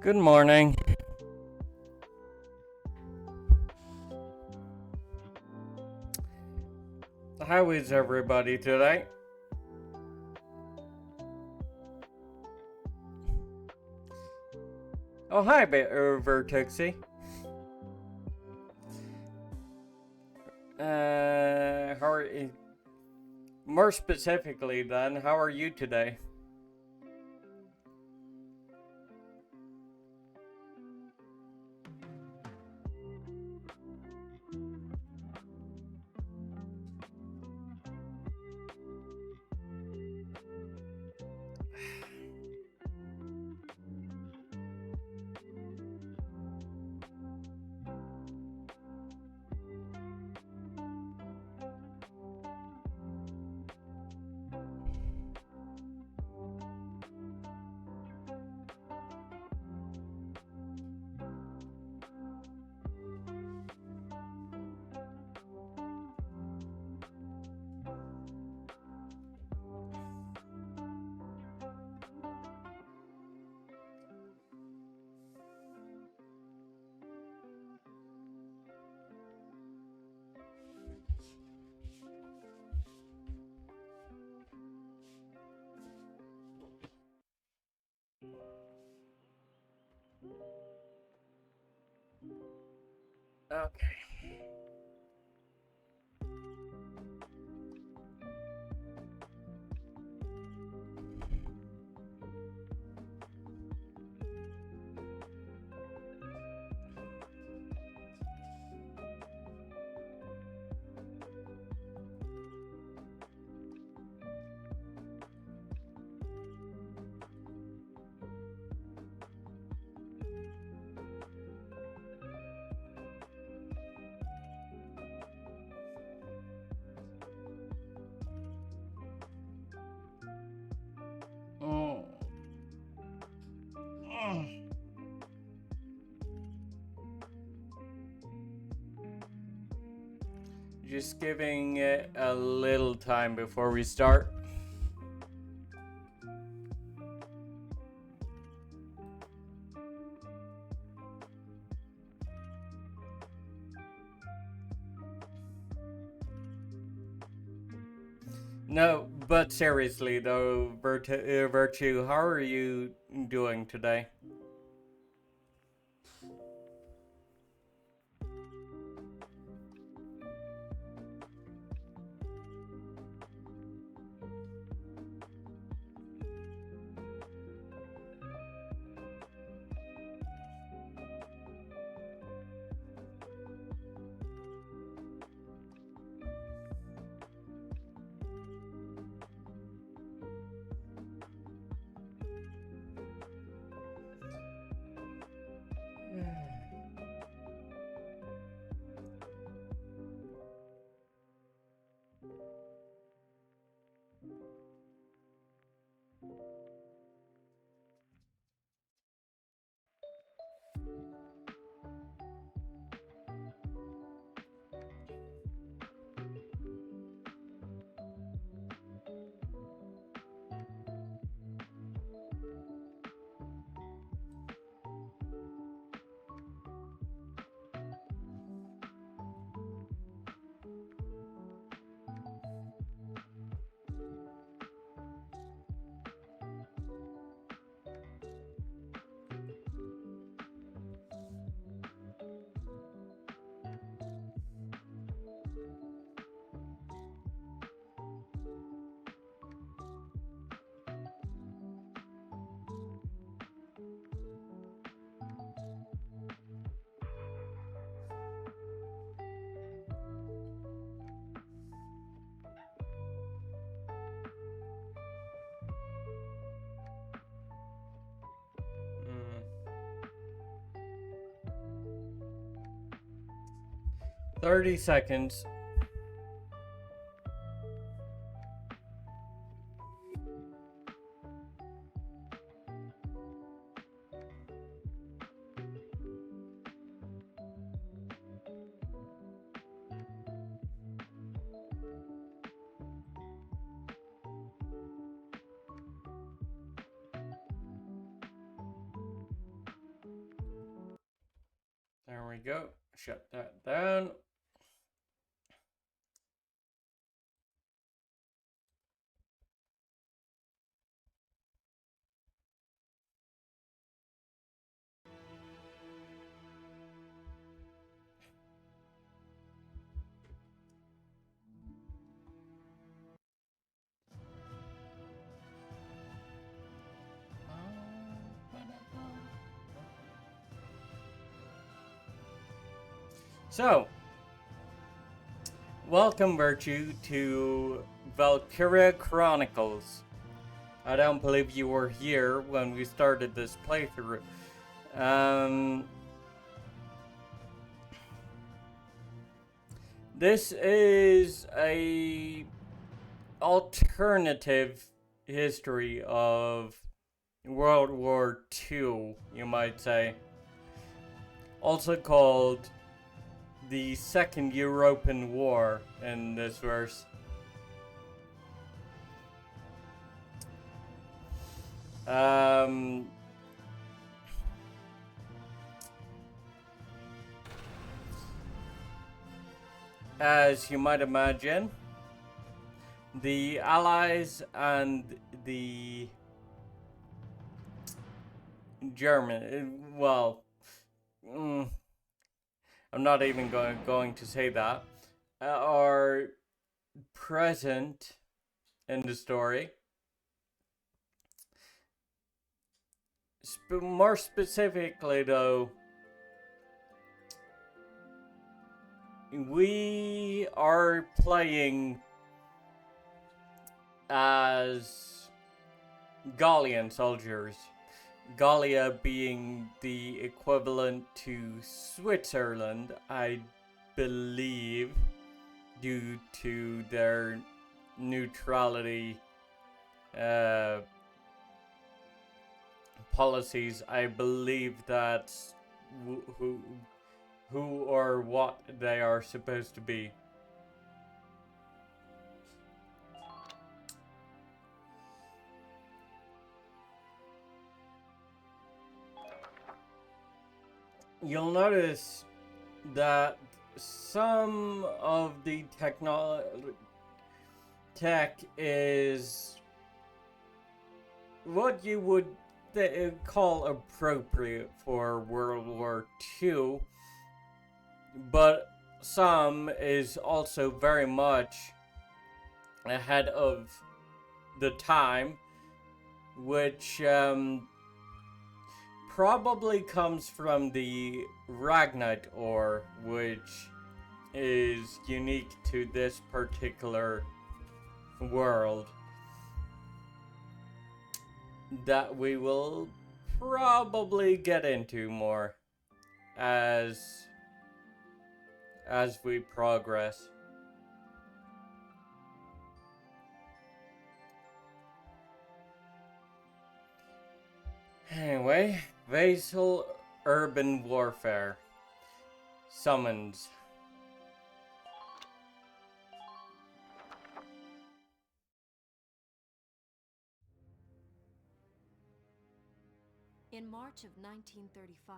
Good morning. How is everybody today? Oh, hi, Vertuxy. How are you? More specifically, then, how are you today? Okay. Mm. Mm. Just giving it a little time before we start. No, but seriously though, Virtue, how are you doing today? 30 seconds. we go. Shut that down. So, welcome, Virtue, to Valkyria Chronicles. I don't believe you were here when we started this playthrough. This is a alternative history of World War II, you might say. Also called the Second European War in this verse. As you might imagine, the Allies and the German, well, I'm not even going to say that, are present in the story. More specifically, though, we are playing as Gallian soldiers. Gallia being the equivalent to Switzerland, I believe, due to their neutrality policies. I believe that's who or what they are supposed to be. You'll notice that some of the tech is what you would call appropriate for World War II, but some is also very much ahead of the time, which probably comes from the Ragnite ore, which is unique to this particular world, that we will probably get into more as we progress. Anyway, Vassal Urban Warfare. Summons. In March of 1935,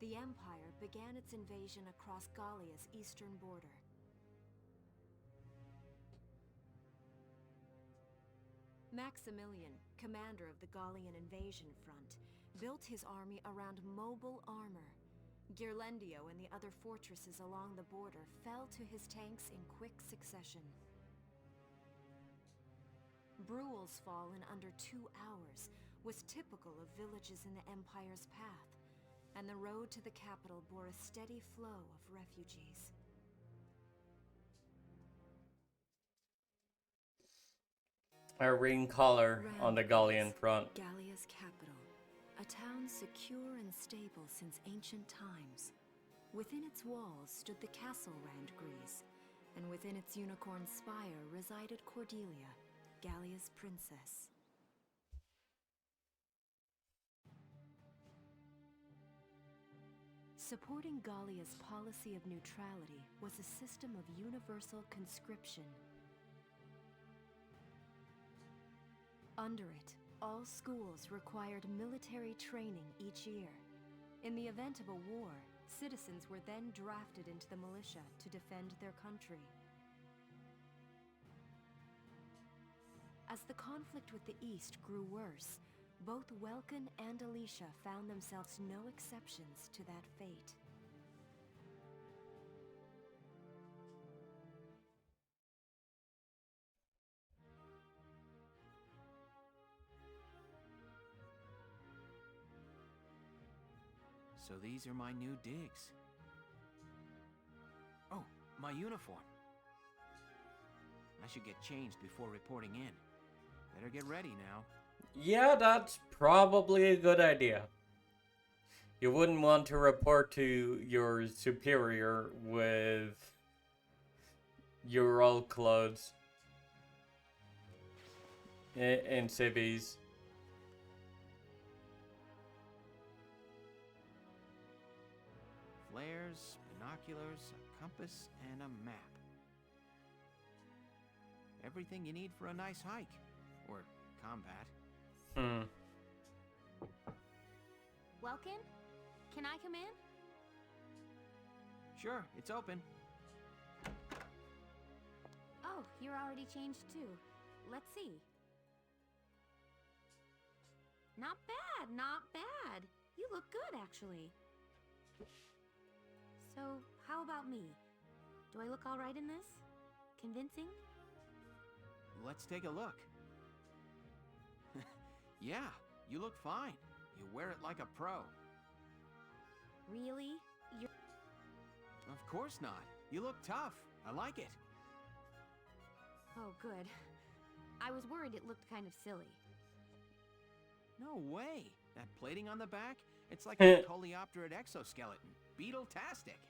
the Empire began its invasion across Gallia's eastern border. Maximilian, commander of the Gallian invasion front, built his army around mobile armor. Ghirlandaio and the other fortresses along the border fell to his tanks in quick succession. Bruhl's fall in under 2 hours was typical of villages in the Empire's path, and the road to the capital bore a steady flow of refugees. A ring collar on the Gallian front. Gallia's capital, a town secure and stable since ancient times. Within its walls stood the castle Randgries, and within its unicorn spire resided Cordelia, Gallia's princess. Supporting Gallia's policy of neutrality was a system of universal conscription. Under it, all schools required military training each year. In the event of a war, Citizens were then drafted into the militia to defend their country. As the conflict with the East grew worse, both Welkin and Alicia found themselves no exceptions to that fate. So these are my new digs. Oh, my uniform. I should get changed before reporting in. Better get ready now. Yeah, that's probably a good idea. You wouldn't want to report to your superior with your old clothes in civvies. Flares, binoculars, a compass, and a map. Everything you need for a nice hike. Or combat. Welkin? Can I come in? Sure, it's open. Oh, you're already changed too. Let's see. Not bad, not bad. You look good, actually. So, how about me? Do I look all right in this? Convincing? Let's take a look. Yeah, you look fine. You wear it like a pro. Really? You're... Of course not. You look tough. I like it. Oh, good. I was worried it looked kind of silly. No way. That plating on the back? It's like a coleopterate exoskeleton. Beetle-tastic.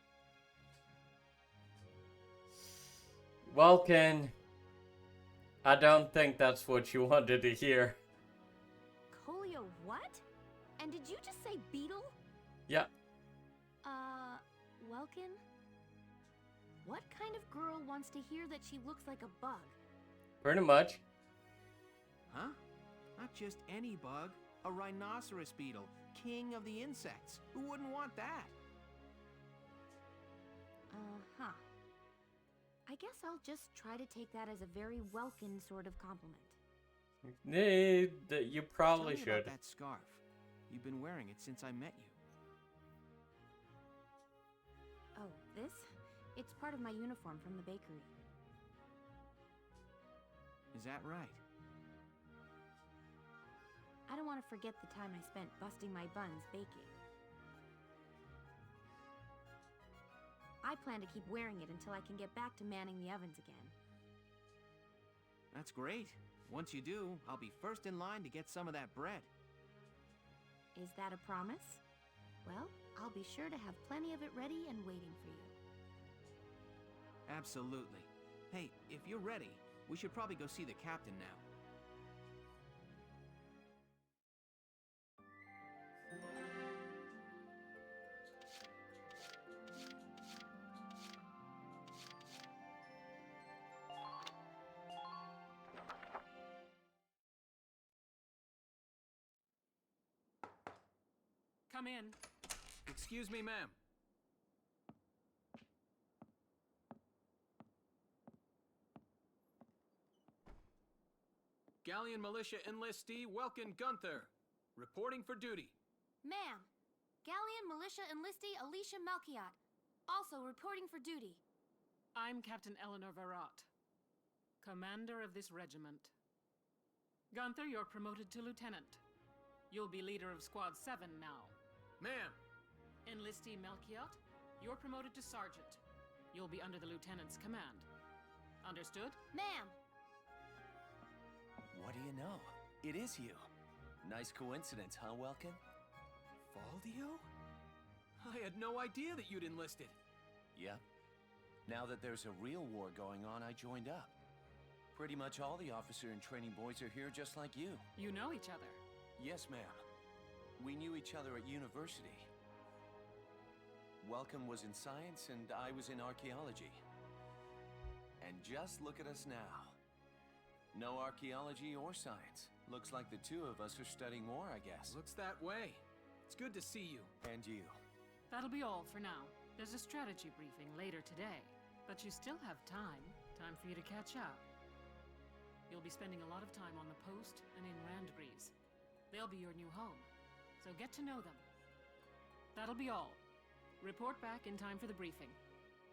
Welkin, I don't think that's what you wanted to hear. Colio what? And did you just say beetle? Yeah. Welkin? What kind of girl wants to hear that she looks like a bug? Pretty much. Huh? Not just any bug. A rhinoceros beetle. King of the insects. Who wouldn't want that? Uh-huh. I guess I'll just try to take that as a very Welkin sort of compliment. You probably Tell me should. about that scarf. You've been wearing it since I met you. Oh, this? It's part of my uniform from the bakery. Is that right? I don't want to forget the time I spent busting my buns baking. I plan to keep wearing it until I can get back to manning the ovens again. That's great. Once you do, I'll be first in line to get some of that bread. Is that a promise? Well, I'll be sure to have plenty of it ready and waiting for you. Absolutely. Hey, if you're ready, we should probably go see the captain now. Come in. Excuse me, ma'am. Galleon Militia Enlistee Welkin Gunther, reporting for duty. Ma'am, Galleon Militia Enlistee Alicia Malkiot, also reporting for duty. I'm Captain Eleanor Verrat, commander of this regiment. Gunther, you're promoted to lieutenant. You'll be leader of Squad 7 now. Ma'am! Enlistee Malkiot, you're promoted to sergeant. You'll be under the lieutenant's command. Understood? Ma'am! What do you know? It is you. Nice coincidence, huh, Welkin? Valdio? I had no idea that you'd enlisted. Yep. Now that there's a real war going on, I joined up. Pretty much all the officer and training boys are here just like you. You know each other. Yes, ma'am. We knew each other at university. Welcome was in science and I was in archaeology. And just look at us now. No archaeology or science. Looks like the two of us are studying war, I guess. Looks that way. It's good to see you. And you. That'll be all for now. There's a strategy briefing later today, but you still have time. Time for you to catch up. You'll be spending a lot of time on the post and in Randgrees. They'll be your new home, so get to know them. That'll be all. Report back in time for the briefing.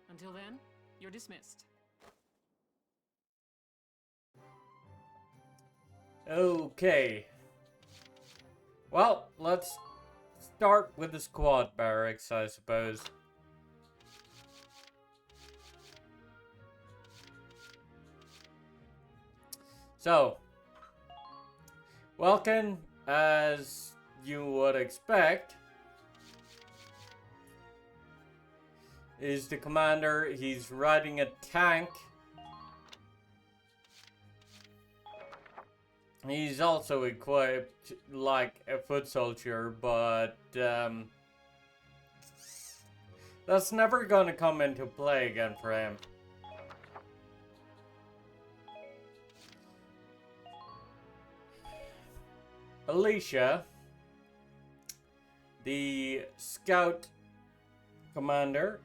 Until then, you're dismissed. Okay. Well, let's start with the squad barracks, I suppose. So, Welkin, as you would expect, is the commander. He's riding a tank. He's also equipped like a foot soldier, but that's never gonna come into play again for him. Alicia, the scout commander,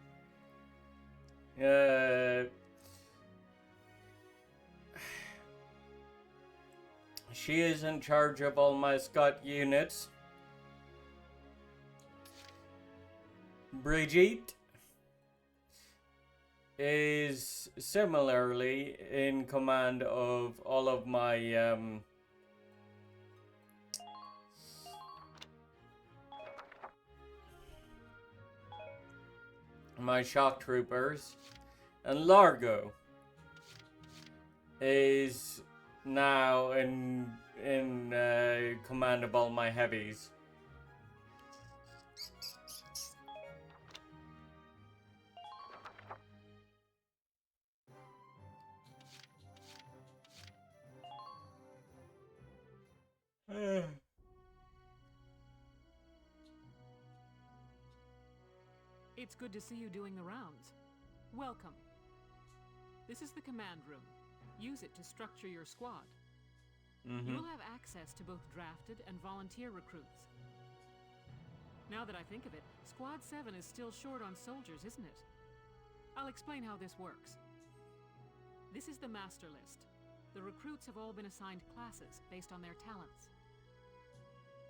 she is in charge of all my scout units. Brigitte is similarly in command of all of my my shock troopers, and Largo is now in command of all my heavies. It's good to see you doing the rounds. Welcome. This is the command room. Use it to structure your squad. You will have access to both drafted and volunteer recruits. Now that I think of it, Squad 7 is still short on soldiers, isn't it? I'll explain how this works. This is the master list. The recruits have all been assigned classes based on their talents.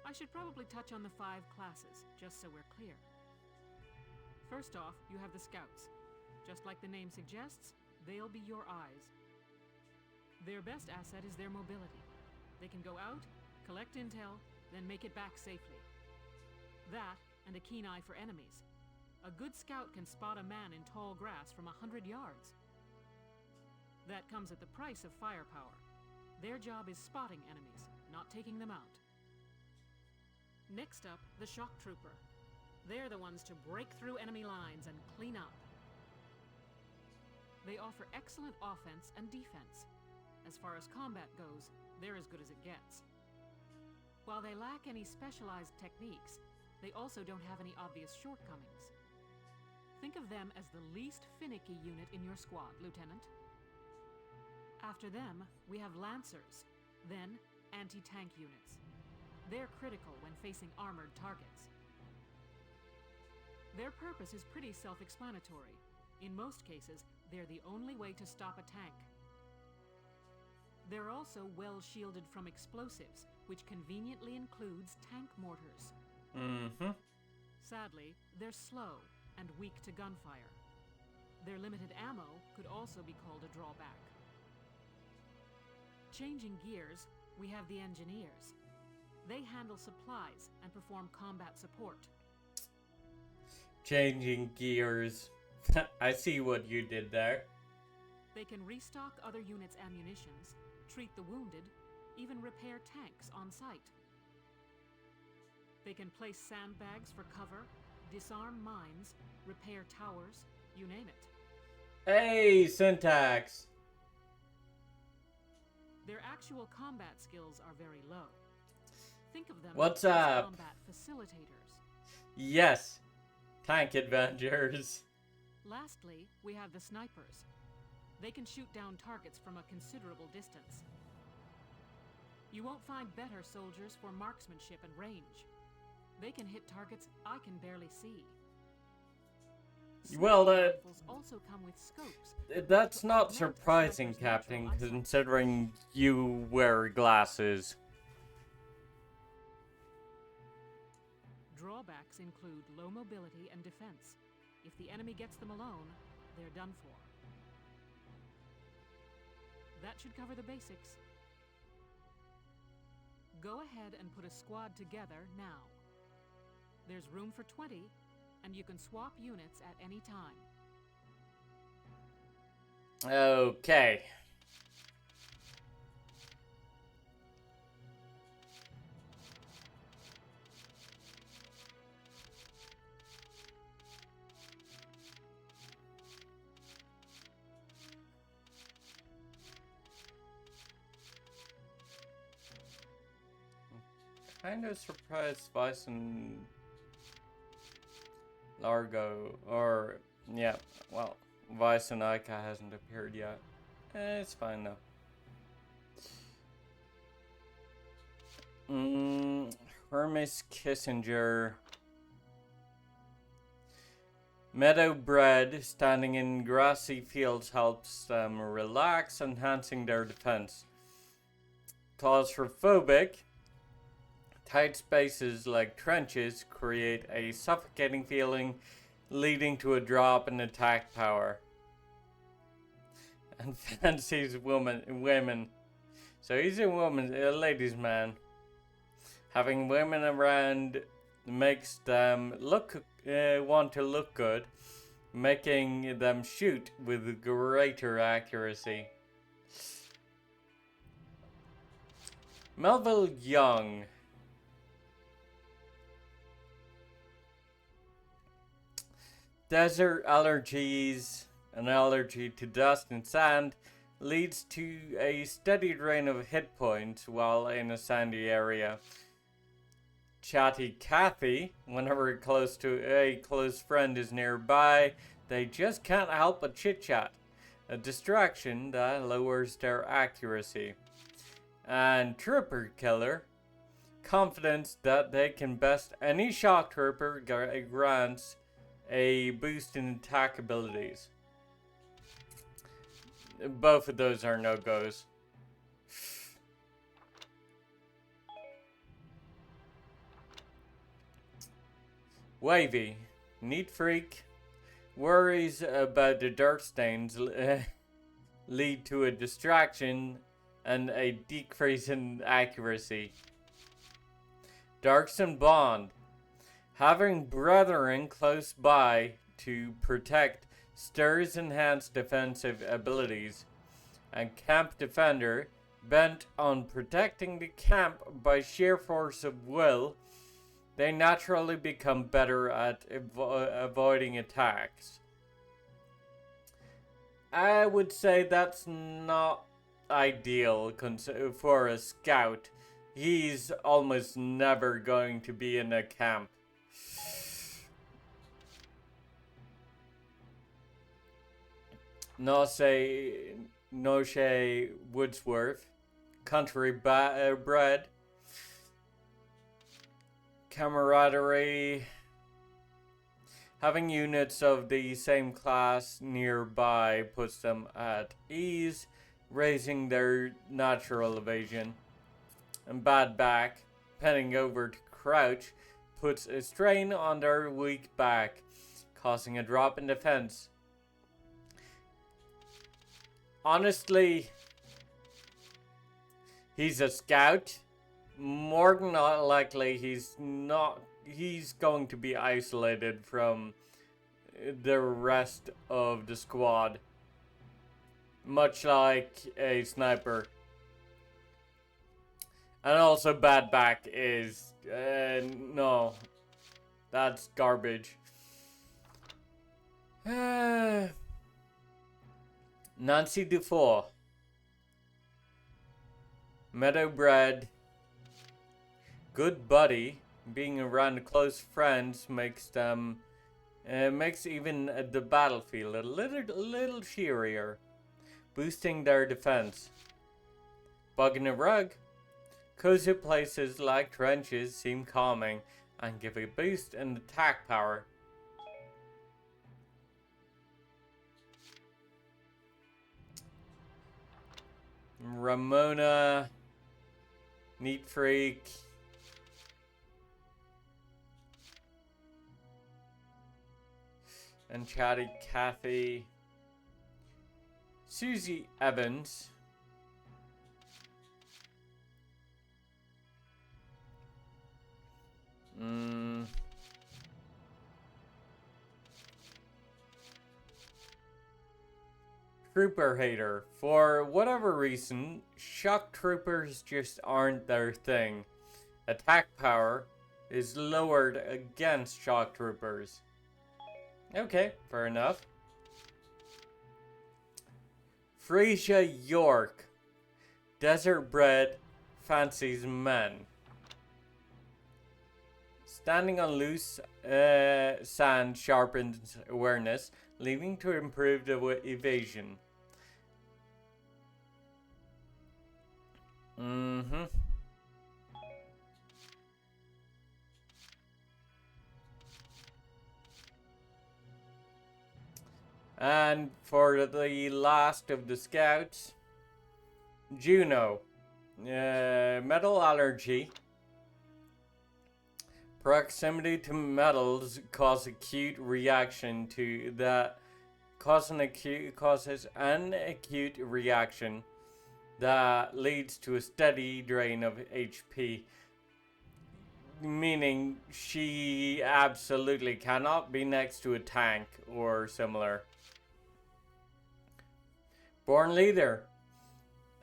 I should probably touch on the 5 classes, just so we're clear. First off, you have the scouts. Just like the name suggests, they'll be your eyes. Their best asset is their mobility. They can go out, collect intel, then make it back safely. That, and a keen eye for enemies. A good scout can spot a man in tall grass from 100 yards. That comes at the price of firepower. Their job is spotting enemies, not taking them out. Next up, the shock trooper. They're the ones to break through enemy lines and clean up. They offer excellent offense and defense. As far as combat goes, they're as good as it gets. While they lack any specialized techniques, they also don't have any obvious shortcomings. Think of them as the least finicky unit in your squad, Lieutenant. After them, we have Lancers, then anti-tank units. They're critical when facing armored targets. Their purpose is pretty self-explanatory. In most cases, they're the only way to stop a tank. They're also well shielded from explosives, which conveniently includes tank mortars. Sadly, they're slow and weak to gunfire. Their limited ammo could also be called a drawback. Changing gears, we have the engineers. They handle supplies and perform combat support. Changing gears. I see what you did there. They can restock other units' ammunitions, treat the wounded, even repair tanks on site. They can place sandbags for cover, disarm mines, repair towers, you name it. Hey, Syntax! Their actual combat skills are very low. Think of them What's as up? combat facilitators. Yes, tank adventures. Lastly, we have the snipers. They can shoot down targets from a considerable distance. You won't find better soldiers for marksmanship and range. They can hit targets I can barely see. Well, Sniper rifles also come with scopes. that's not Mount surprising, sniper's natural Captain, eyesight. considering you wear glasses. Drawbacks include low mobility and defense. If the enemy gets them alone, they're done for. That should cover the basics. Go ahead and put a squad together now. There's room for 20, and you can swap units at any time. Okay. Kind of surprised Vice and Largo, or, yeah, well, Vice and Ica hasn't appeared yet. It's fine though. Hermes Kissinger. Meadow bread standing in grassy fields helps them relax, enhancing their defense. Claustrophobic. Tight spaces like trenches create a suffocating feeling, leading to a drop in attack power. And fancies women. So he's a ladies' man. Having women around makes them want to look good, making them shoot with greater accuracy. Melville Young. Desert allergies, an allergy to dust and sand, leads to a steady drain of hit points while in a sandy area. Chatty Cathy, whenever a close friend is nearby, they just can't help but chit-chat, a distraction that lowers their accuracy. And Trooper Killer, confidence that they can best any shock trooper grants a boost in attack abilities. Both of those are no-goes. Wavy, neat freak, worries about the dirt stains lead to a distraction and a decrease in accuracy. Darkson Bond, having brethren close by to protect stirs enhanced defensive abilities, and Camp Defender, bent on protecting the camp by sheer force of will, they naturally become better at avoiding attacks. I would say that's not ideal for a scout. He's almost never going to be in a camp. Noche Woodsworth, country bred, camaraderie, having units of the same class nearby puts them at ease, raising their natural evasion. And bad back, penning over to crouch, puts a strain on their weak back, causing a drop in defense. Honestly, he's a scout. More than not likely, he's going to be isolated from the rest of the squad. Much like a sniper. And also bad back is, no, that's garbage. Nancy Dufour. Meadowbred. Good buddy. Being around close friends makes them, makes even the battlefield a little cheerier, boosting their defense. Bug in a rug. Cozy places like trenches seem calming and give a boost in attack power. Ramona, Neat Freak, and Chatty Cathy, Susie Evans, Trooper Hater. For whatever reason, shock troopers just aren't their thing. Attack power is lowered against shock troopers. Okay, fair enough. Frisia York. Desert bred, fancies men. Standing on loose sand sharpens awareness, leading to improved evasion. And for the last of the scouts, Juno. Metal allergy. Proximity to metals causes an acute reaction that leads to a steady drain of HP. Meaning she absolutely cannot be next to a tank or similar. Born leader.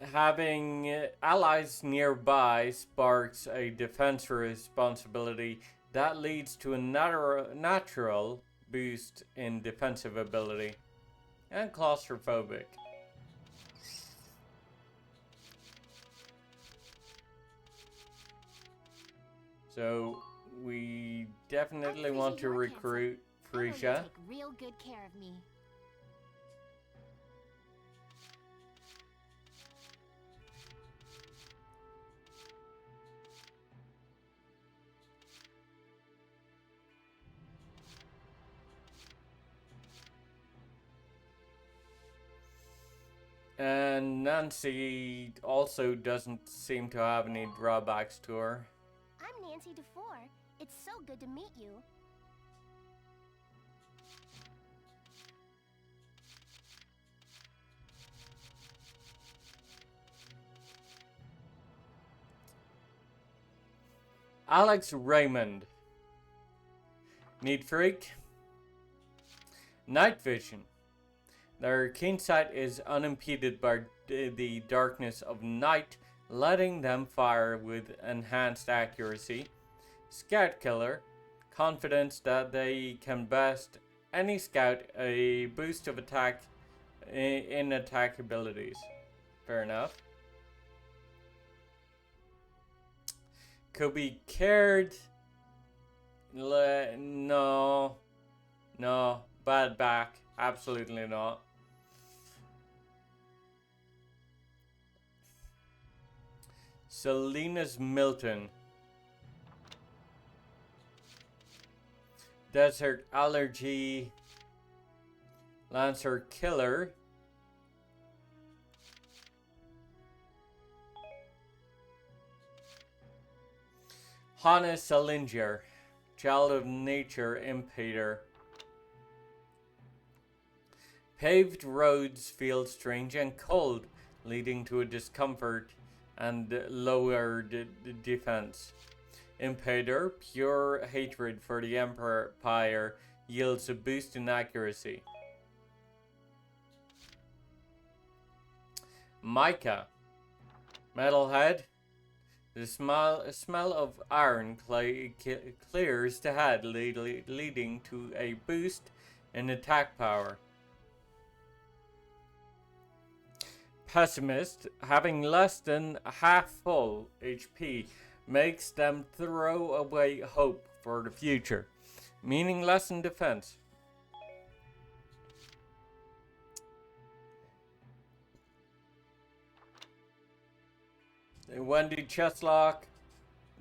Having allies nearby sparks a defense responsibility that leads to a natural boost in defensive ability. And claustrophobic. So we definitely want to recruit Frisia. Take real good care of me. And Nancy also doesn't seem to have any drawbacks to her. I'm Nancy DeFore. It's so good to meet you. Alex Raymond. Neat Freak. Night Vision. Their keen sight is unimpeded by the darkness of night, letting them fire with enhanced accuracy. Scout Killer. Confidence that they can best any scout a boost of attack in attack abilities. Fair enough. Could be cared. No. Bad back. Absolutely not. Selena's Milton. Desert allergy. Lancer Killer. Hannah Salinger. Child of Nature Impader. Paved roads feel strange and cold, leading to a discomfort and lowered defense. Impader, pure hatred for the Empire, yields a boost in accuracy. Micah, Metalhead. The smell of iron clears the head, leading to a boost in attack power. Pessimist, having less than half full HP, makes them throw away hope for the future, meaning less in defense. Wendy Chestlock,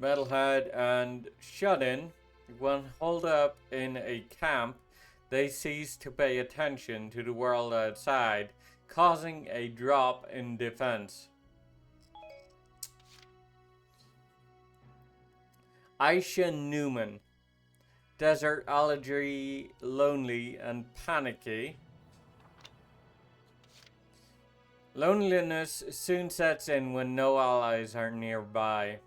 Metalhead, and Shut-In, when holed up in a camp, they cease to pay attention to the world outside, causing a drop in defense. Aisha Newman. Desert allergy, lonely and panicky. Loneliness soon sets in when no allies are nearby,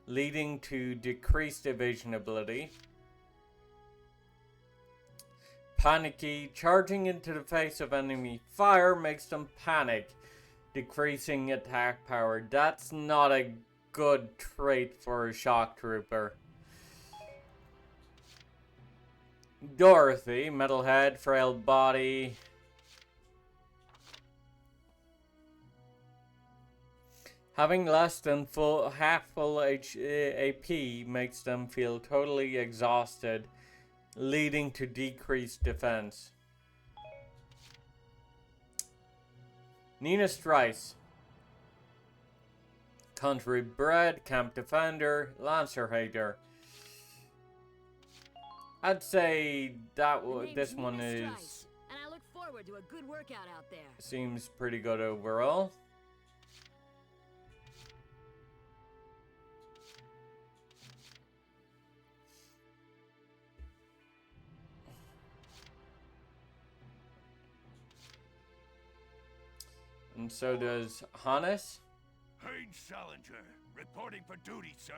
leading to decreased evasion ability. Panicky, charging into the face of enemy fire makes them panic, decreasing attack power. That's not a good trait for a shock trooper. Dorothy, metalhead, frail body. Having less than half full AP makes them feel totally exhausted, leading to decreased defense. Nina Strice. Country bred, camp defender, lancer hater. I'd say that this one is. And I look forward to a good workout out there. Seems pretty good overall. And so does Hannes. Haynes Salinger, reporting for duty, sir.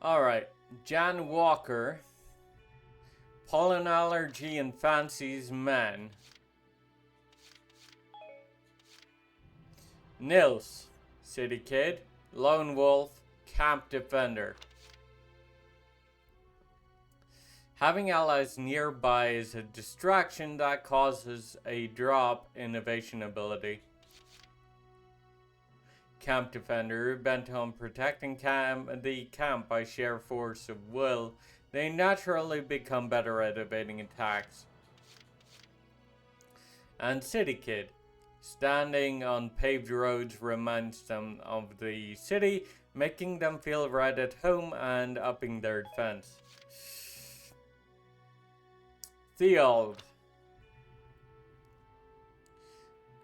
Alright, Jan Walker. Pollen allergy and fancies men. Nils, city kid, lone wolf, camp defender. Having allies nearby is a distraction that causes a drop in evasion ability. Camp defender, bent on protecting the camp by sheer force of will, they naturally become better at evading attacks. And city kid, standing on paved roads reminds them of the city, making them feel right at home and upping their defense. Theold.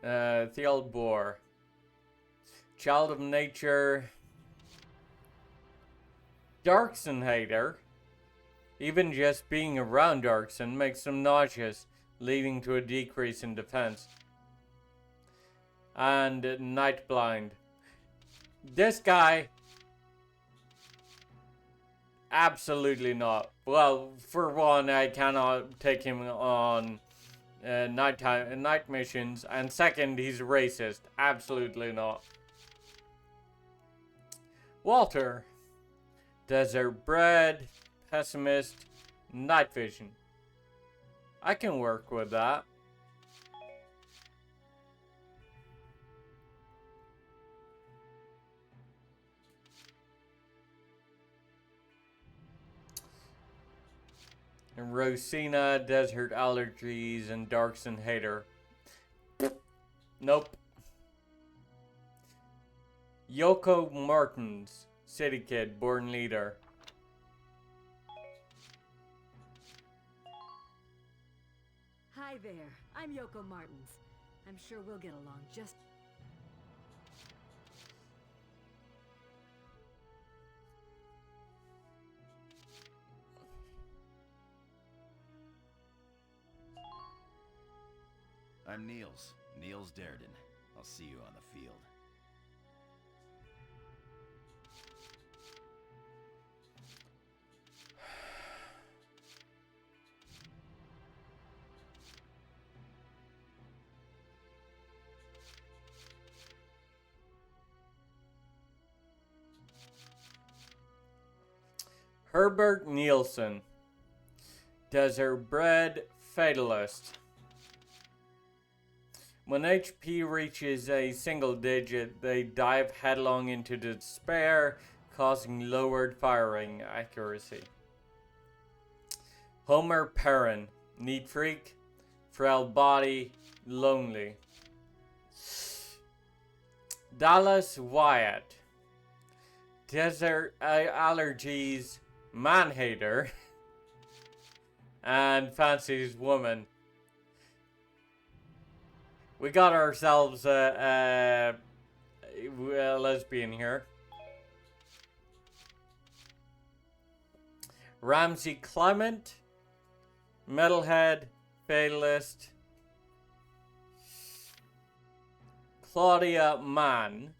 Theold Boar. Child of nature. Darkson hater. Even just being around Darkson makes them nauseous, leading to a decrease in defense. And Night Blind. This guy, absolutely not. Well, for one, I cannot take him on night missions, and second, he's racist. Absolutely not. Walter, desert bred, pessimist, night vision. I can work with that. And Rosina, desert allergies, and Darkson hater. Nope. Yoko Martins, city kid, born leader. Hi there, I'm Yoko Martins. I'm sure we'll get along just... I'm Niels Darden. I'll see you on the field. Herbert Nielsen, desert bred fatalist. When HP reaches a single digit, they dive headlong into despair, causing lowered firing accuracy. Homer Perrin, neat freak, frail body, lonely. Dallas Wyatt, desert allergies, man-hater, and fancies woman. We got ourselves a lesbian here. Ramsey Clement, metalhead, fatalist. Claudia Mann,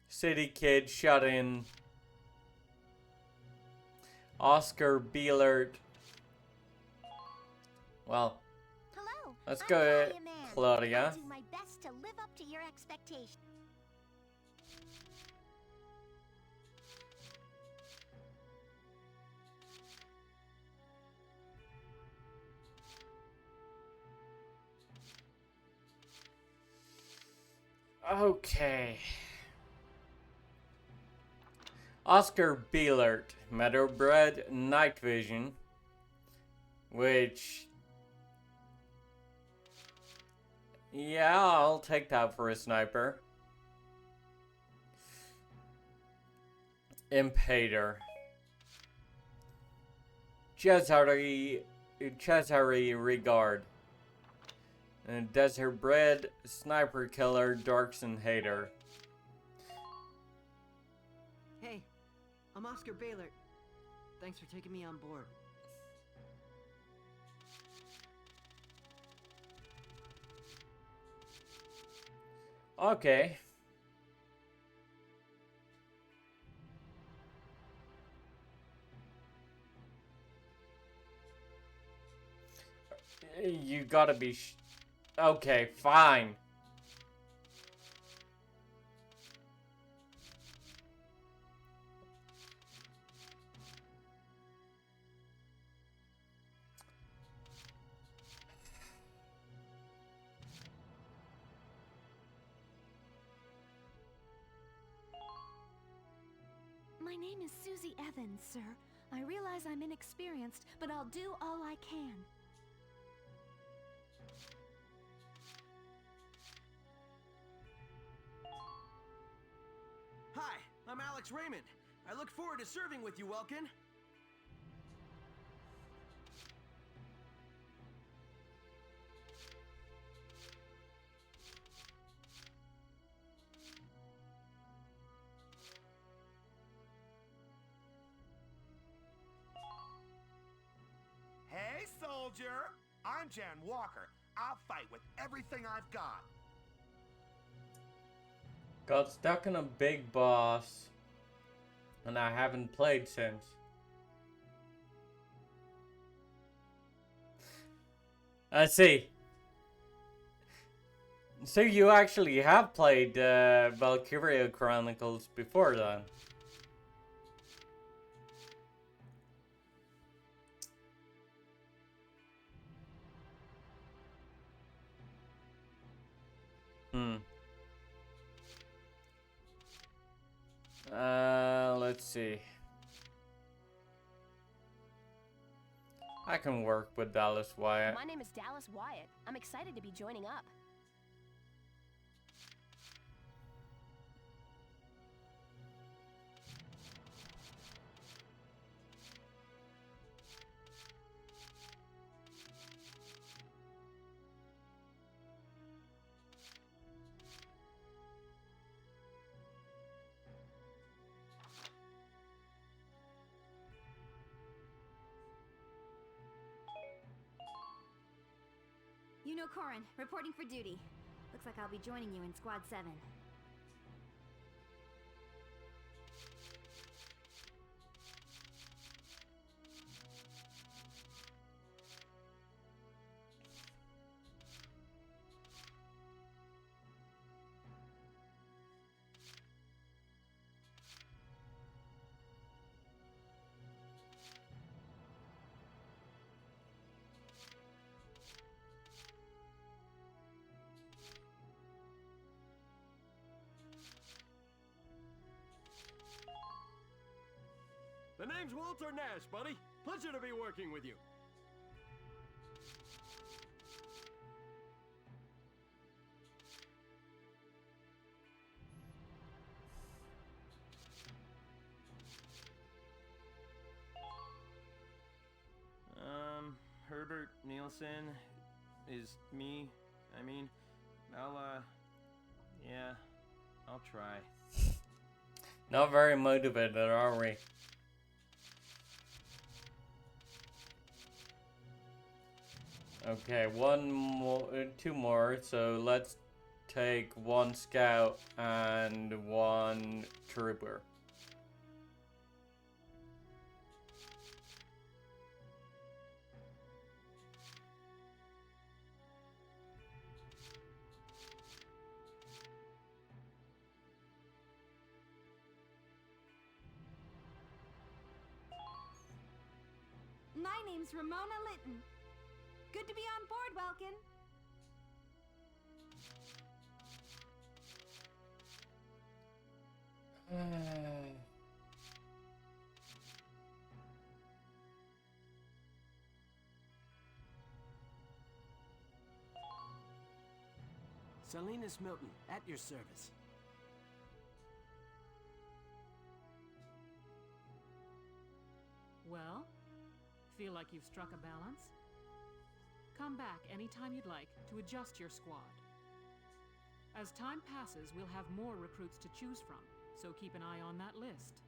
city kid, shut in. Oscar Bielert. Well, Hello. let's I'm go, Claudia Mann. Claudia. I'll do my best to live up to your expectations. Okay. Oscar Bielert, Meadowbred, Night Vision, which, yeah, I'll take that for a sniper. Impader, Cesare Regard, and Desert Bred, Sniper Killer, Darkson Hater. Hey, I'm Oscar Baylor. Thanks for taking me on board. Okay. You gotta be okay, fine. My name is Susie Evans, sir. I realize I'm inexperienced, but I'll do all I can. Hi, I'm Alex Raymond. I look forward to serving with you, Welkin. Hey, soldier! I'm Jan Walker. I'll fight with everything I've got. Got stuck in a big boss, and I haven't played since. I see. So you actually have played Valkyria Chronicles before then? Let's see. I can work with Dallas Wyatt. My name is Dallas Wyatt. I'm excited to be joining up. Corin, reporting for duty. Looks like I'll be joining you in Squad 7. The name's Walter Nash, buddy. Pleasure to be working with you. Nielsen is me. I mean, yeah, I'll try. Not very motivated, are we? Okay, one more, two more. So let's take one scout and one trooper. My name's Ramona Litton. Good to be on board, Welkin. Salinas Milton, at your service. Well, feel like you've struck a balance? Come back anytime you'd like to adjust your squad. As time passes, we'll have more recruits to choose from, so keep an eye on that list.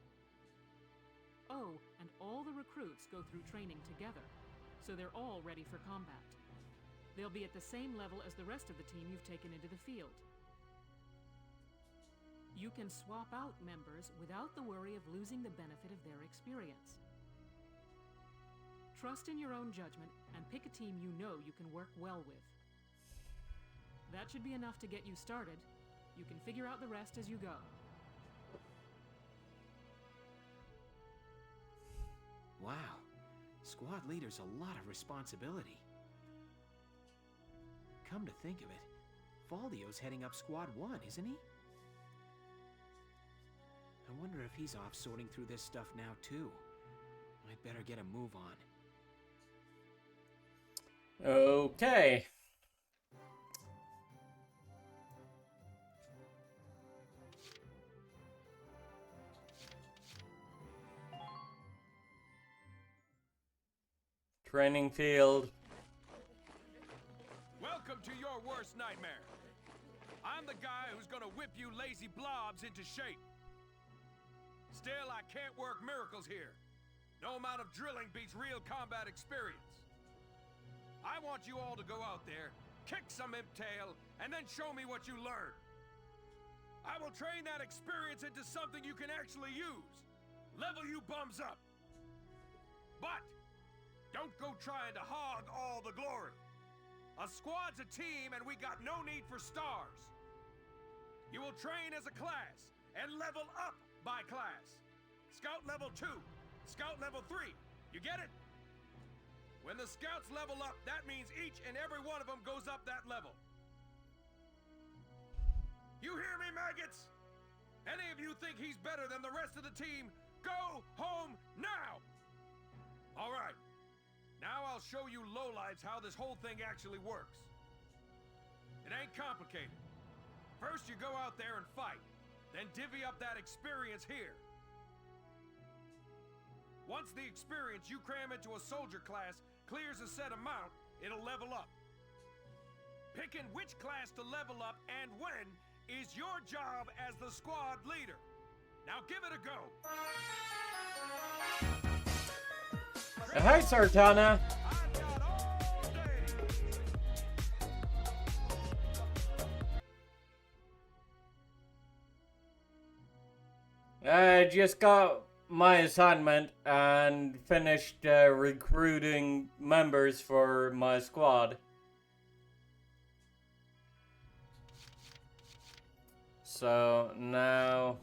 Oh, and all the recruits go through training together, so they're all ready for combat. They'll be at the same level as the rest of the team you've taken into the field. You can swap out members without the worry of losing the benefit of their experience. Trust in your own judgment and pick a team you know you can work well with. That should be enough to get you started. You can figure out the rest as you go. Wow, squad leader's a lot of responsibility. Come to think of it, Faldio's heading up Squad 1, isn't he? I wonder if he's off sorting through this stuff now too. I'd better get a move on. Okay. Training field. Welcome to your worst nightmare. I'm the guy who's gonna whip you lazy blobs into shape. Still, I can't work miracles here. No amount of drilling beats real combat experience. I want you all to go out there, kick some imp tail, and then show me what you learn. I will train that experience into something you can actually use. Level you bums up. But don't go trying to hog all the glory. A squad's a team, and we got no need for stars. You will train as a class, and level up by class. Scout level 2, Scout level 3. You get it? When the scouts level up, that means each and every one of them goes up that level. You hear me, maggots? Any of you think he's better than the rest of the team, go home now! All right. Now I'll show you lowlifes how this whole thing actually works. It ain't complicated. First you go out there and fight, then divvy up that experience here. Once the experience you cram into a soldier class clears a set amount, it'll level up. Picking which class to level up and when is your job as the squad leader. Now give it a go. Hi, Sartana. I just got my assignment and finished recruiting members for my squad. So now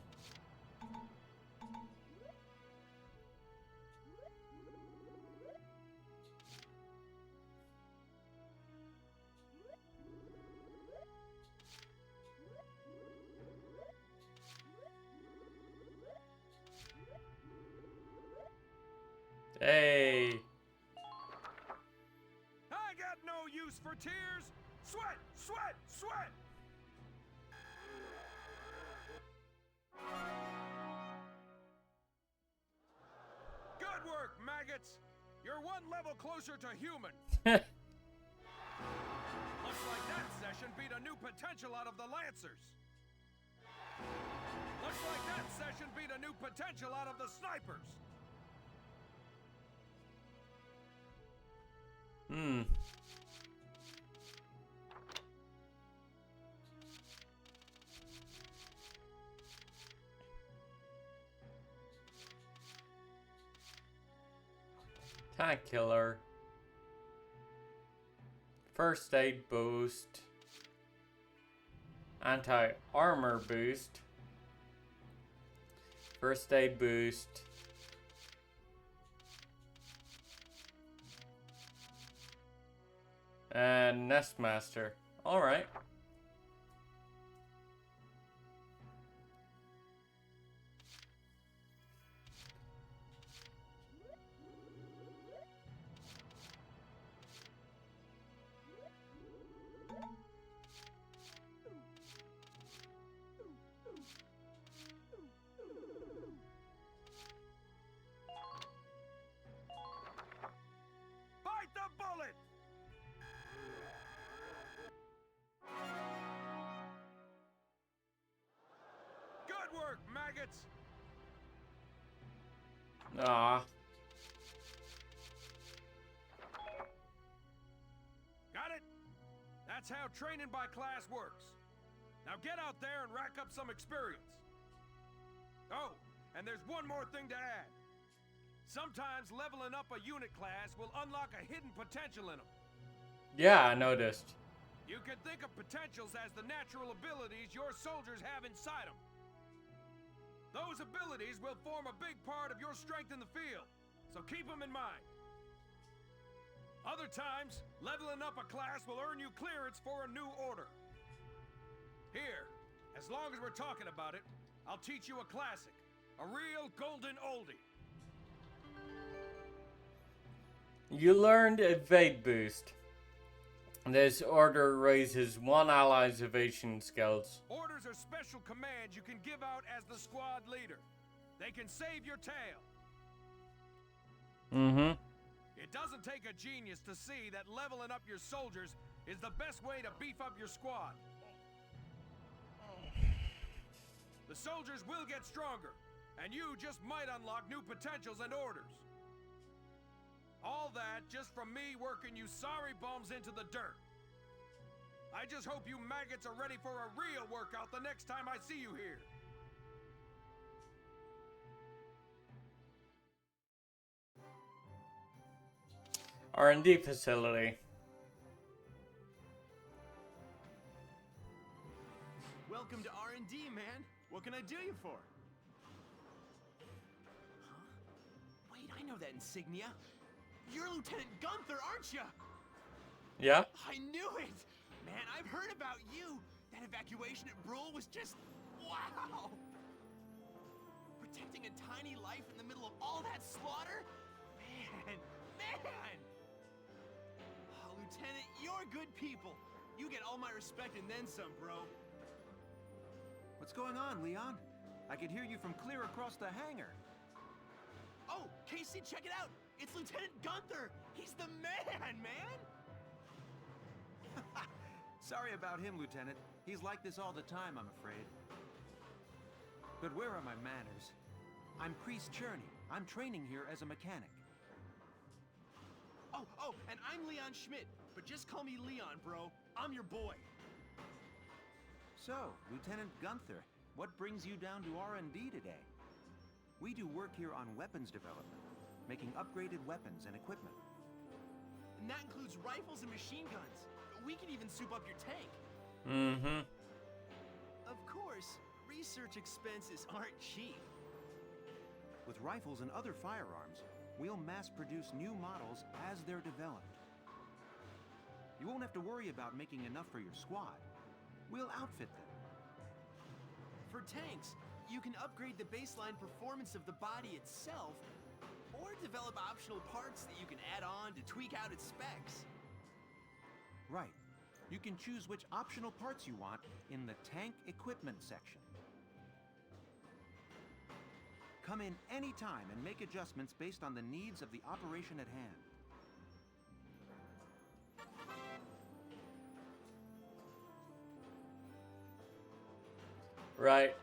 hey. I got no use for tears. Sweat, sweat, sweat. Good work, maggots. You're one level closer to human. like that session beat a new potential out of the Lancers. Looks like that session beat a new potential out of the Snipers. Tank killer. First aid boost. Anti-armor boost. First aid boost. And Nestmaster. Alright. Bite the bullet! Good work, maggots! Ah. Got it? That's how training by class works. Now get out there and rack up some experience. Oh, and there's one more thing to add. Sometimes leveling up a unit class will unlock a hidden potential in them. Yeah, I noticed. You can think of potentials as the natural abilities your soldiers have inside them. Those abilities will form a big part of your strength in the field, so keep them in mind. Other times, leveling up a class will earn you clearance for a new order. Here, as long as we're talking about it, I'll teach you a classic, a real golden oldie. You learned Evade Boost. This order raises one ally's evasion skills. Orders are special commands you can give out as the squad leader. They can save your tail. It doesn't take a genius to see that leveling up your soldiers is the best way to beef up your squad. The soldiers will get stronger, and you just might unlock new potentials and orders. All that just from me working you sorry bums into the dirt. I just hope you maggots are ready for a real workout the next time I see you here. R&D facility. Welcome to R&D, man. What can I do you for? Huh? Wait, I know that insignia. You're Lieutenant Gunther, aren't you? Yeah? I knew it! Man, I've heard about you. That evacuation at Brule was just... wow! Protecting a tiny life in the middle of all that slaughter? Man! Oh, Lieutenant, you're good people. You get all my respect and then some, bro. What's going on, Leon? I could hear you from clear across the hangar. Oh, Casey, check it out! It's Lieutenant Gunther! He's the man! Sorry about him, Lieutenant. He's like this all the time, I'm afraid. But where are my manners? I'm Priest Cherney. I'm training here as a mechanic. Oh, and I'm Leon Schmidt. But just call me Leon, bro. I'm your boy. So, Lieutenant Gunther, what brings you down to R&D today? We do work here on weapons development, making upgraded weapons and equipment. And that includes rifles and machine guns. We can even soup up your tank. Of course, research expenses aren't cheap. With rifles and other firearms, we'll mass-produce new models as they're developed. You won't have to worry about making enough for your squad. We'll outfit them. For tanks, you can upgrade the baseline performance of the body itself, or develop optional parts that you can add on to tweak out its specs. Right. You can choose which optional parts you want in the tank equipment section. Come in anytime and make adjustments based on the needs of the operation at hand. Right.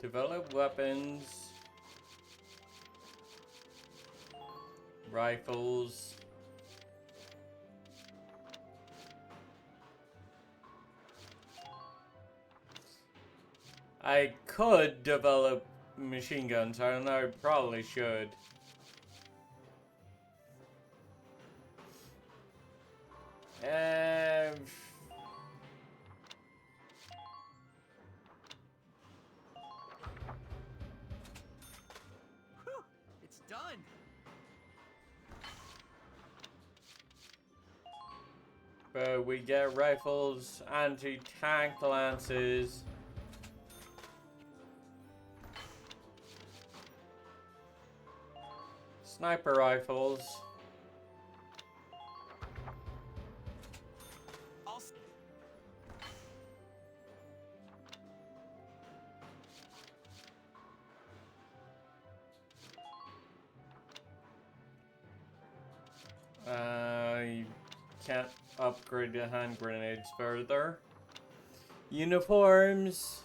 Develop weapons. Rifles. I could develop machine guns. I don't know, I probably should. Whew, it's done. But we get rifles, anti-tank lances. Sniper rifles. You can't upgrade the hand grenades further. Uniforms.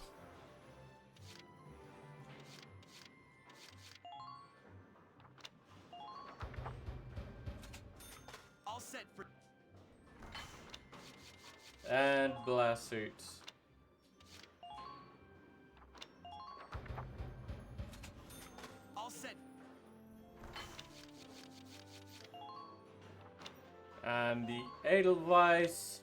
All set for. And blast suits. All set. And the Edelweiss.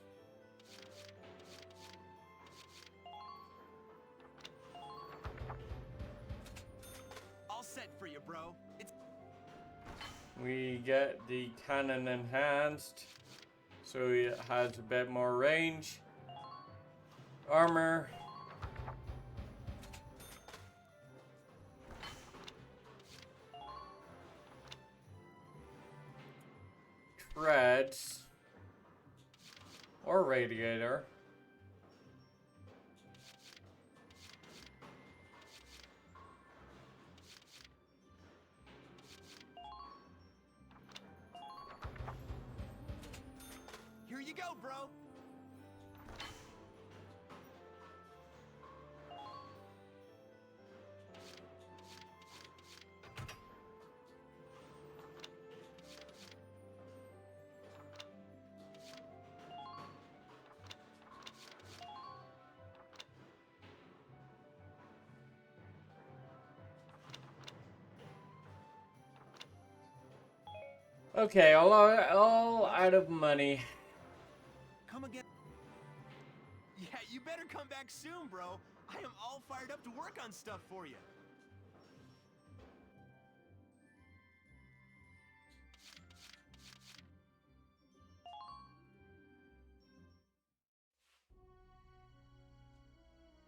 All set for you, bro. It's. We get the cannon enhanced, so it has a bit more range. Armor. Treads. Or radiator. Here you go, bro. Okay, all out of money. Come again. Yeah, you better come back soon, bro. I am all fired up to work on stuff for you.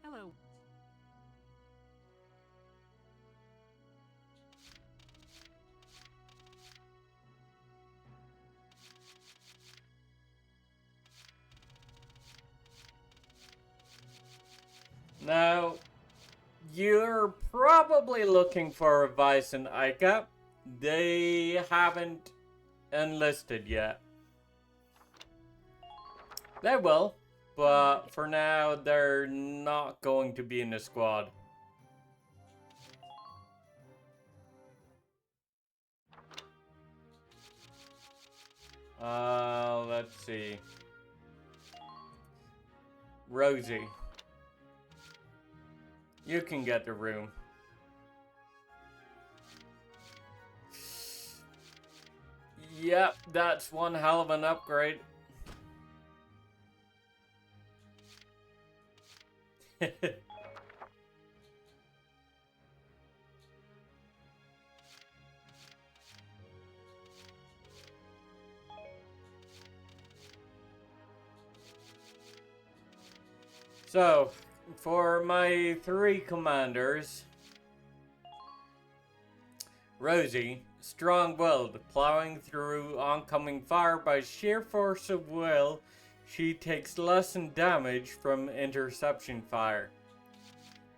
Hello. Now, you're probably looking for Vice and Ica. They haven't enlisted yet. They will, but for now, they're not going to be in the squad. Let's see. Rosie. You can get the room. Yep, that's one hell of an upgrade. So, for my 3 commanders, Rosie, strong-willed, plowing through oncoming fire by sheer force of will, she takes less in damage from interception fire.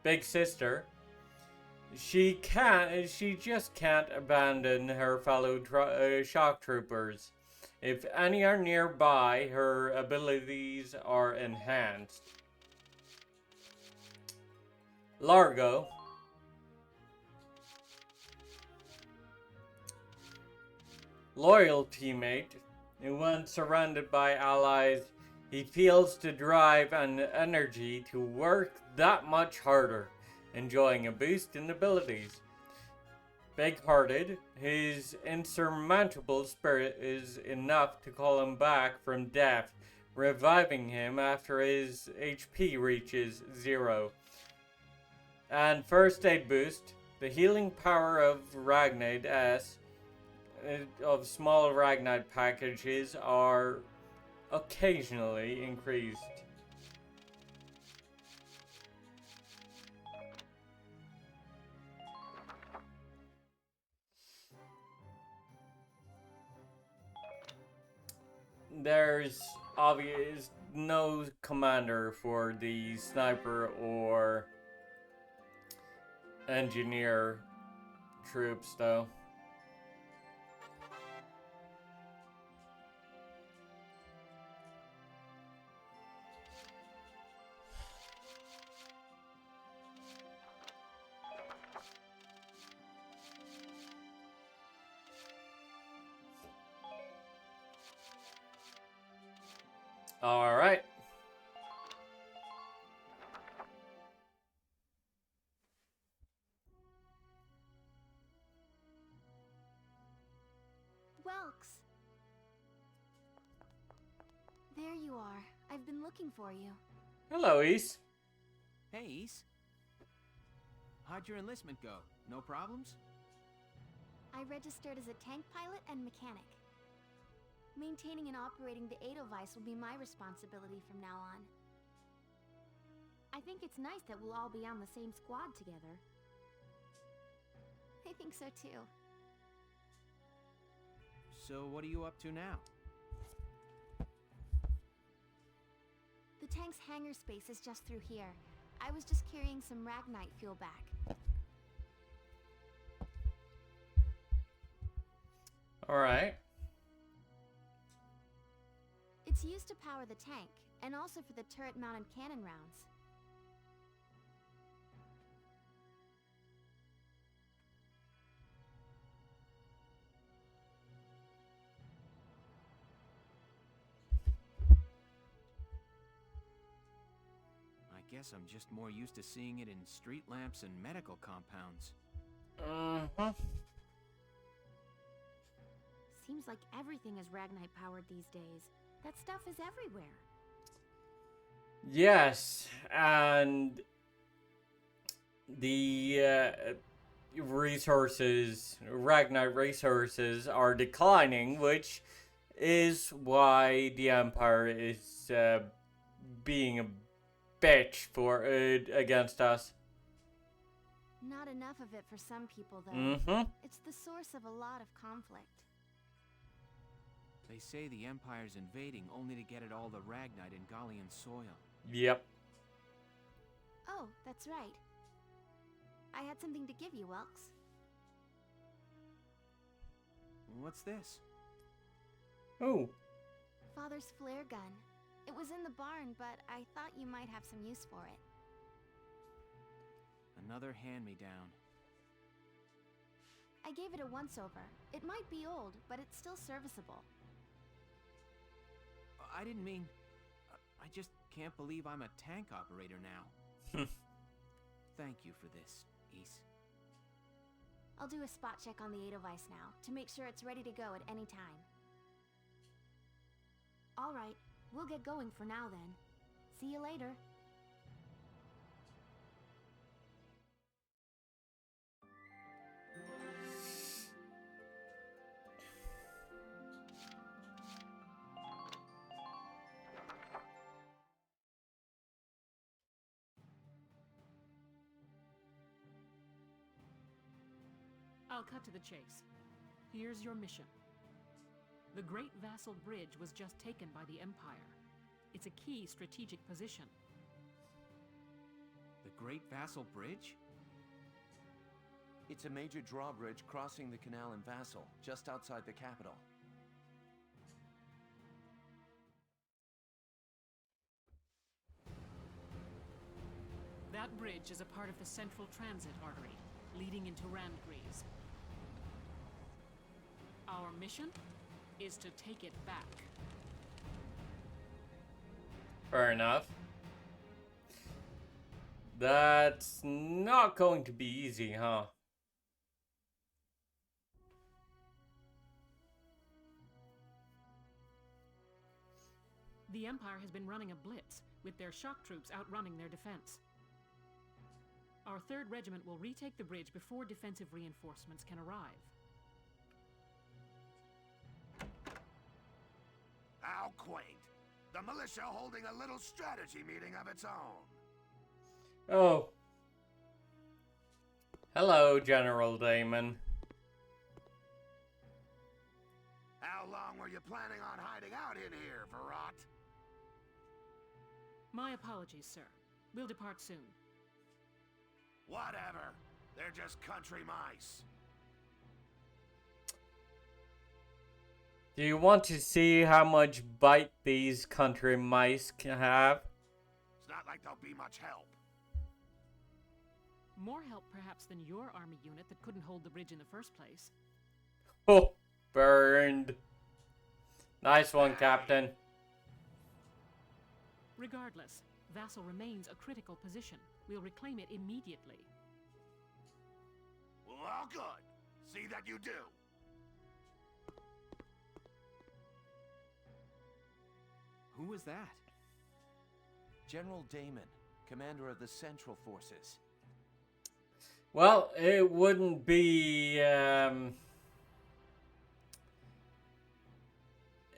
Big Sister, she just can't abandon her fellow shock troopers. If any are nearby, her abilities are enhanced. Largo. Loyal teammate, and when surrounded by allies, he feels the drive and energy to work that much harder, enjoying a boost in abilities. Big-hearted, his insurmountable spirit is enough to call him back from death, reviving him after his HP reaches 0. And first aid boost, the healing power of Ragnite S of small Ragnite packages are occasionally increased. There's obvious no commander for the sniper or engineer troops though. All right. Welks. There you are. I've been looking for you. Hello, East. Hey, Ace. How'd your enlistment go? No problems? I registered as a tank pilot and mechanic. Maintaining and operating the Edelweiss will be my responsibility from now on. I think it's nice that we'll all be on the same squad together. I think so too. So what are you up to now? The tank's hangar space is just through here. I was just carrying some Ragnite fuel back. Alright. It's used to power the tank, and also for the turret-mounted cannon rounds. I guess I'm just more used to seeing it in street lamps and medical compounds. Uh-huh. Seems like everything is Ragnite powered these days. That stuff is everywhere. Yes, and the resources, Ragnite resources are declining, which is why the Empire is being a bitch for against us. Not enough of it for some people, though. Mm-hmm. It's the source of a lot of conflict. They say the Empire's invading only to get at all the Ragnite in Gallian soil. Yep. Oh, that's right. I had something to give you, Welks. What's this? Oh. Father's flare gun. It was in the barn, but I thought you might have some use for it. Another hand-me-down. I gave it a once-over. It might be old, but it's still serviceable. I didn't mean... I just can't believe I'm a tank operator now. Thank you for this, Ace. I'll do a spot check on the Edelweiss now, to make sure it's ready to go at any time. Alright, we'll get going for now then. See you later. I'll cut to the chase. Here's your mission. The Great Vassal Bridge was just taken by the Empire. It's a key strategic position. The Great Vassal Bridge? It's a major drawbridge crossing the canal in Vassal, just outside the capital. That bridge is a part of the central transit artery, leading into Randgrease. Our mission is to take it back. Fair enough. That's not going to be easy, huh? The Empire has been running a blitz, with their shock troops outrunning their defense. Our 3rd Regiment will retake the bridge before defensive reinforcements can arrive. How quaint. The militia holding a little strategy meeting of its own. Oh. Hello, General Damon. How long were you planning on hiding out in here, Verrot? My apologies, sir. We'll depart soon. Whatever. They're just country mice. Do you want to see how much bite these country mice can have? It's not like they'll be much help. More help, perhaps, than your army unit that couldn't hold the bridge in the first place. Oh, burned. Nice one, Captain. Regardless, Vassal remains a critical position. We'll reclaim it immediately. Well, good. See that you do. Who was that? General Damon, commander of the Central Forces. Well, it wouldn't be,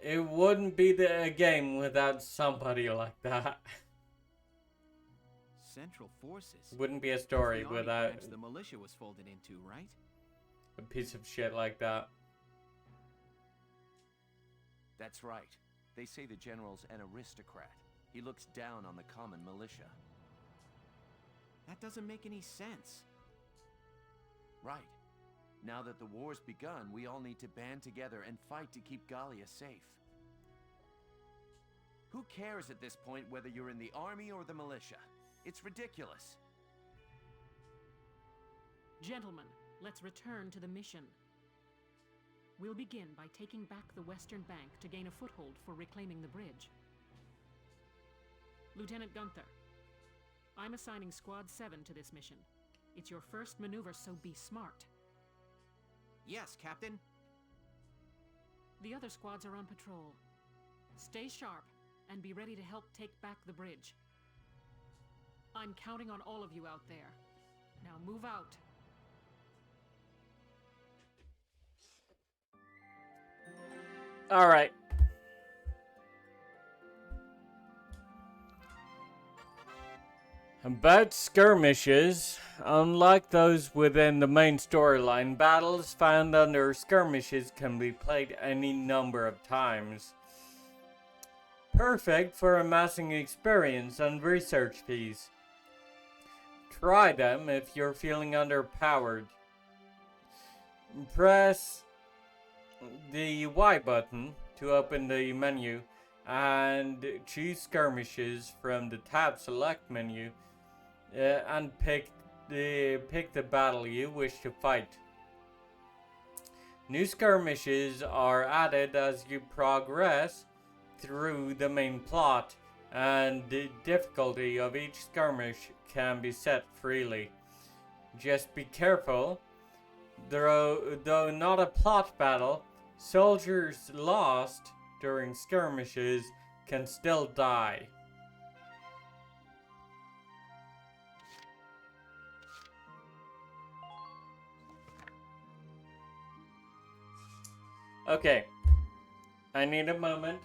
it wouldn't be a game without somebody like that. Central Forces? Wouldn't be a story That's the army without branch the militia was folded into, right? a piece of shit like that. That's right. They say the general's an aristocrat. He looks down on the common militia. That doesn't make any sense. Right. Now that the war's begun, we all need to band together and fight to keep Gallia safe. Who cares at this point whether you're in the army or the militia? It's ridiculous. Gentlemen, let's return to the mission. We'll begin by taking back the western bank to gain a foothold for reclaiming the bridge. Lieutenant Gunther, I'm assigning Squad 7 to this mission. It's your first maneuver, so be smart. Yes, Captain. The other squads are on patrol. Stay sharp and be ready to help take back the bridge. I'm counting on all of you out there. Now move out. All right. About skirmishes, unlike those within the main storyline, battles found under skirmishes can be played any number of times. Perfect for amassing experience and research fees. Try them if you're feeling underpowered. Press the Y button to open the menu and choose skirmishes from the tab select menu and pick the battle you wish to fight. New skirmishes are added as you progress through the main plot, and the difficulty of each skirmish can be set freely. Just be careful, though not a plot battle, soldiers lost during skirmishes can still die. Okay, I need a moment.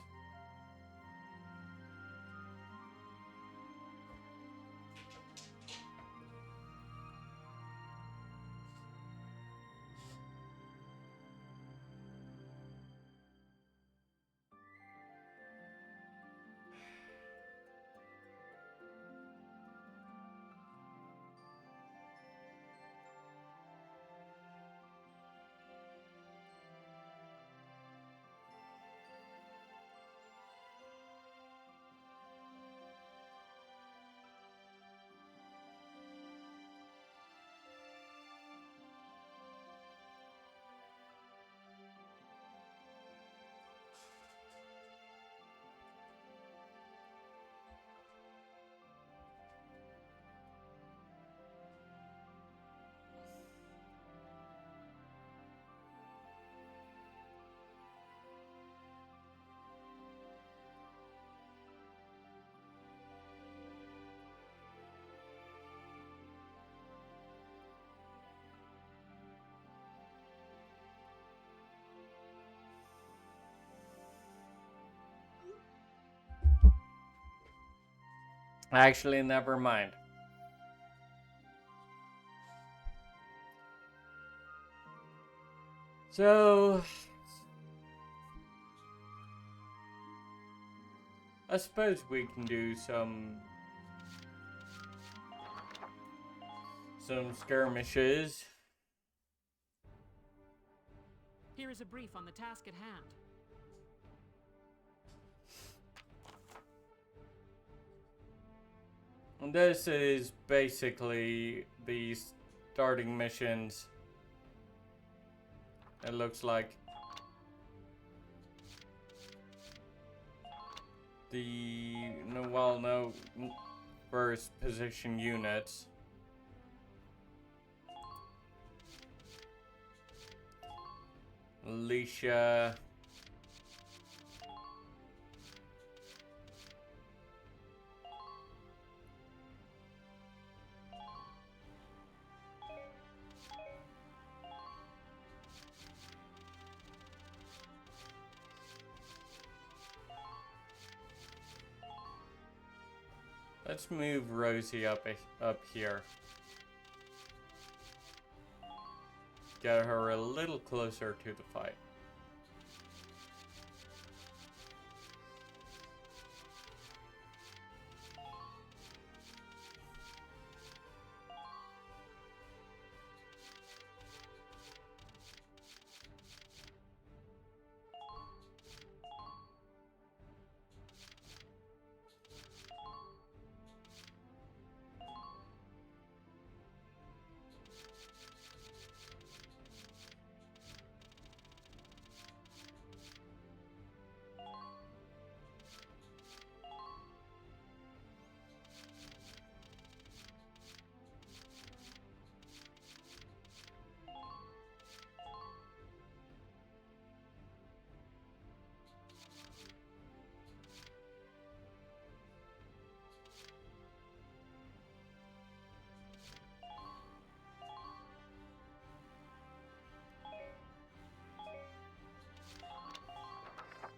Actually, never mind. So, I suppose we can do some skirmishes. Here is a brief on the task at hand. And this is basically the starting missions. It looks like no first position units. Alicia. Let's move Rosie up here. Get her a little closer to the fight.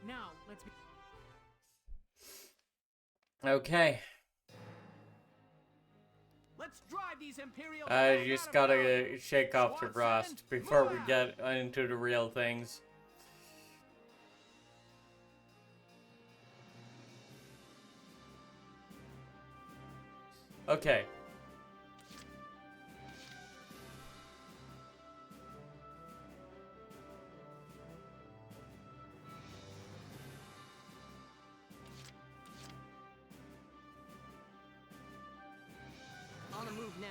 Now, let's be... Okay. Let's drive these Imperial I just gotta shake off the rust before we get into the real things. Okay. On a move now.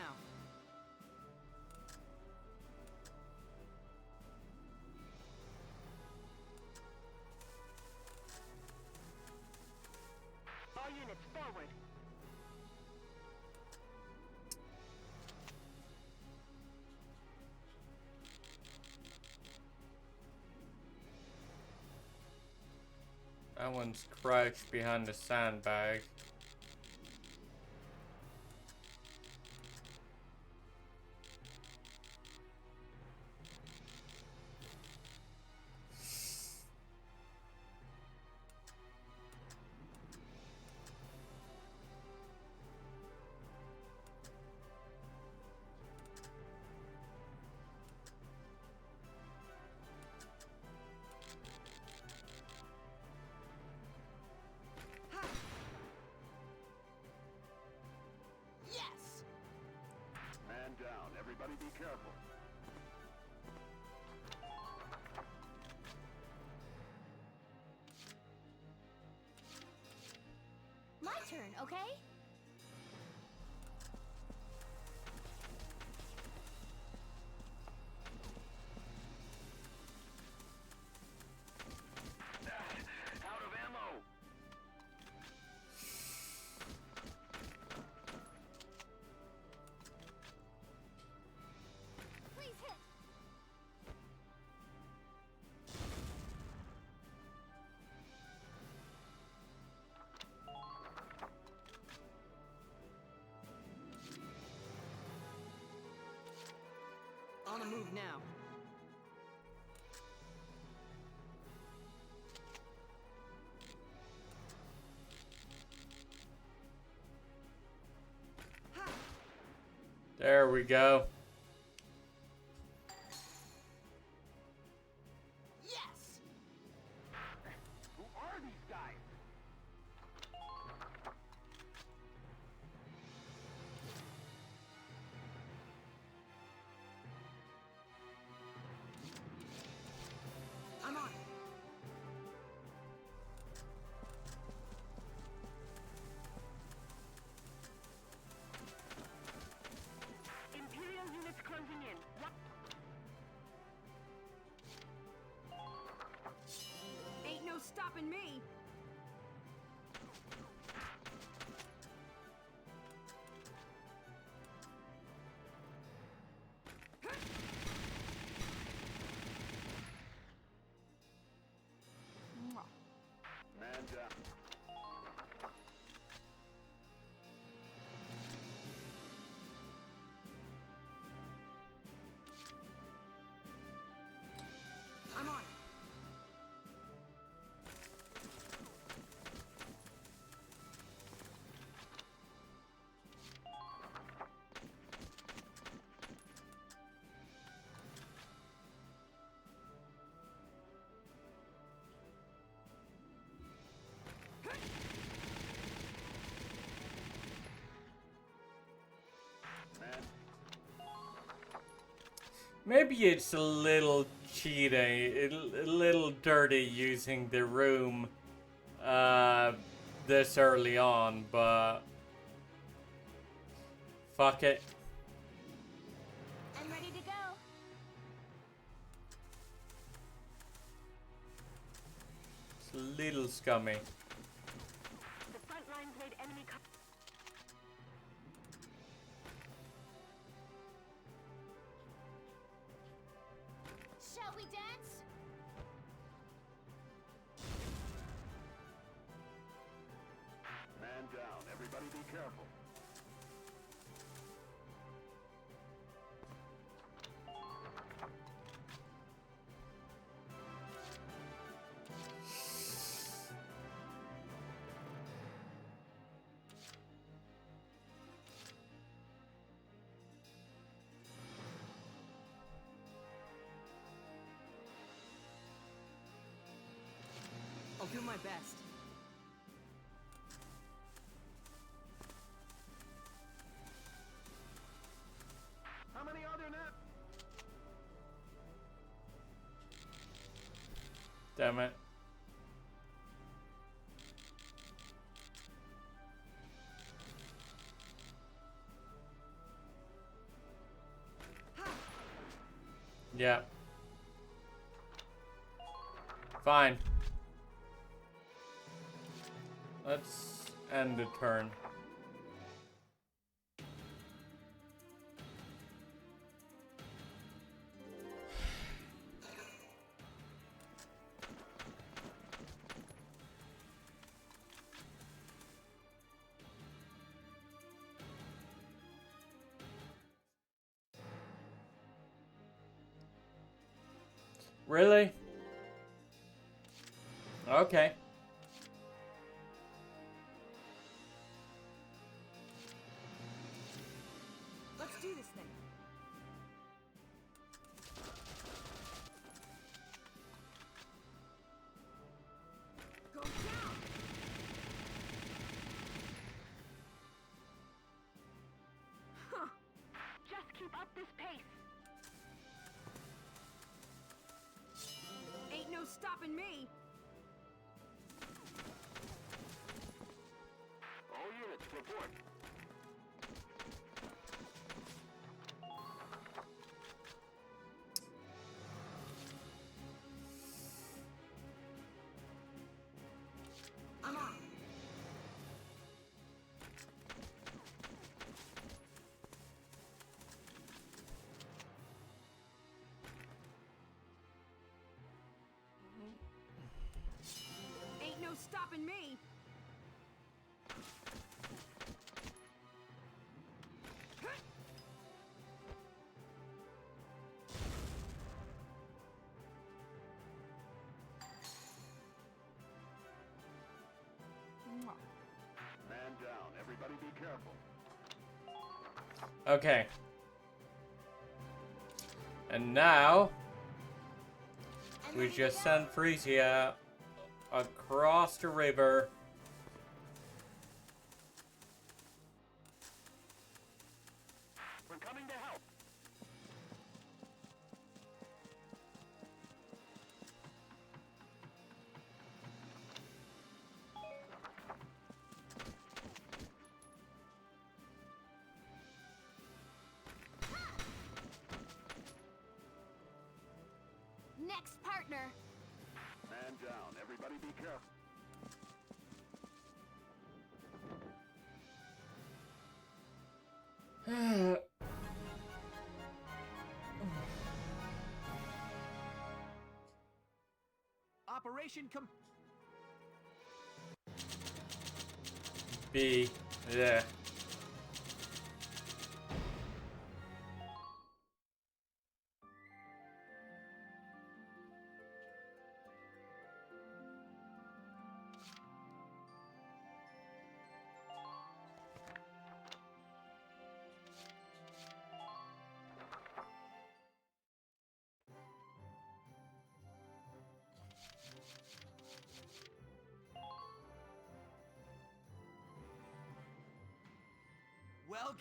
All units forward. That one's crouched behind the sandbag. Man down. Everybody be careful. My turn, okay? Out of ammo. Please hit! On a move now. There we go. Yes! Who are these guys? I'm on. Imperial units closing in. What? Ain't no stopping me. Man down. I'm on. Maybe it's a little cheating, a little dirty using the room this early on, but fuck it. I'm ready to go. It's a little scummy. The front lines made enemy. Shall we dance? Man down. Everybody be careful. I'll do my best. How many are there now? Damn it. Yeah. Fine. Let's end the turn. Really? Okay. Let's do this thing. Go down. Huh. Just keep up this pace. Ain't no stopping me. All units report. I'm on. Ain't no stopping me. Man down. Everybody be careful. Okay. And now we just send Frisia across the river. We're coming to help. Next partner. Man down. Everybody be careful. Operation B. Yeah. Well...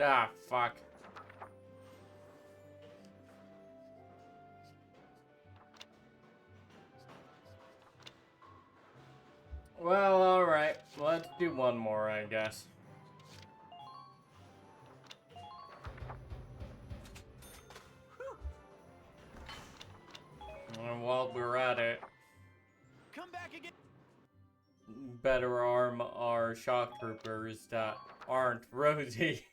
Ah, fuck. Well, alright. Let's do one more, I guess. And while we're at it, Come back again. better arm our shock troopers that aren't Rosie.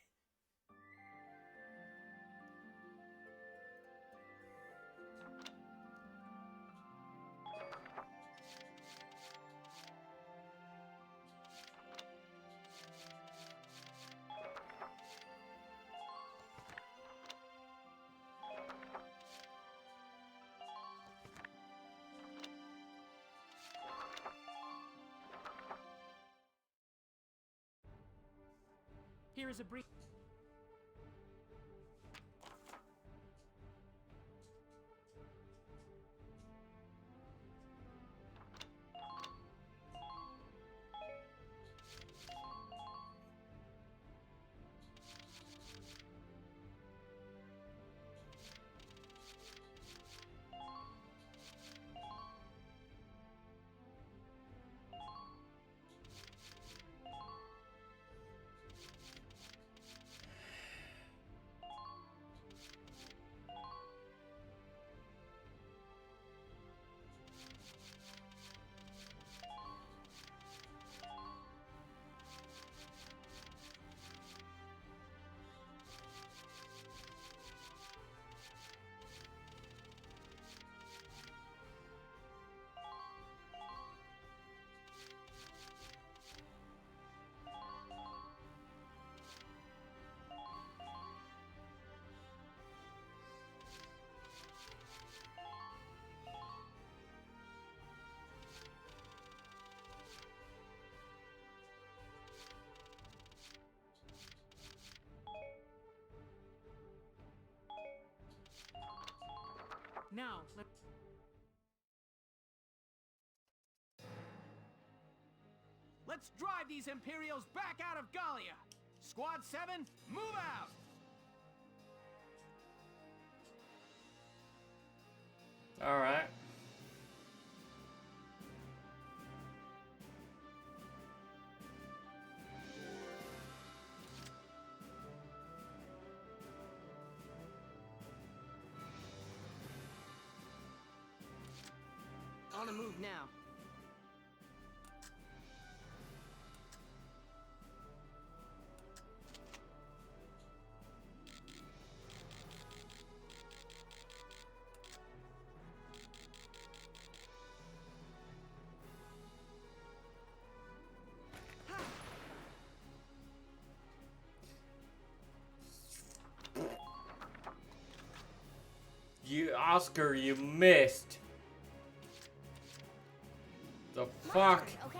Here is a brief. Now, Let's drive these Imperials back out of Gallia! Squad 7, move out! Alright. On the move now. You, Oscar, you missed. The fuck? Okay?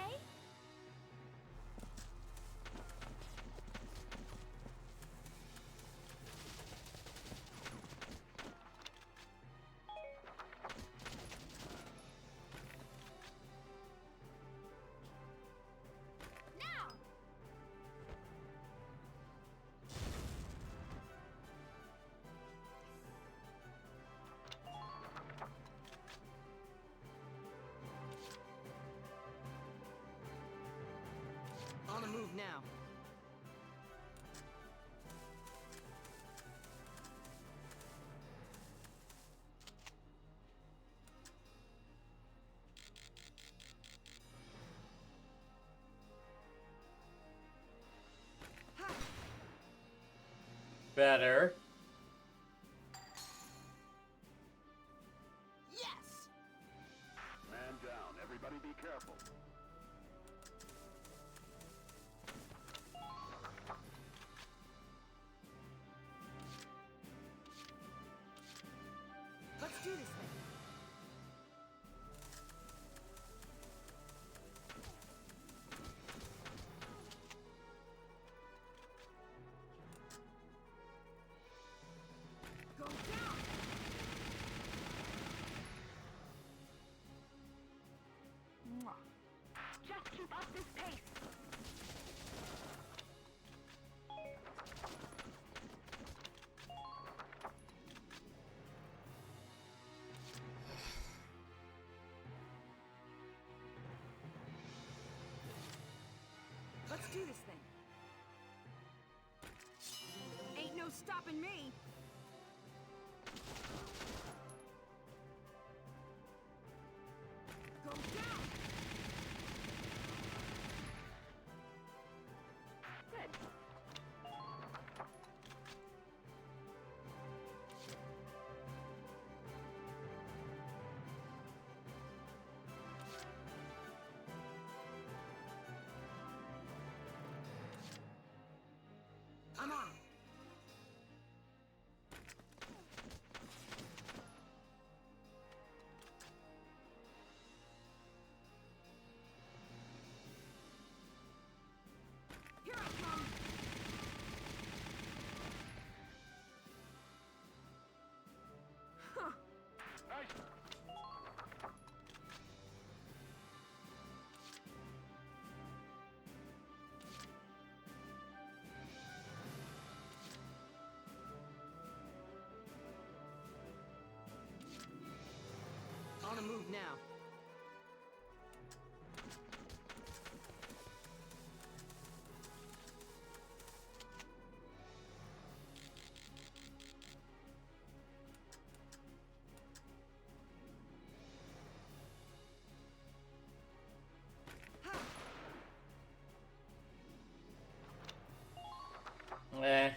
Now! On the move now. Better. Yes! Man down. Everybody be careful. Let's do this thing. Go down! Mwah. Just keep up this pace. Let's do this thing. Ain't no stopping me. Go down! Good. I'm on it. Here I come. Huh. Nice. On the move now. Eh.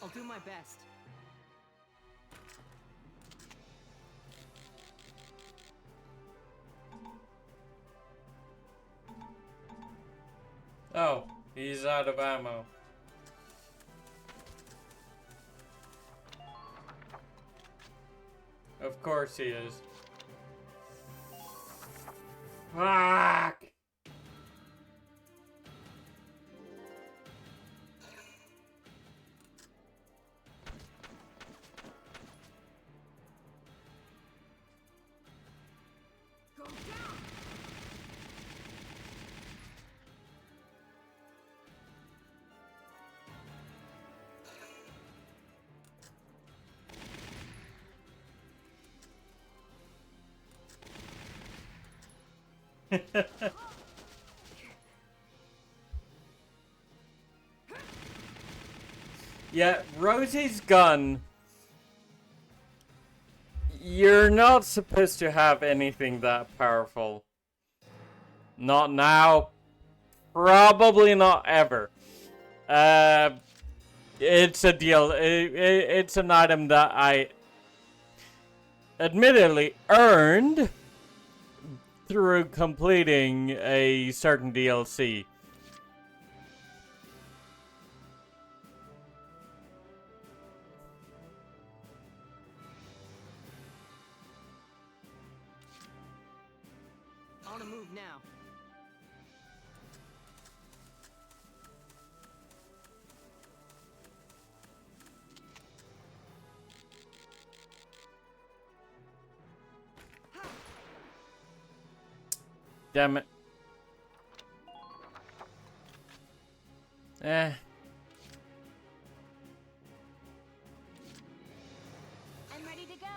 I'll do my best. Oh, he's out of ammo. Of course he is. Fuck! Yeah, Rosie's gun. You're not supposed to have anything that powerful. Not now. Probably not ever. It's a deal. It's an item that I admittedly earned through completing a certain DLC. On a move now. Damn it. Eh. I'm ready to go.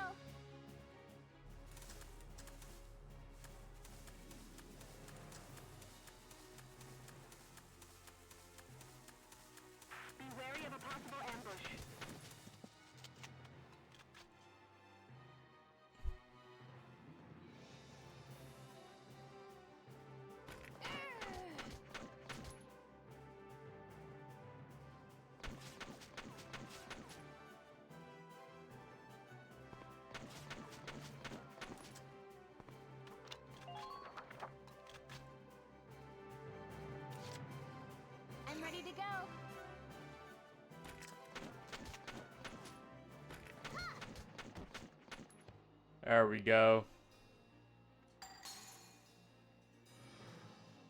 Be wary of a possible ambush. I'm ready to go. There we go.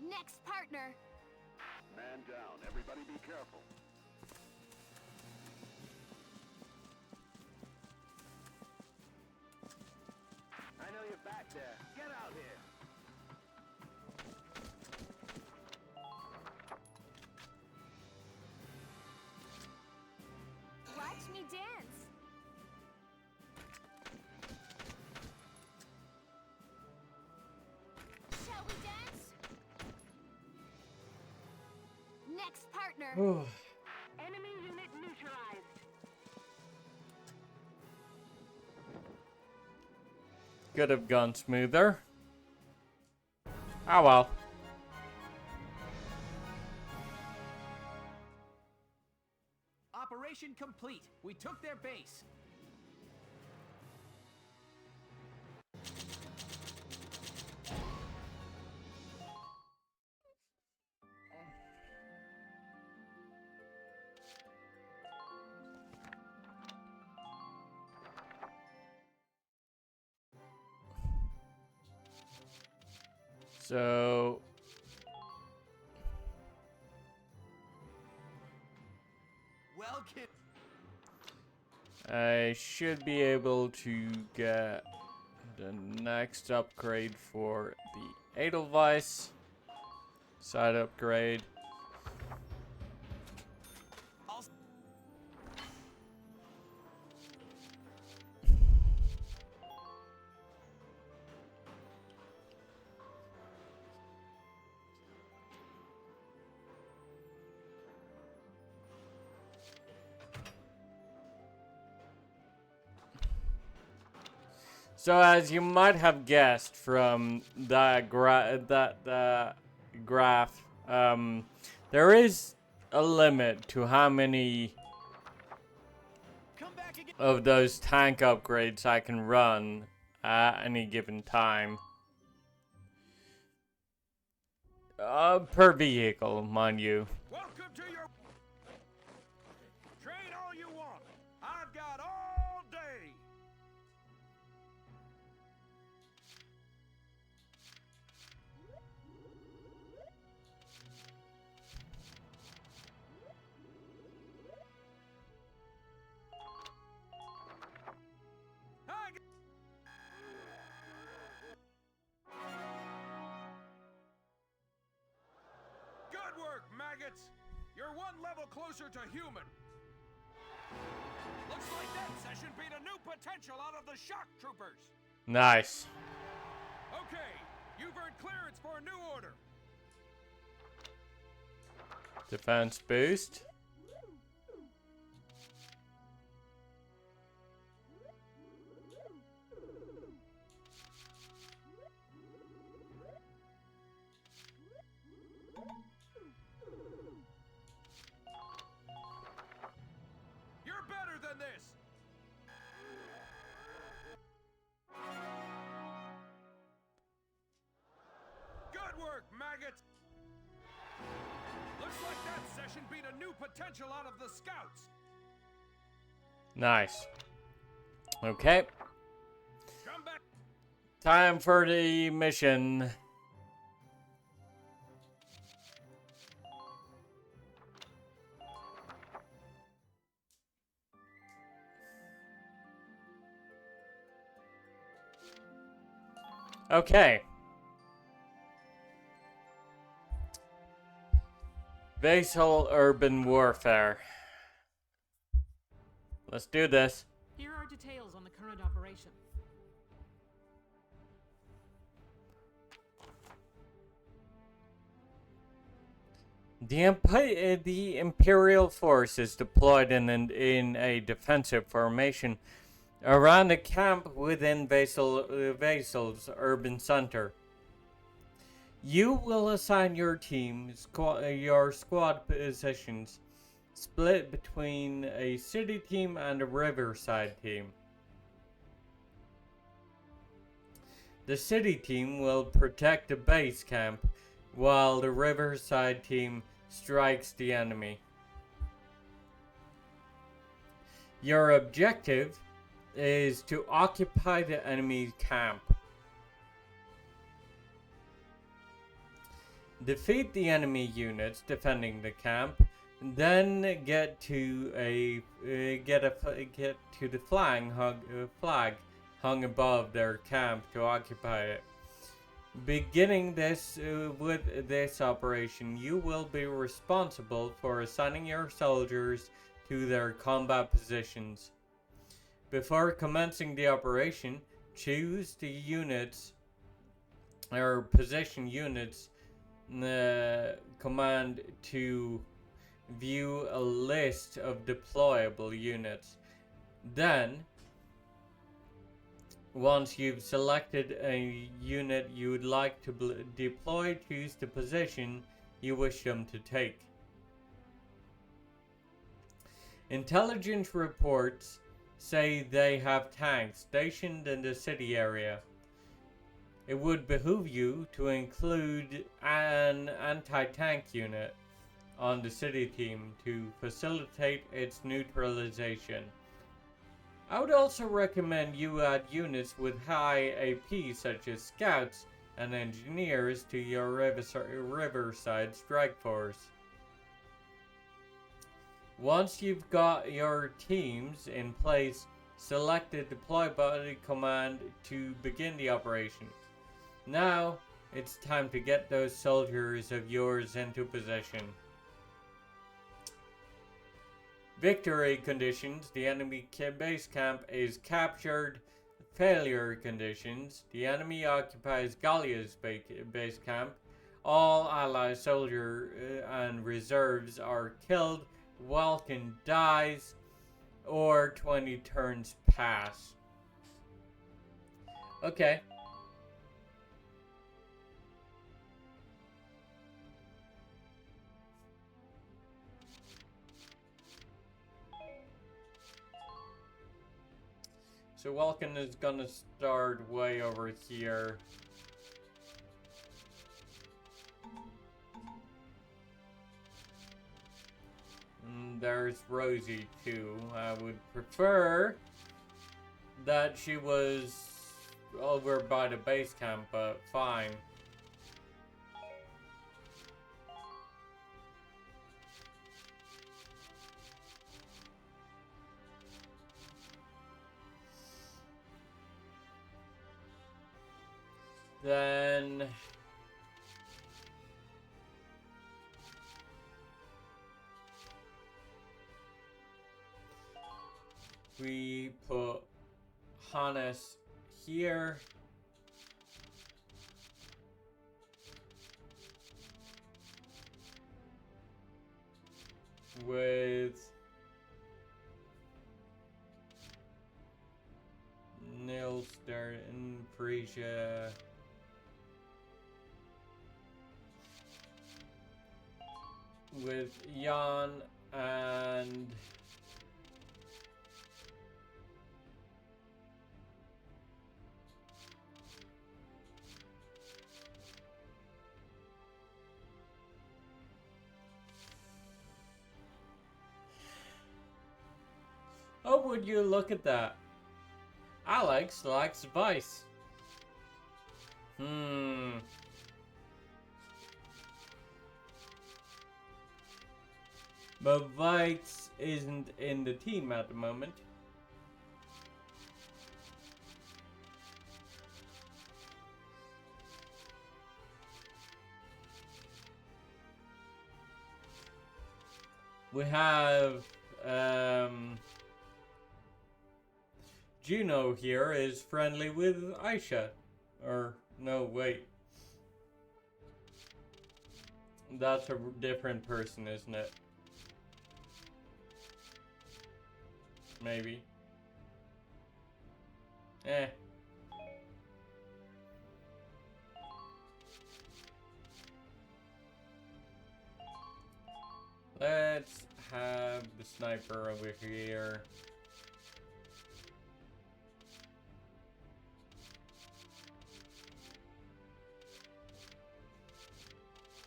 Next partner. Man down. Everybody be careful. I know you're back there. Get out here. Watch me dance. Shall we dance? Next partner. Enemy unit neutralized. Could have gone smoother. Oh well. Operation complete. We took their base. So Well, kid. I should be able to get the next upgrade for the Edelweiss side upgrade. So as you might have guessed from that graph, there is a limit to how many of those tank upgrades I can run at any given time. Per vehicle, mind you. Welcome to your... Train all you want. I've got all day. Good work, maggots. You're one level closer to human. Looks like that session beat a new potential out of the shock troopers. Nice. Okay, You've earned clearance for a new order. Defense boost. You're better than this. Good work, maggots. Looks like that session beat a new potential out of the scouts. Nice. Okay. Come back. Time for the mission. Okay. Basal urban warfare. Let's do this. Here are details on the current operation. The Imperial force is deployed in a defensive formation around a camp within Vasal's urban center. You will assign your your squad positions, split between a city team and a riverside team. The city team will protect the base camp, while the riverside team strikes the enemy. Your objective is to occupy the enemy camp. Defeat the enemy units defending the camp, then get to the flag hung above their camp to occupy it. Beginning with this operation, you will be responsible for assigning your soldiers to their combat positions. Before commencing the operation, choose the units or position units command to view a list of deployable units. Then, once you've selected a unit you would like to deploy, choose the position you wish them to take. Intelligence reports say they have tanks stationed in the city area. It would behoove you to include an anti-tank unit on the city team to facilitate its neutralization. I would also recommend you add units with high AP such as scouts and engineers to your riverside strike force. Once you've got your teams in place, select the deploy body command to begin the operation. Now, it's time to get those soldiers of yours into position. Victory conditions: the enemy base camp is captured. Failure conditions: the enemy occupies Gallia's base camp. All ally soldiers and reserves are killed. Vulcan dies, or 20 turns pass. Okay. So Vulcan is gonna start way over here. And there's Rosie too. I would prefer that she was over by the base camp, but fine. Then we put Hannes here. with Nils Darden, Frisia. With Jan and oh, would you look at that? Alex likes Vice. But Vice isn't in the team at the moment. We have Juno here is friendly with Aisha. Or no, wait. That's a different person, isn't it? Maybe. Let's have the sniper over here.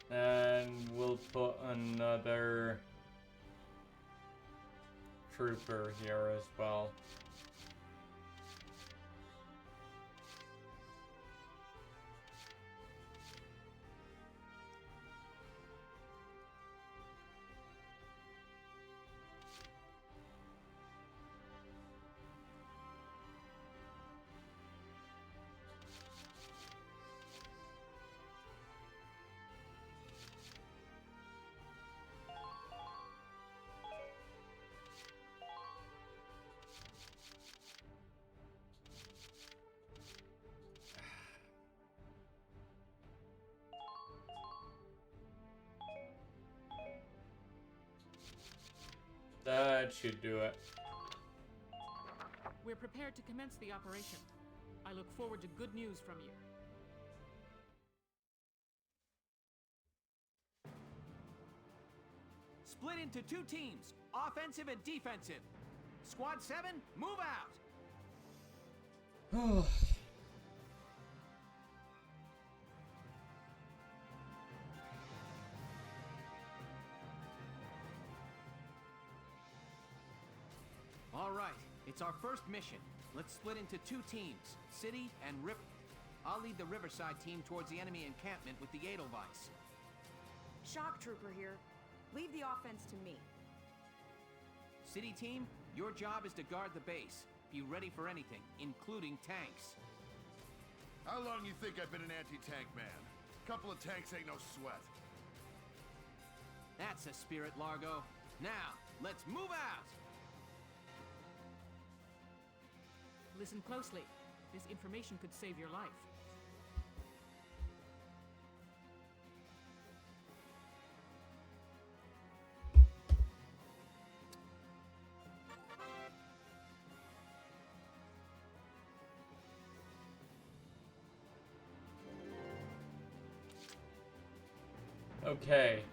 And we'll put another trooper here as well. That should do it. We're prepared to commence the operation. I look forward to good news from you. Split into 2 teams, offensive and defensive. Squad 7, move out! All right, it's our first mission. Let's split into 2 teams, City and River. I'll lead the Riverside team towards the enemy encampment with the Edelweiss. Shock Trooper here. Leave the offense to me. City team, your job is to guard the base. Be ready for anything, including tanks. How long you think I've been an anti-tank man? Couple of tanks ain't no sweat. That's a spirit, Largo. Now, let's move out! Listen closely. This information could save your life. Okay.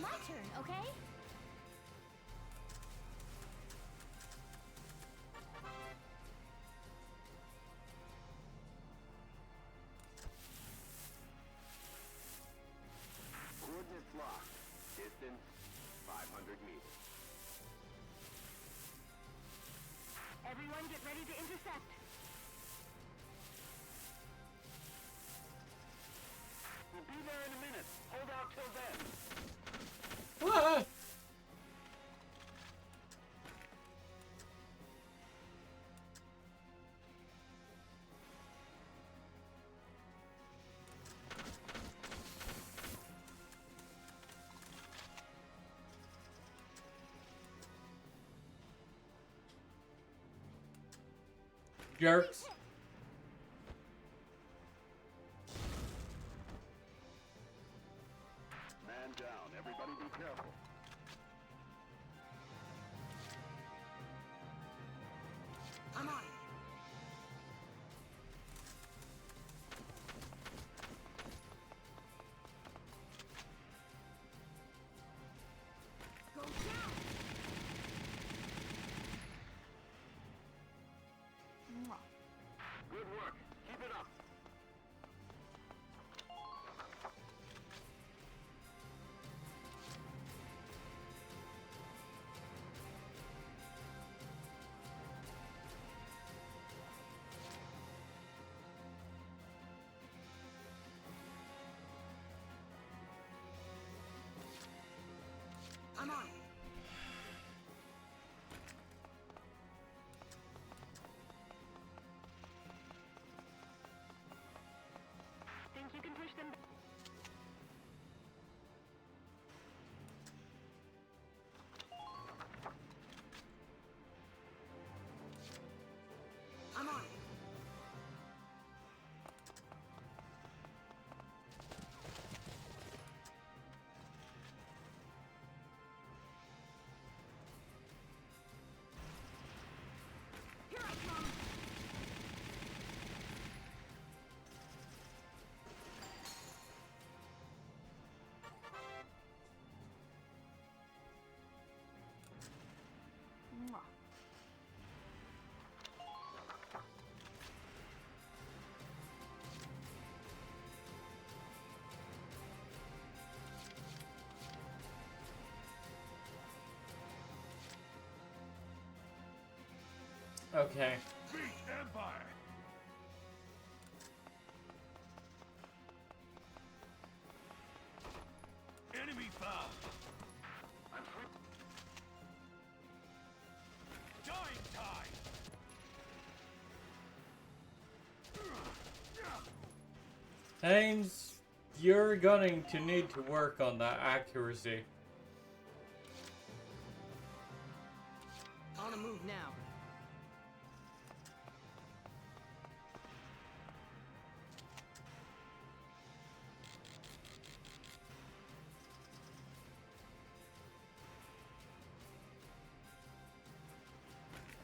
My turn, okay? Coordinates locked. Distance 500 meters. Everyone get ready to intercept. We'll be there in a minute. Hold out till then. Ah! jerks. Man down. Everybody be careful. I'm on it. Go down. Good work. Keep it up. I'm on it. Think you can push them? I'm on it. Here I come. Okay. Beat Empire! Enemy found! I'm free. Dying time! Haynes, you're going to need to work on that accuracy. On a move now.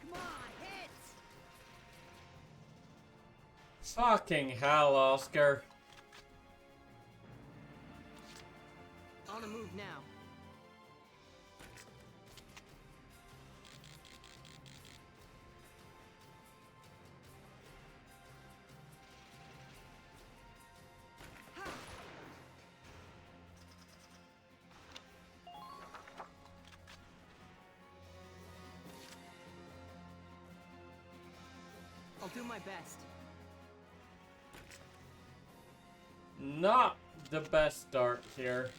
Come on, hit! Fucking hell, Oscar. On a move now. I'll do my best. Not the best start here.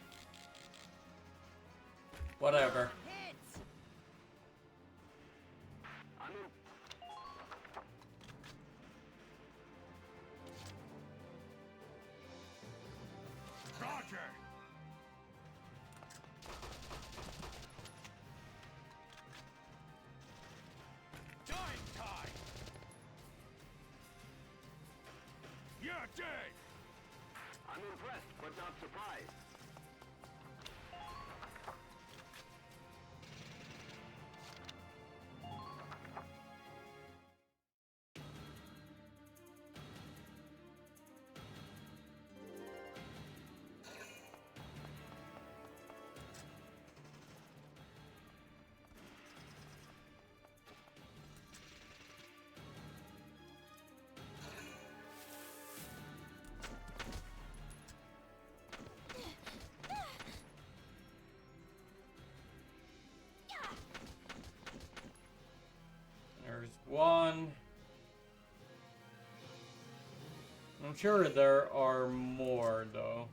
Whatever. Hit! I'm in. Roger! Dying time! You're dead! I'm impressed, but not surprised. There's one. I'm sure there are more, though.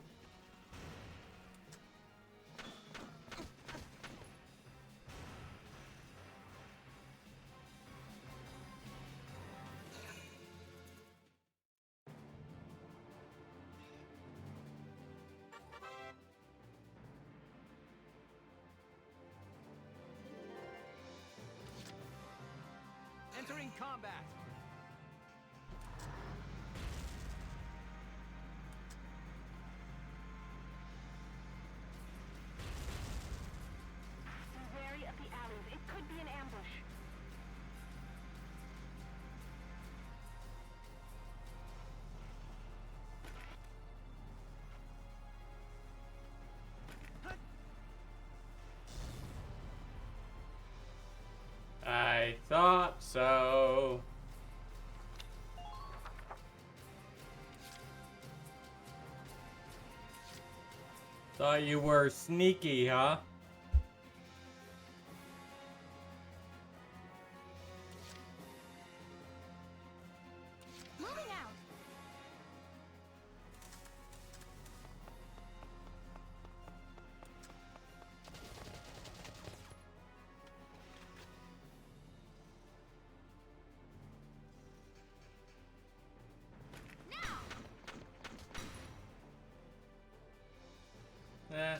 Entering combat. thought so. Thought you were sneaky, huh? Moving out. Eh.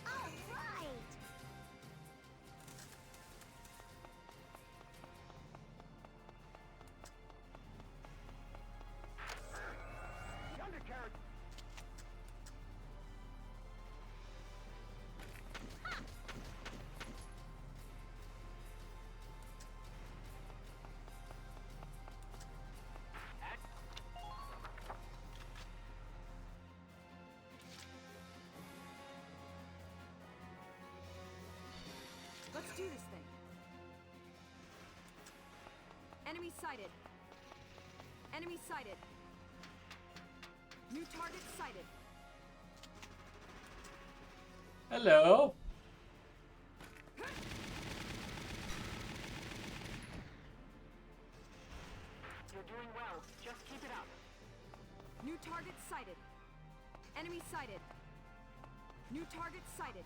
All right. The undercarriage. Let's do this thing. Enemy sighted. Enemy sighted. New target sighted. Hello. You're doing well. Just keep it up. New target sighted. Enemy sighted. New target sighted.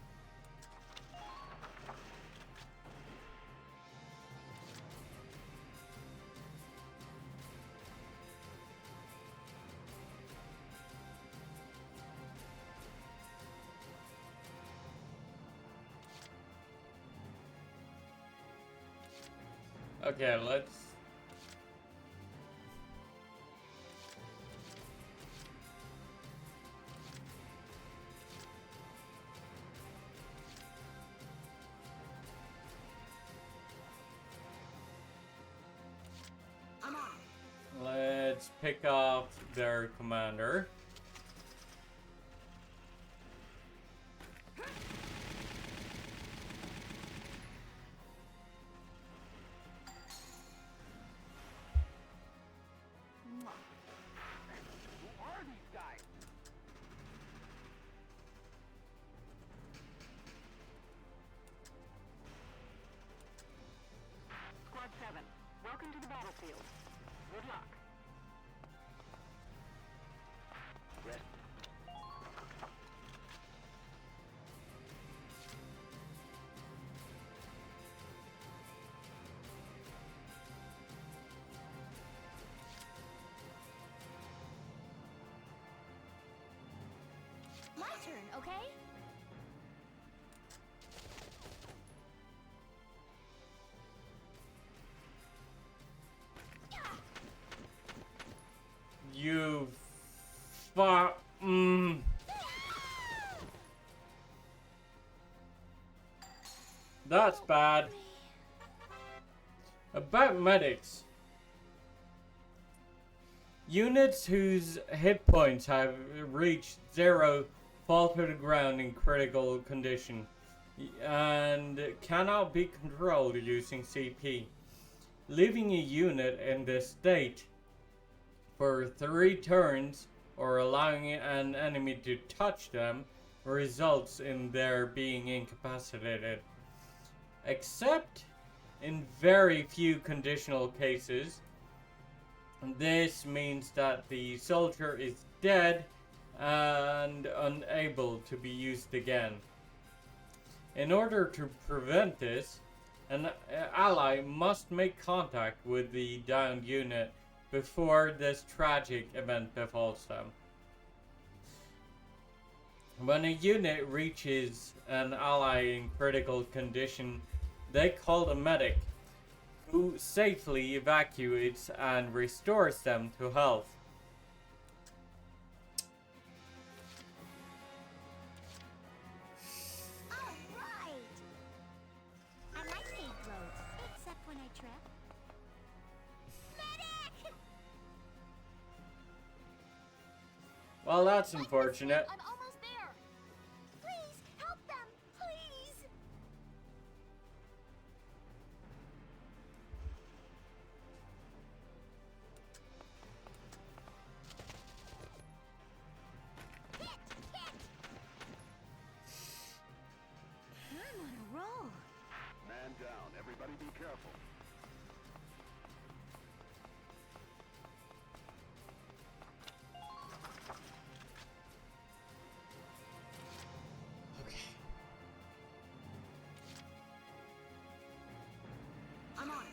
Okay, let's... I'm on. Let's pick off their commander. Who are these guys? Squad 7, welcome to the battlefield. Good luck. Rest. My turn, okay? You... fuck... That's bad. About medics. Units whose hit points have reached 0 fall to the ground in critical condition and cannot be controlled using CP. Leaving a unit in this state for 3 turns or allowing an enemy to touch them results in their being incapacitated. Except in very few conditional cases, this means that the soldier is dead and unable to be used again. In order to prevent this, an ally must make contact with the downed unit before this tragic event befalls them. When a unit reaches an ally in critical condition, they call a medic, who safely evacuates and restores them to health. Alright! I like paved roads, except when I trip. Well, that's unfortunate. I'm almost there. Please, help them, please. I'm on a roll. Man down. Everybody be careful. I'm on it.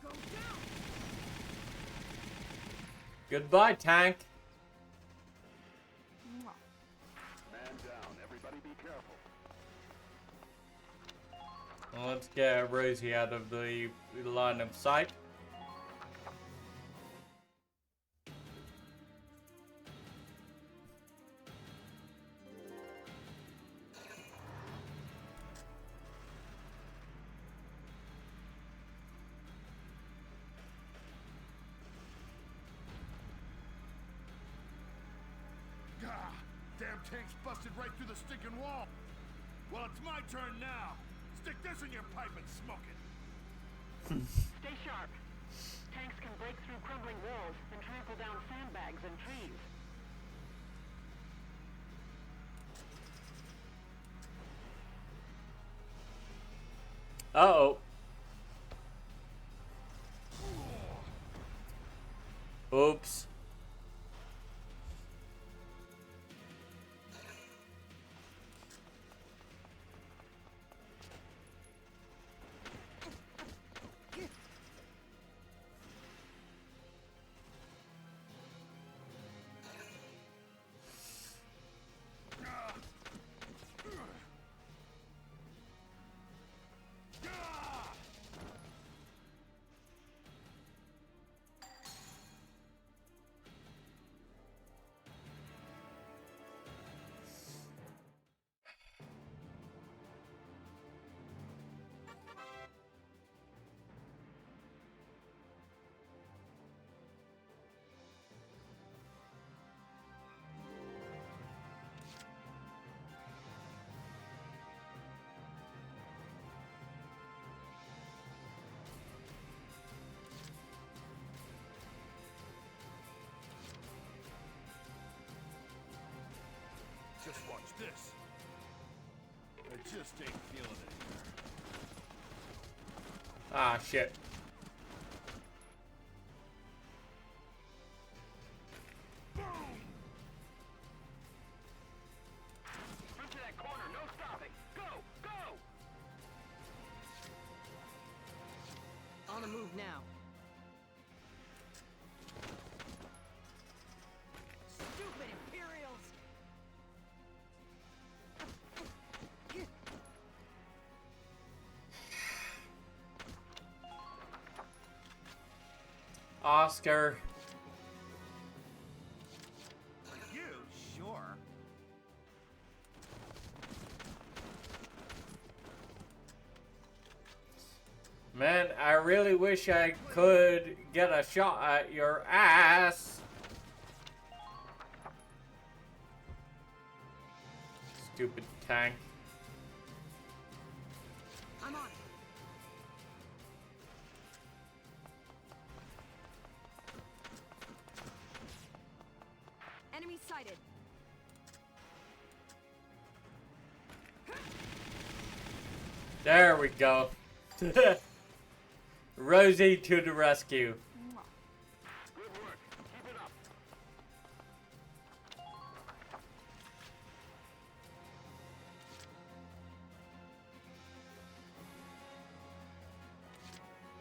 Go down. Goodbye, tank. Man down. Everybody be careful. Well, let's get Rosie out of the line of sight. Gah! Damn tank's busted right through the stinking wall. Well, it's my turn now. Stick this in your pipe and smoke it. Stay sharp. Tanks can break through crumbling walls and trample down sandbags and trees. Uh-oh. Oops. Just watch this. I just ain't feeling it here. Ah, shit. Sprint to that corner. No stopping. Go! Go! On the move now. Stupid Imperials! Oscar. You? Sure. Man, I really wish I could get a shot at your ass. Stupid tank. I'm on it. Enemy sighted. There we go. Rosie to the rescue. Good work. Keep it up.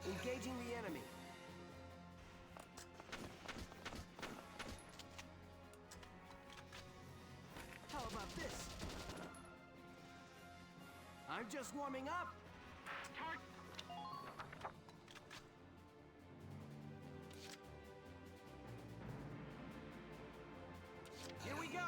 Engaging the enemy. How about this? I'm just warming up. Here we go.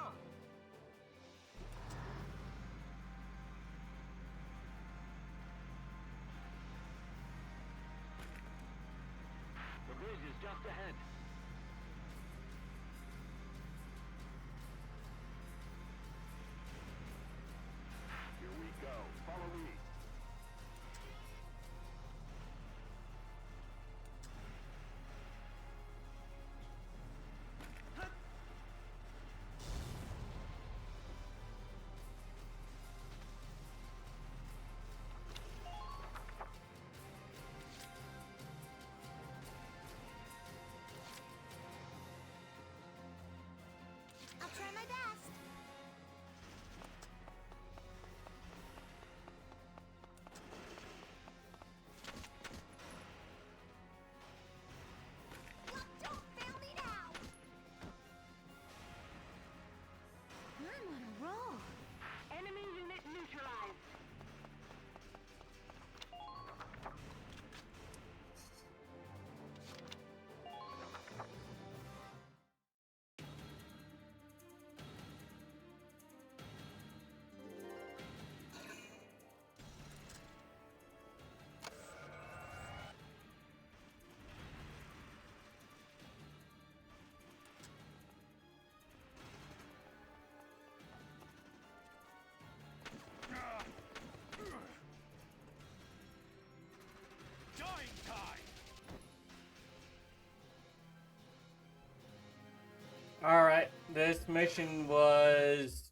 Alright, this mission was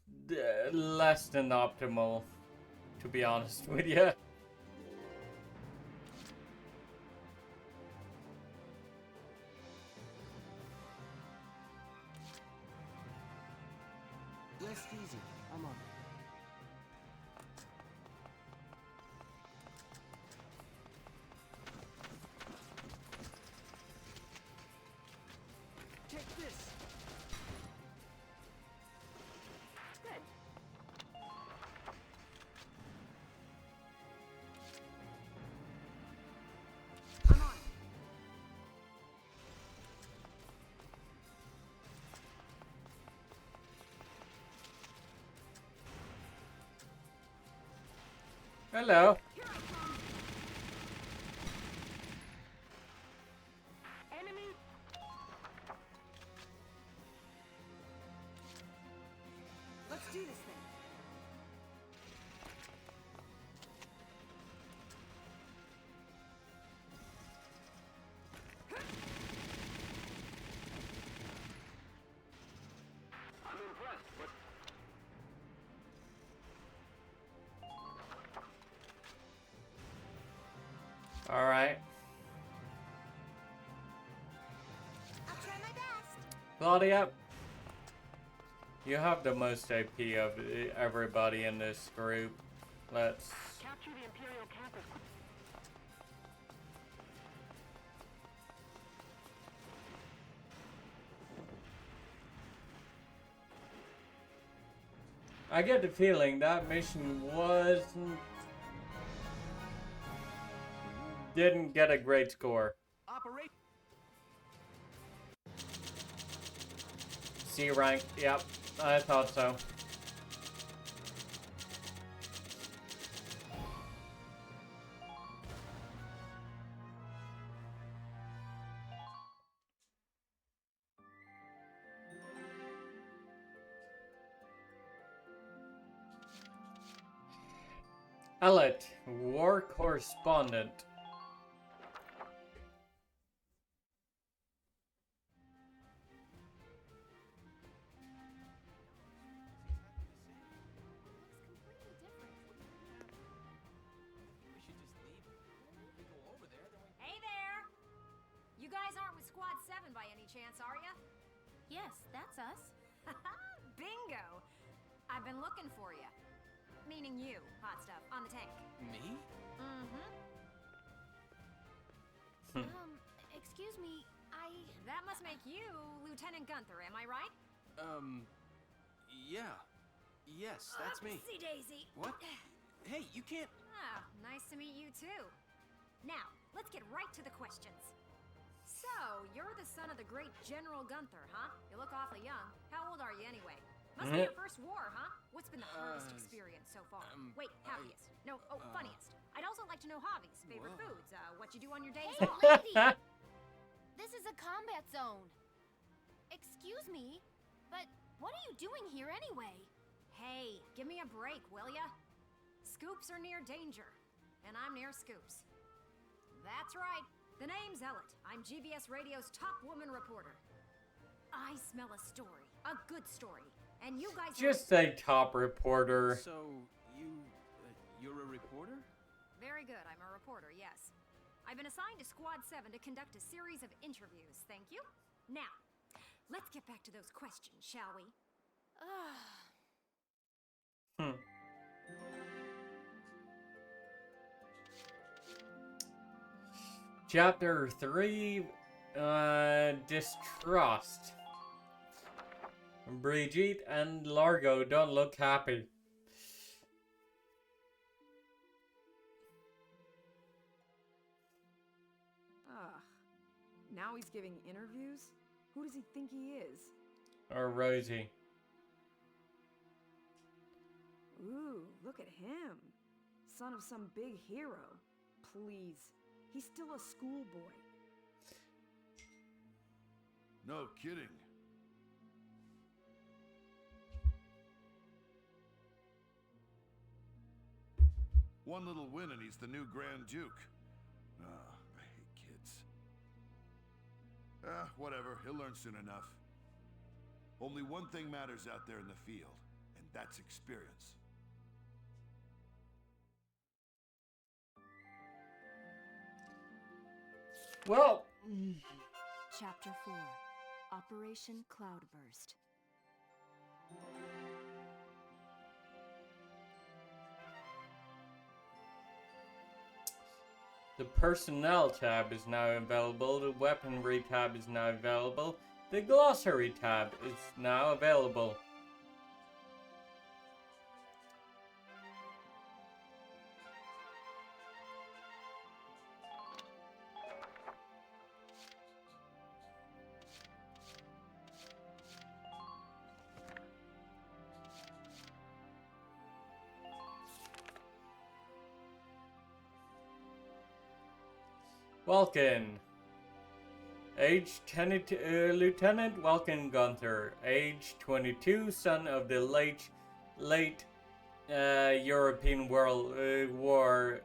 less than optimal, to be honest with you. Rest easy. I'm on it. Take this. Good. I'm on it. Hello. Enemy. Let's do this thing. I'm impressed, but Alright. I'll try my best. Claudia, you have the most AP of everybody in this group. Let's... capture the Imperial campus. I get the feeling that mission didn't get a great score. Operation. C rank, yep, I thought so. Elliot, war correspondent. Hey there! You guys aren't with Squad 7 by any chance, are ya? Yes, that's us. Bingo! I've been looking for you. Meaning you, hot stuff, on the tank. Me? Mm-hmm. Excuse me, That must make you Lieutenant Gunther, am I right? Yeah. Yes, that's me. Oopsie daisy. What? Hey, you can't... Ah, nice to meet you too. Now, let's get right to the questions. So, you're the son of the great General Gunther, huh? You look awfully young. How old are you anyway? Must be your first war, huh? What's been the hardest experience so far? Wait, happiest. No, funniest. I'd also like to know hobbies, favorite foods, what you do on your days Hey, off. lady! This is a combat zone. Excuse me, but what are you doing here anyway? Hey, give me a break, will ya? Scoops are near danger, and I'm near scoops. That's right. The name's Elliot. I'm GBS Radio's top woman reporter. I smell a story, a good story, and you guys Just say top reporter. So, you're a reporter? Very good, I'm a reporter, yes. I've been assigned to Squad 7 to conduct a series of interviews, thank you. Now, let's get back to those questions, shall we? Chapter 3, Distrust. Brigitte and Largo don't look happy. Now he's giving interviews? Who does he think he is? Or Rosie. Ooh, look at him. Son of some big hero. Please. He's still a schoolboy. No kidding. One little win and he's the new Grand Duke. Ah, I hate kids. Whatever. He'll learn soon enough. Only one thing matters out there in the field, and that's experience. Well... Chapter 4. Operation Cloudburst. The Personnel tab is now available, the Weaponry tab is now available, the Glossary tab is now available. Welkin. Age Lieutenant Welkin Gunther. Age 22, son of the late European World War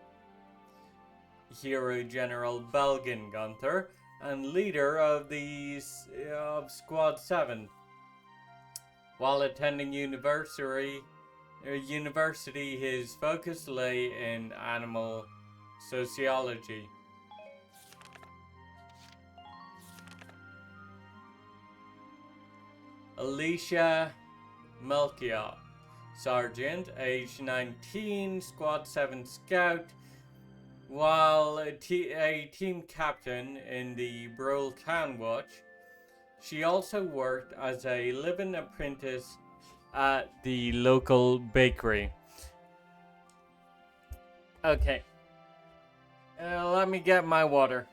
hero General Belgian Gunther, and leader of Squad 7. While attending university, his focus lay in animal sociology. Alicia Melchior, Sergeant, age 19, Squad 7 Scout, while a team captain in the Brule Town Watch. She also worked as a live-in apprentice at the local bakery. Okay. Let me get my water.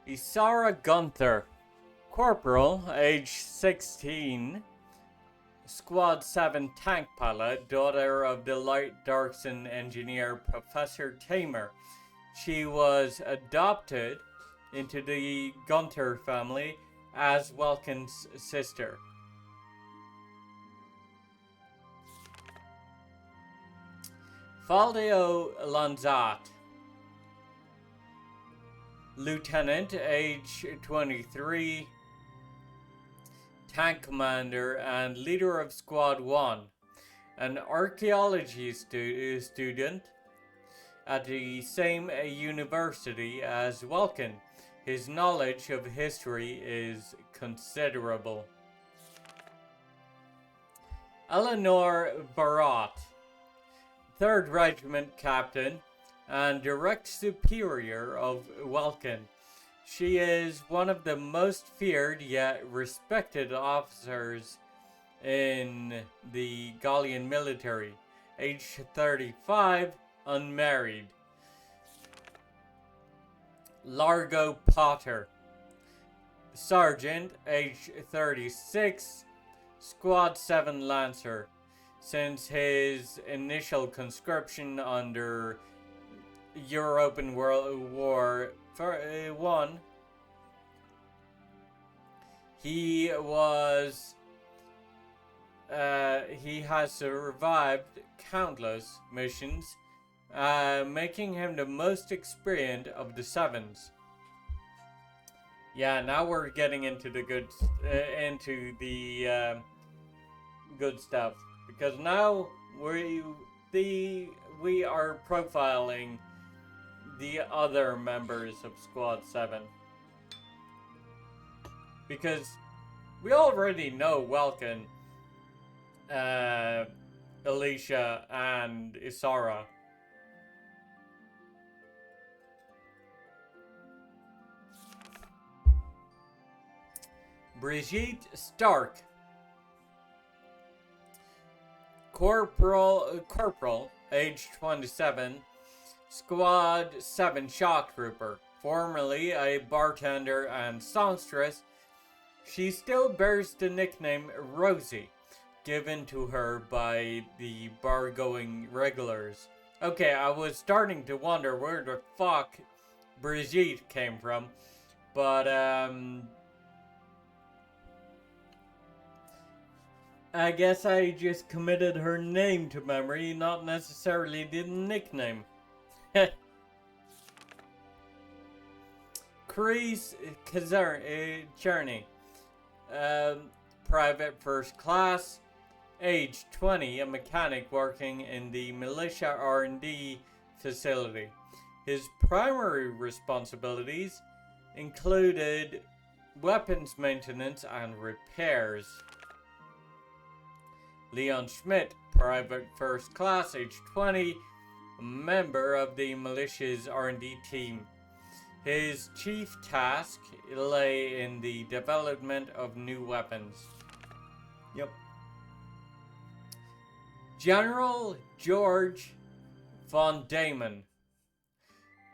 Isara Gunther, Corporal, age 16, Squad 7 tank pilot, daughter of the Light Darkson engineer Professor Tamer. She was adopted into the Gunther family as Welkin's sister. Faldio Lanzat, Lieutenant, age 23, tank commander and leader of Squad 1, an archaeology student at the same university as Welkin. His knowledge of history is considerable. Eleanor Barat, 3rd Regiment Captain and direct superior of Welkin. She is one of the most feared yet respected officers in the Gallian military. Age 35, unmarried. Largo Potter, Sergeant, age 36, Squad 7 Lancer. Since his initial conscription under European World War I, he has survived countless missions, making him the most experienced of the Sevens. Yeah, now we're getting into the good stuff, because now we are profiling the other members of Squad 7. Because we already know Welkin, Alicia, and Isara. Brigitte Stark, Corporal, age 27, Squad 7 Shock Trooper. Formerly a bartender and songstress, she still bears the nickname Rosie, given to her by the bar-going regulars. Okay, I was starting to wonder where the fuck Brigitte came from, but I guess I just committed her name to memory, not necessarily the nickname. Chris Journey, private first class, age 20, a mechanic working in the militia R&D facility. His primary responsibilities included weapons maintenance and repairs. Leon Schmidt, private first class, age 20, a member of the militia's R&D team. His chief task lay in the development of new weapons. Yep. General George von Damon.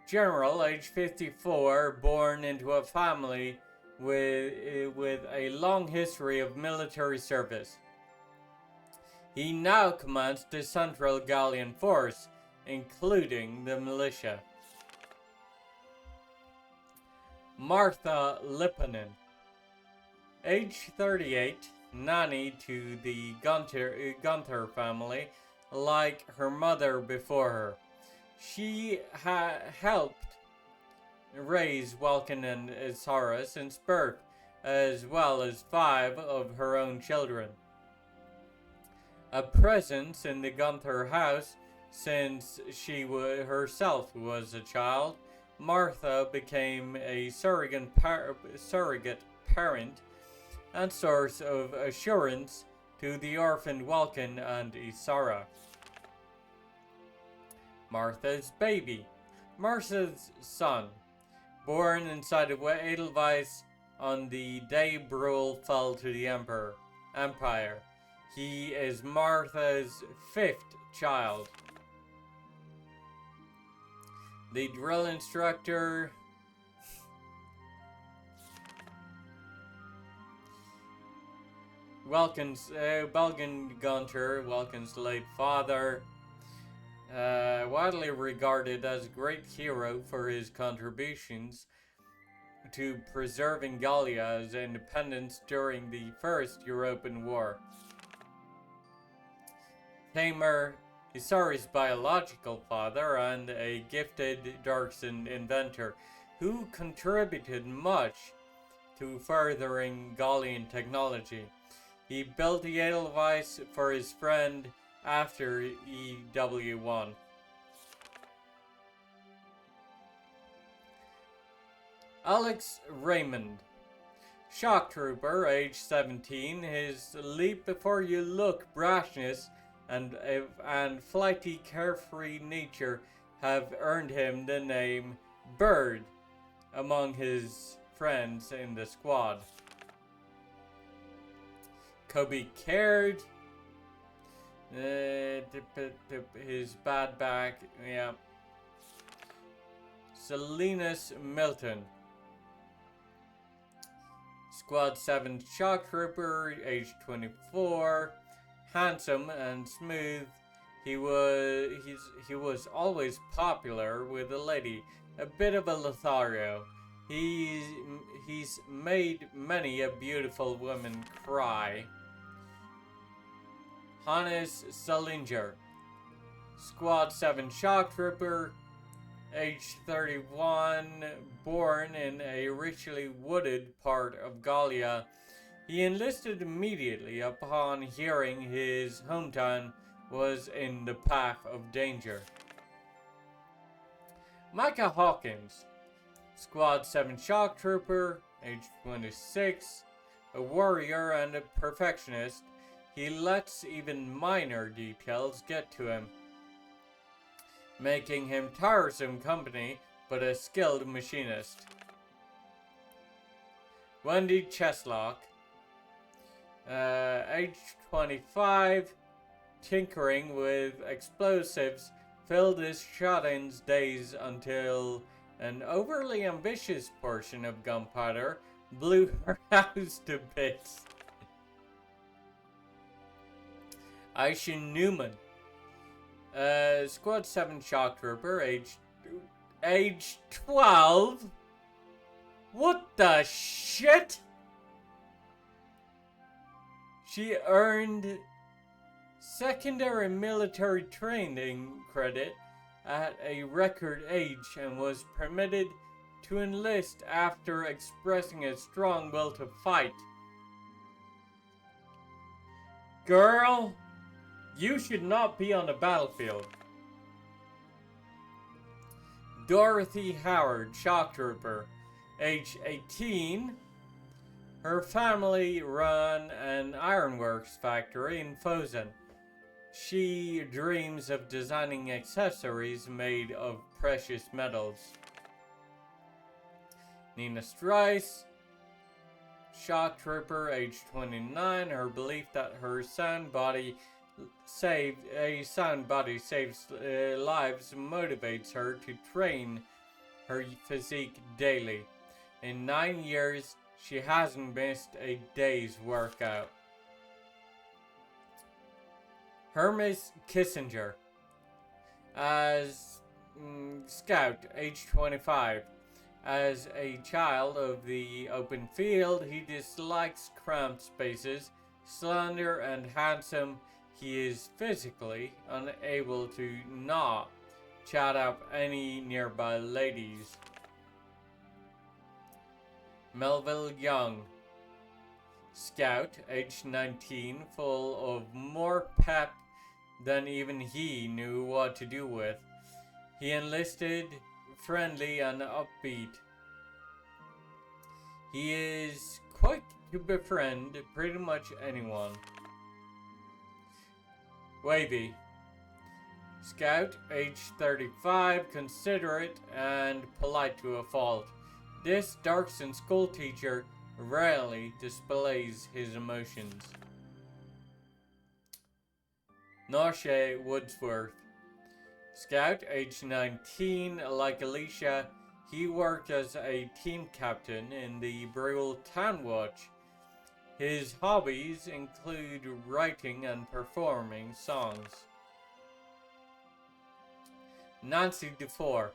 General, age 54, born into a family with a long history of military service. He now commands the Central Gallian Force, including the militia. Martha Lipponen, age 38, nanny to the Gunther family, like her mother before her. She helped raise Vulcan and Isara since birth, as well as 5 of her own children. A presence in the Gunther house since she herself was a child, Martha became a surrogate parent and source of assurance to the orphaned Vulcan and Isara. Martha's baby. Martha's son, born inside of Edelweiss on the day Brule fell to the Empire. He is Martha's 5th child. The drill instructor. Belgian Gunter, Welkin's late father, widely regarded as a great hero for his contributions to preserving Gallia's independence during the First European War. Tamer, Isari's biological father and a gifted Darkson inventor who contributed much to furthering Gallian technology. He built the Edelweiss for his friend after EW1. Alex Raymond, shock trooper, age 17. His leap before you look brashness and flighty, carefree nature have earned him the name Bird among his friends in the squad. Kobe Caird, his bad back, yeah. Salinas Milton, Squad 7 shock trooper, age 24. Handsome and smooth, he was always popular with the lady, a bit of a Lothario. He's made many a beautiful woman cry. Hannes Salinger, Squad 7 shock trooper, age 31, born in a richly wooded part of Gallia. He enlisted immediately upon hearing his hometown was in the path of danger. Micah Hawkins, Squad 7 shock trooper, age 26, a warrior and a perfectionist. He lets even minor details get to him, making him tiresome company but a skilled machinist. Wendy Cheslock, age 25, tinkering with explosives filled his shut-ins days until an overly ambitious portion of gunpowder blew her house to bits. Aisha Newman, Squad 7 shock trooper, age 12? What the shit? She earned secondary military training credit at a record age and was permitted to enlist after expressing a strong will to fight. Girl, you should not be on the battlefield. Dorothy Howard, shock trooper, age 18. Her family run an ironworks factory in Fosen. She dreams of designing accessories made of precious metals. Nina Strice, shock trooper, age 29. Her belief that her sound body saves lives motivates her to train her physique daily. In 9 years, she hasn't missed a day's workout. Hermes Kissinger, as Scout, age 25. As a child of the open field, he dislikes cramped spaces. Slender and handsome, he is physically unable to not chat up any nearby ladies. Melville Young, Scout, age 19, full of more pep than even he knew what to do with. He enlisted friendly and upbeat. He is quick to befriend pretty much anyone. Wavy, Scout, age 35, considerate and polite to a fault. This Darkson schoolteacher rarely displays his emotions. Norshe Woodsworth, Scout, age 19. Like Alicia, he worked as a team captain in the Brule Town Watch. His hobbies include writing and performing songs. Nancy DeFore,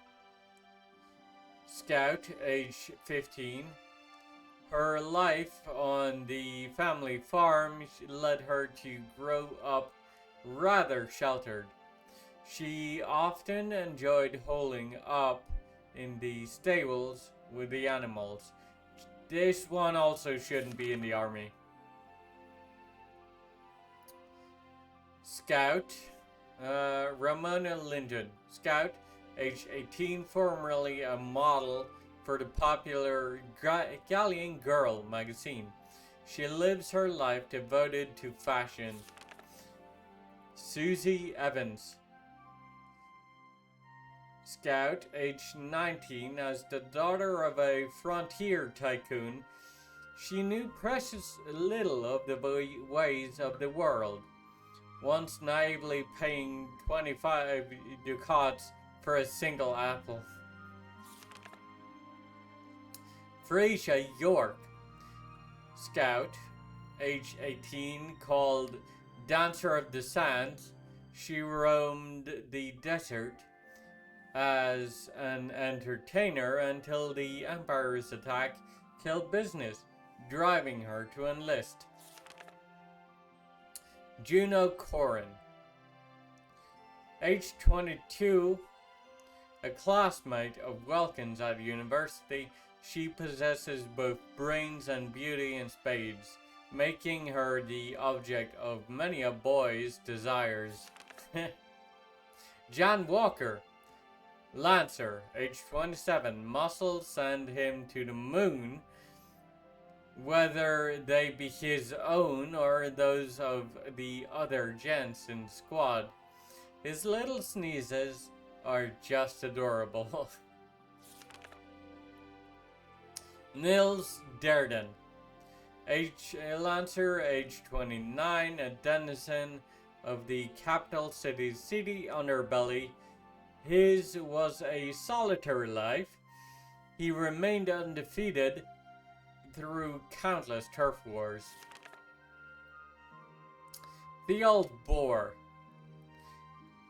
Scout, age 15. Her life on the family farm led her to grow up rather sheltered. She often enjoyed holing up in the stables with the animals. This one also shouldn't be in the army. Scout, Ramona Linden, Scout, age 18, formerly a model for the popular Galleon Girl magazine. She lives her life devoted to fashion. Susie Evans, Scout, age 19. As the daughter of a frontier tycoon, she knew precious little of the ways of the world, once naively paying 25 ducats for a single apple. Freesia York, Scout, age 18, called Dancer of the Sands. She roamed the desert as an entertainer until the Empire's attack killed business, driving her to enlist. Juno Corin, age 22, a classmate of Welkins at university. She possesses both brains and beauty in spades, making her the object of many a boy's desires. John Walker, Lancer, age 27. Muscles send him to the moon, whether they be his own or those of the other gents in the squad. His little sneezes are just adorable. Nils Derden, Lancer, age 29, a denizen of the capital city's seedy underbelly. His was a solitary life. He remained undefeated through countless turf wars. The Old Boar.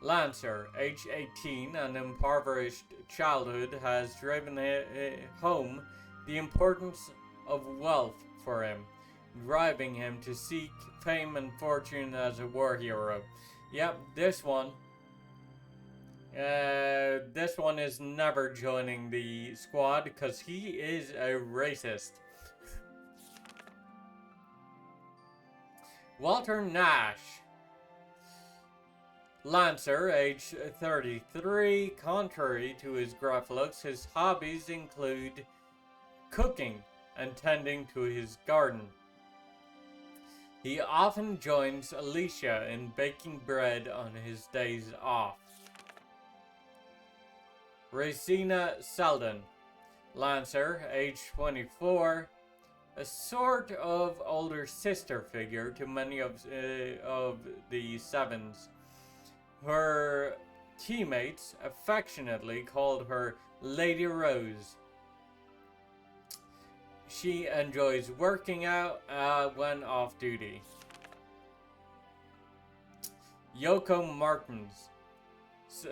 Lancer, age 18, an impoverished childhood has driven home the importance of wealth for him, driving him to seek fame and fortune as a war hero. Yep, this one is never joining the squad because he is a racist. Walter Nash. Lancer, age 33. Contrary to his gruff looks, his hobbies include cooking and tending to his garden. He often joins Alicia in baking bread on his days off. Racina Selden. Lancer, age 24. A sort of older sister figure to many of the Sevens. Her teammates affectionately called her Lady Rose. She enjoys working out when off duty. Yoko Martins.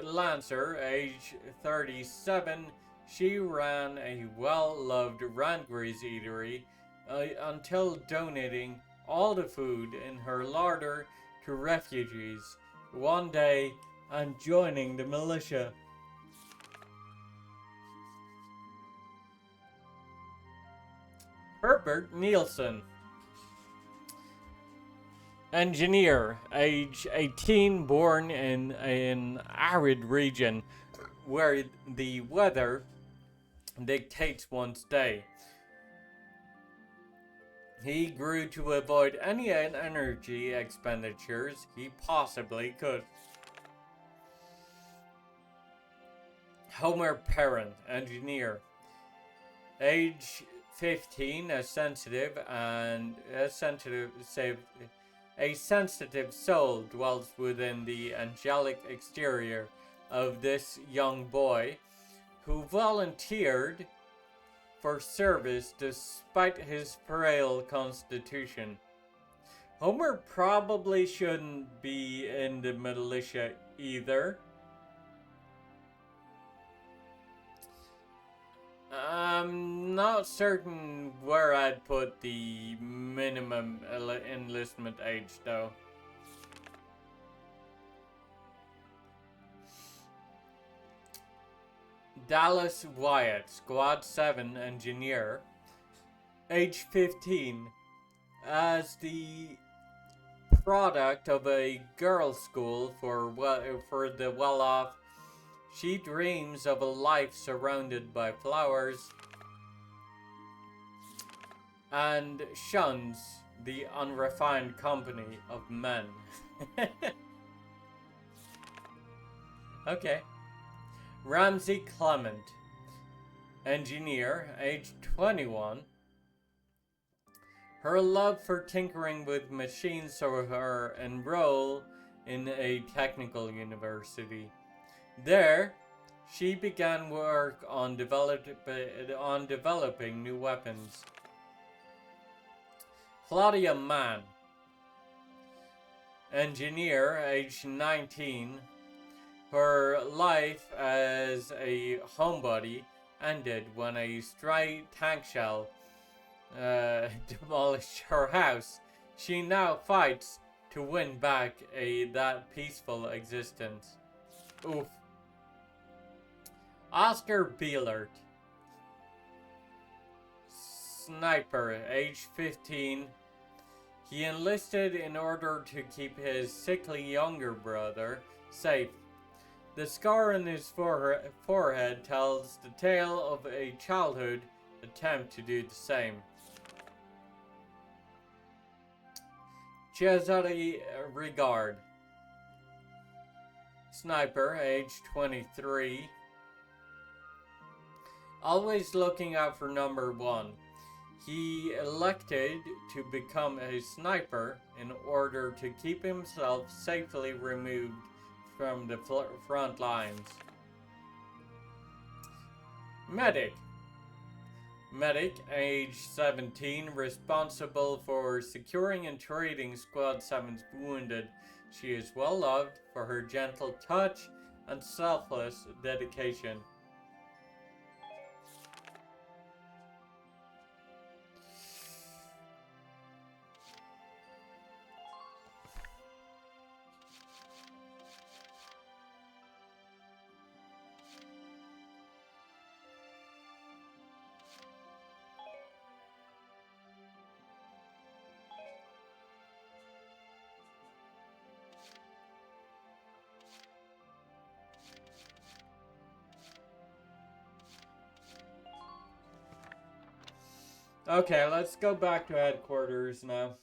Lancer, age 37. She ran a well-loved Randgrease eatery until donating all the food in her larder to refugees one day and joining the militia. Herbert Nielsen. Engineer, age 18, born in an arid region where the weather dictates one's day. He grew to avoid any energy expenditures he possibly could. Homer Perrin, engineer. Age 15, a sensitive soul dwells within the angelic exterior of this young boy who volunteered for service despite his frail constitution. Homer probably shouldn't be in the militia either. I'm not certain where I'd put the minimum enlistment age though. Dallas Wyatt, Squad 7 engineer, age 15, as the product of a girls' school for the well-off. She dreams of a life surrounded by flowers and shuns the unrefined company of men. Okay. Ramsey Clement, engineer, age 21. Her love for tinkering with machines saw her enroll in a technical university. There, she began work on developing new weapons. Claudia Mann, engineer, age 19. Her life as a homebody ended when a stray tank shell demolished her house. She now fights to win back that peaceful existence. Oof. Oscar Bielert, sniper, age 15. He enlisted in order to keep his sickly younger brother safe. The scar on his forehead tells the tale of a childhood attempt to do the same. Cesare Rigard, sniper, age 23. Always looking out for number one. He elected to become a sniper in order to keep himself safely removed from the front lines. Medic. Medic, age 17, responsible for securing and treating Squad 7's wounded. She is well loved for her gentle touch and selfless dedication. Okay, let's go back to headquarters now.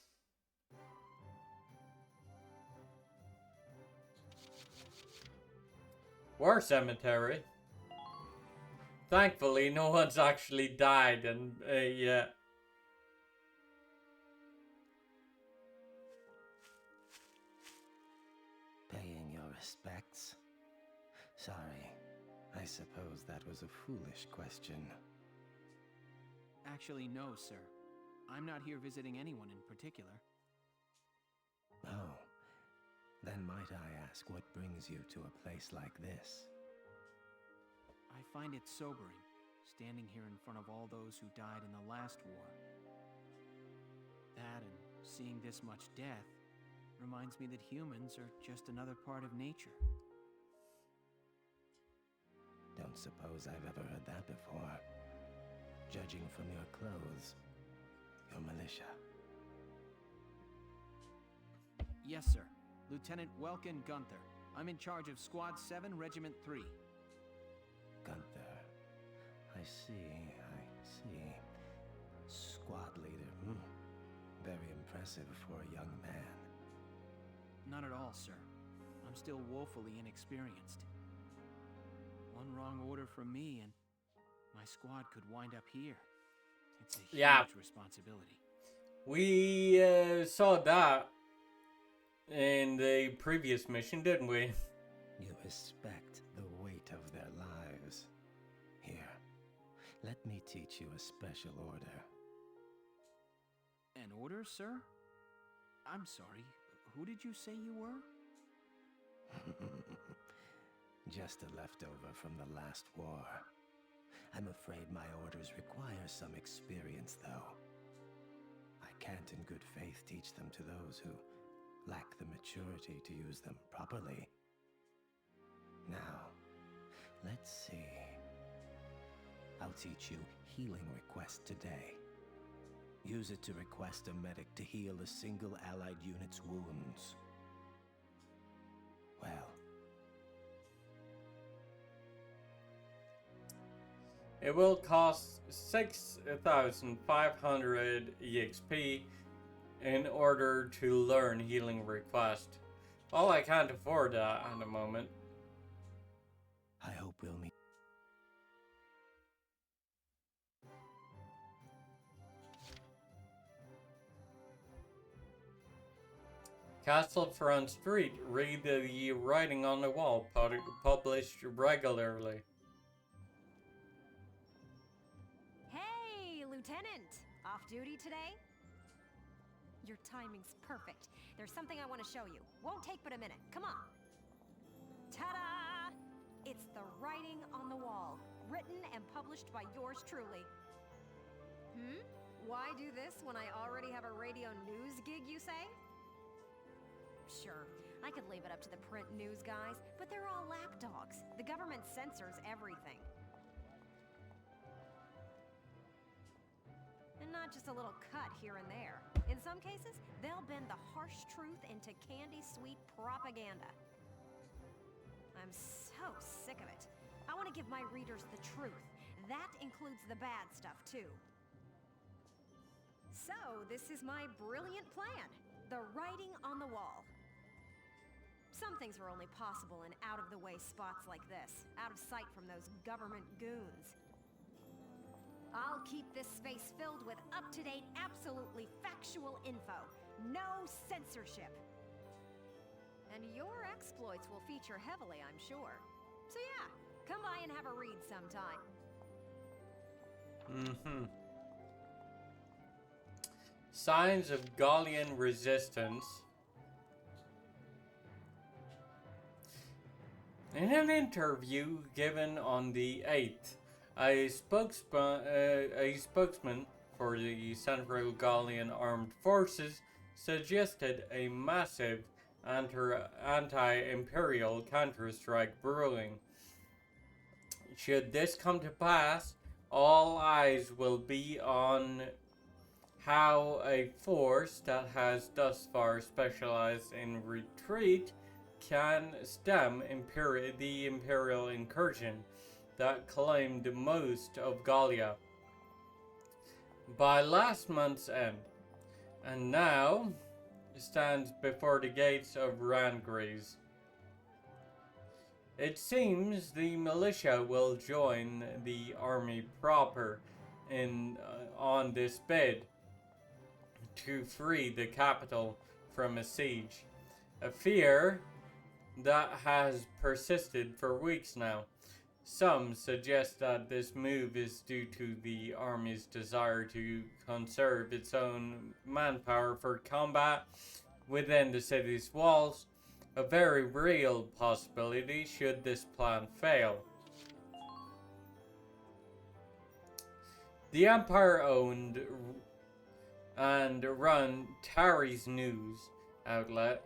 War cemetery. Thankfully, no one's actually died, and yeah. Paying your respects? Sorry, I suppose that was a foolish question. Actually, no, sir. I'm not here visiting anyone in particular. Oh, then might I ask what brings you to a place like this? I find it sobering, standing here in front of all those who died in the last war. That and seeing this much death reminds me that humans are just another part of nature. Don't suppose I've ever heard that before. Judging from your clothes, you're militia. Yes, sir. Lieutenant Welkin Gunther. I'm in charge of Squad 7, Regiment 3. Gunther. I see. Squad leader. Very impressive for a young man. Not at all, sir. I'm still woefully inexperienced. One wrong order from me and my squad could wind up here. It's a huge responsibility. We saw that in the previous mission, didn't we? You respect the weight of their lives. Here, let me teach you a special order. An order, sir? I'm sorry. Who did you say you were? Just a leftover from the last war. I'm afraid my orders require some experience, though. I can't in good faith teach them to those who lack the maturity to use them properly. Now, let's see. I'll teach you healing request today. Use it to request a medic to heal a single allied unit's wounds. Well, it will cost 6,500 EXP in order to learn healing request. Well, I can't afford that at the moment. I hope we'll meet. Castle Front Street. Read the writing on the wall, published regularly. Hey, Lieutenant! Off duty today? Your timing's perfect. There's something I want to show you. Won't take but a minute. Come on. Ta-da! It's the writing on the wall, written and published by yours truly. Why do this when I already have a radio news gig, you say? Sure, I could leave it up to the print news guys, but they're all lapdogs. The government censors everything. And not just a little cut here and there. In some cases, they'll bend the harsh truth into candy-sweet propaganda. I'm so sick of it. I want to give my readers the truth. That includes the bad stuff, too. So, this is my brilliant plan. The writing on the wall. Some things are only possible in out-of-the-way spots like this, out of sight from those government goons. I'll keep this space filled with up-to-date, absolutely factual info. No censorship. And your exploits will feature heavily, I'm sure. So yeah, come by and have a read sometime. Signs of Gallian resistance. In an interview given on the 8th, a spokesman for the Central Gallian Armed Forces suggested a massive anti-imperial counter-strike brewing. Should this come to pass, all eyes will be on how a force that has thus far specialized in retreat can stem the imperial incursion that claimed most of Gallia by last month's end, and now stands before the gates of Randgries. It seems the militia will join the army proper on this bid to free the capital from a siege, a fear that has persisted for weeks now. Some suggest that this move is due to the army's desire to conserve its own manpower for combat within the city's walls, a very real possibility should this plan fail. The Empire-owned and run Tari's news outlet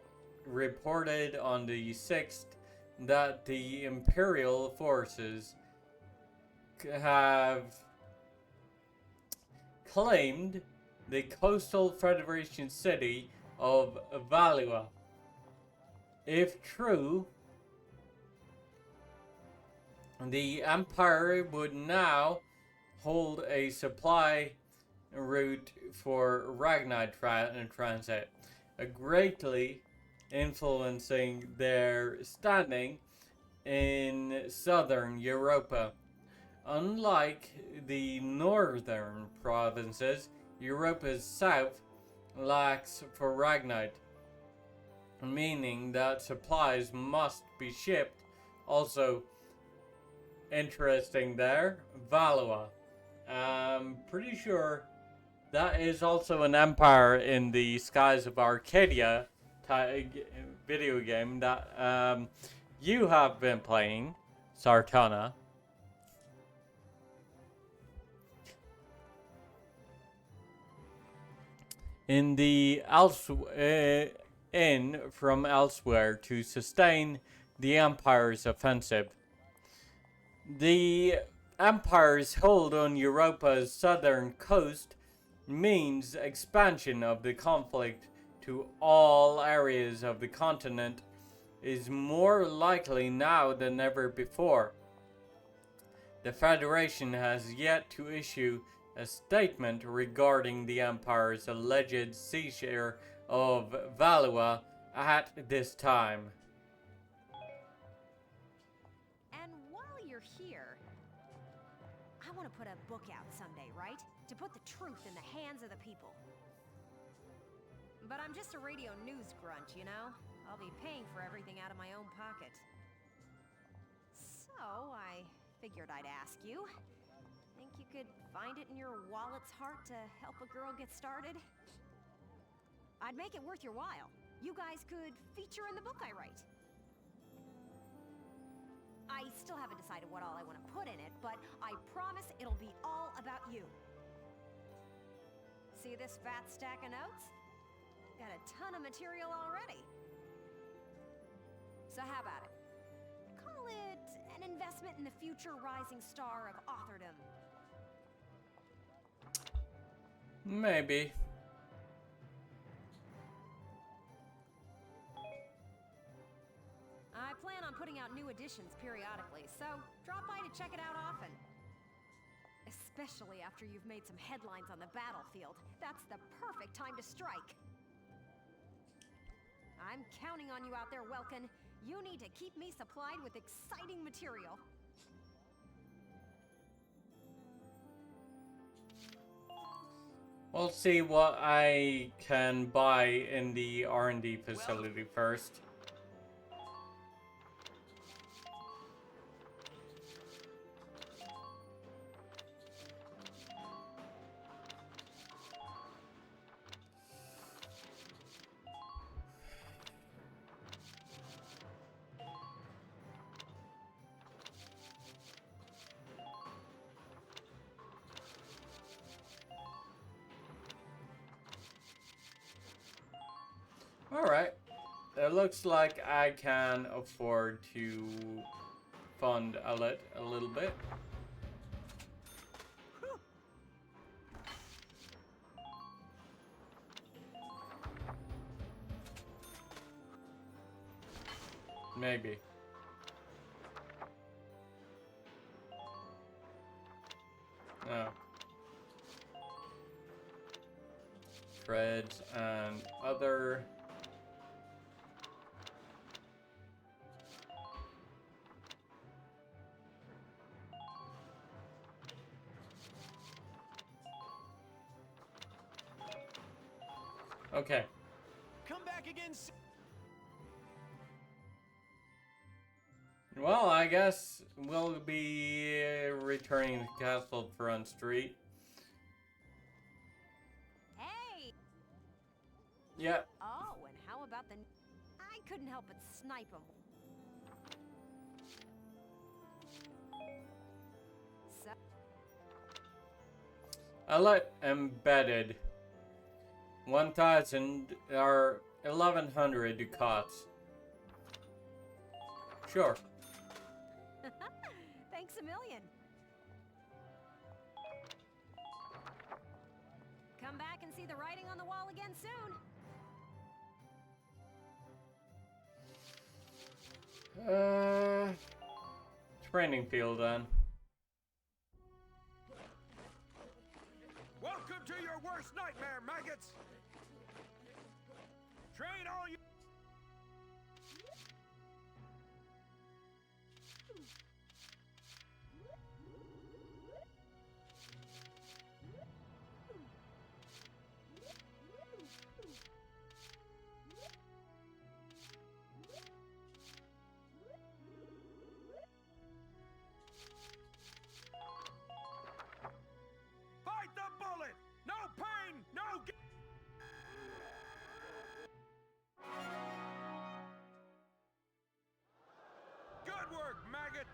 reported on the 6th that the Imperial forces have claimed the coastal Federation city of Valua. If true, the Empire would now hold a supply route for Ragnite transit, greatly influencing their standing in southern Europa. Unlike the northern provinces, Europa's south lacks for Ragnite, meaning that supplies must be shipped. Also interesting there, Valua. I'm pretty sure that is also an empire in the Skies of Arcadia video game that you have been playing, Sartana. In the in from elsewhere to sustain the Empire's offensive. The Empire's hold on Europa's southern coast means expansion of the conflict to all areas of the continent is more likely now than ever before. The Federation has yet to issue a statement regarding the Empire's alleged seizure of Valua at this time. And while you're here, I want to put a book out someday, right? To put the truth in the hands of the people. But I'm just a radio news grunt, you know? I'll be paying for everything out of my own pocket. So, I figured I'd ask you. Think you could find it in your wallet's heart to help a girl get started? I'd make it worth your while. You guys could feature in the book I write. I still haven't decided what all I want to put in it, but I promise it'll be all about you. See this fat stack of notes? Got a ton of material already. So how about it? Call it an investment in the future rising star of authordom. Maybe. I plan on putting out new editions periodically, so drop by to check it out often. Especially after you've made some headlines on the battlefield. That's the perfect time to strike. I'm counting on you out there, Welkin. You need to keep me supplied with exciting material. We'll see what I can buy in the R&D facility first. Alright, it looks like I can afford to fund a little bit. Maybe. No. Threads and other. Okay. Come back again. Well, I guess we'll be returning to Castle Front Street. Hey! Yeah. Oh, and how about the... I couldn't help but snipe him. So... I let embedded 1,000 or 1,100 ducats. Sure. Thanks a million. Come back and see the writing on the wall again soon. Training field then. Welcome to your worst nightmare, maggots! Train all you... Fight the bullet! No pain, no gain! Good work, maggot!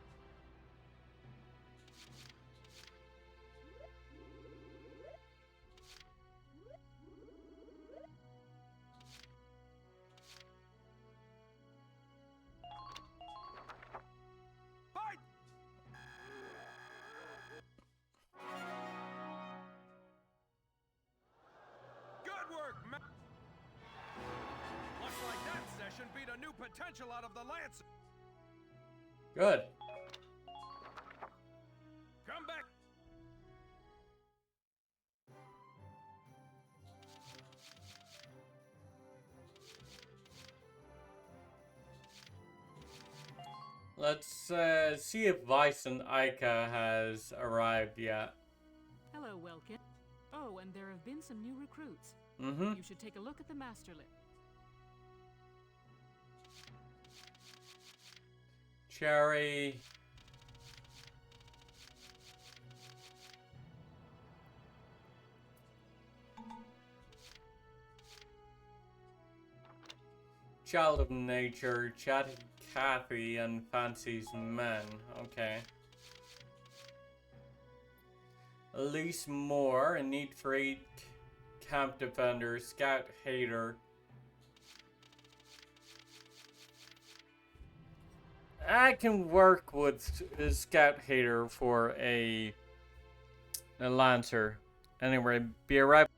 Fight! Good work, looks like that session beat a new potential out of the Lance. Good. Come back. Let's see if Vice and Ica has arrived yet. Hello, Welkin. Oh, and there have been some new recruits. Mm-hmm. You should take a look at the master list. Cherry. Child of Nature, Chatty Cathy, and Fancies Men. Okay. Elise Moore, a Neat Freak, Camp Defender, Scout Hater. I can work with Scout Hater for a Lancer. Anyway, be right back.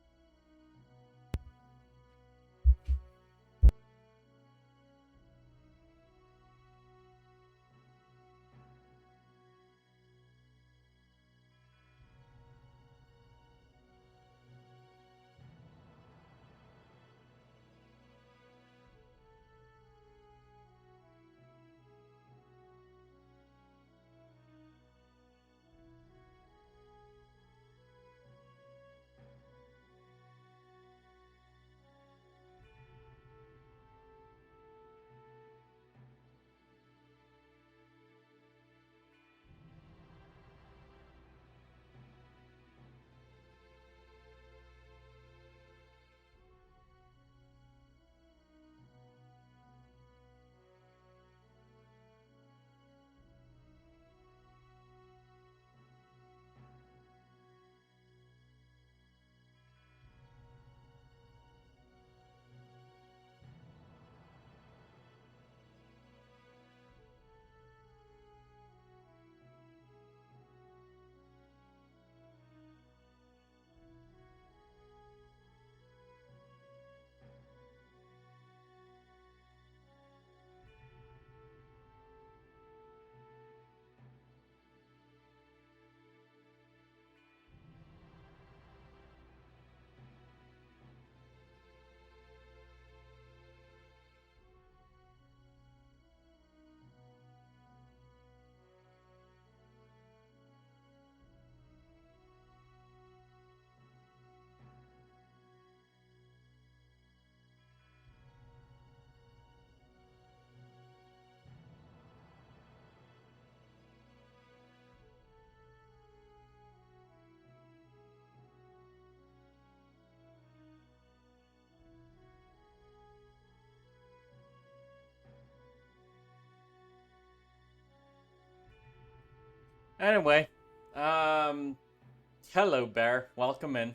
Anyway, hello Bear, welcome in.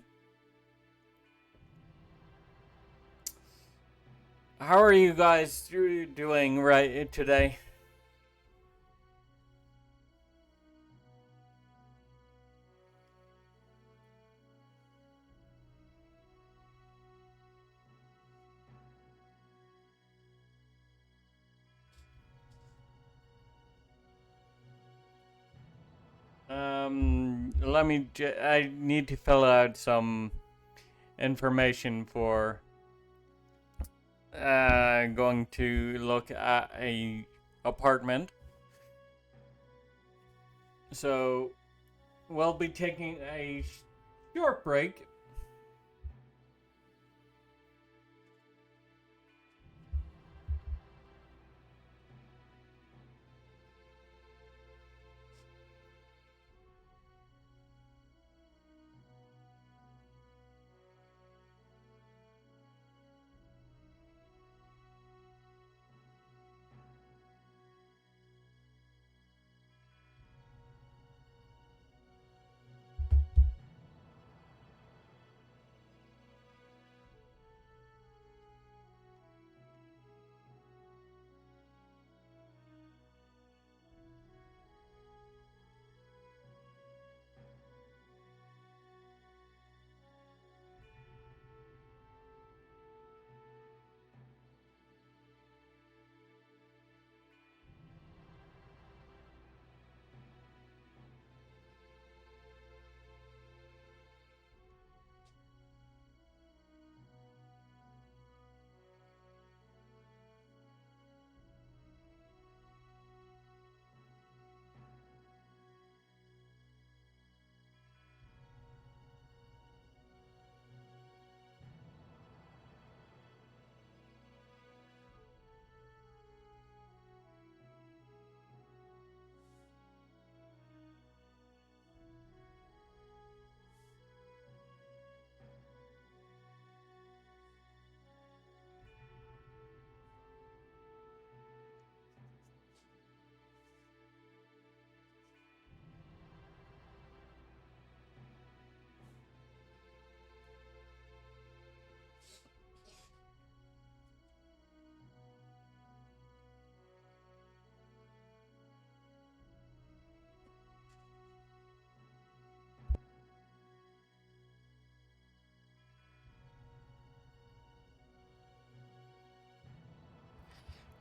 How are you guys doing right today? I need to fill out some information for going to look at a apartment. So we'll be taking a short break.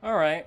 All right.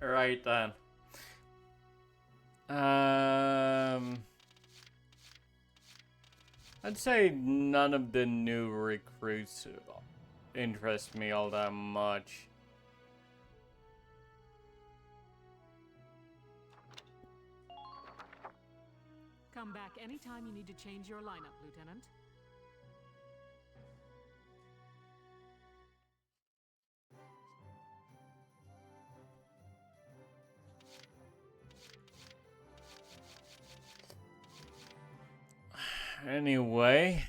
Right then. I'd say none of the new recruits interest me all that much. Come back anytime you need to change your lineup, Lieutenant. Anyway.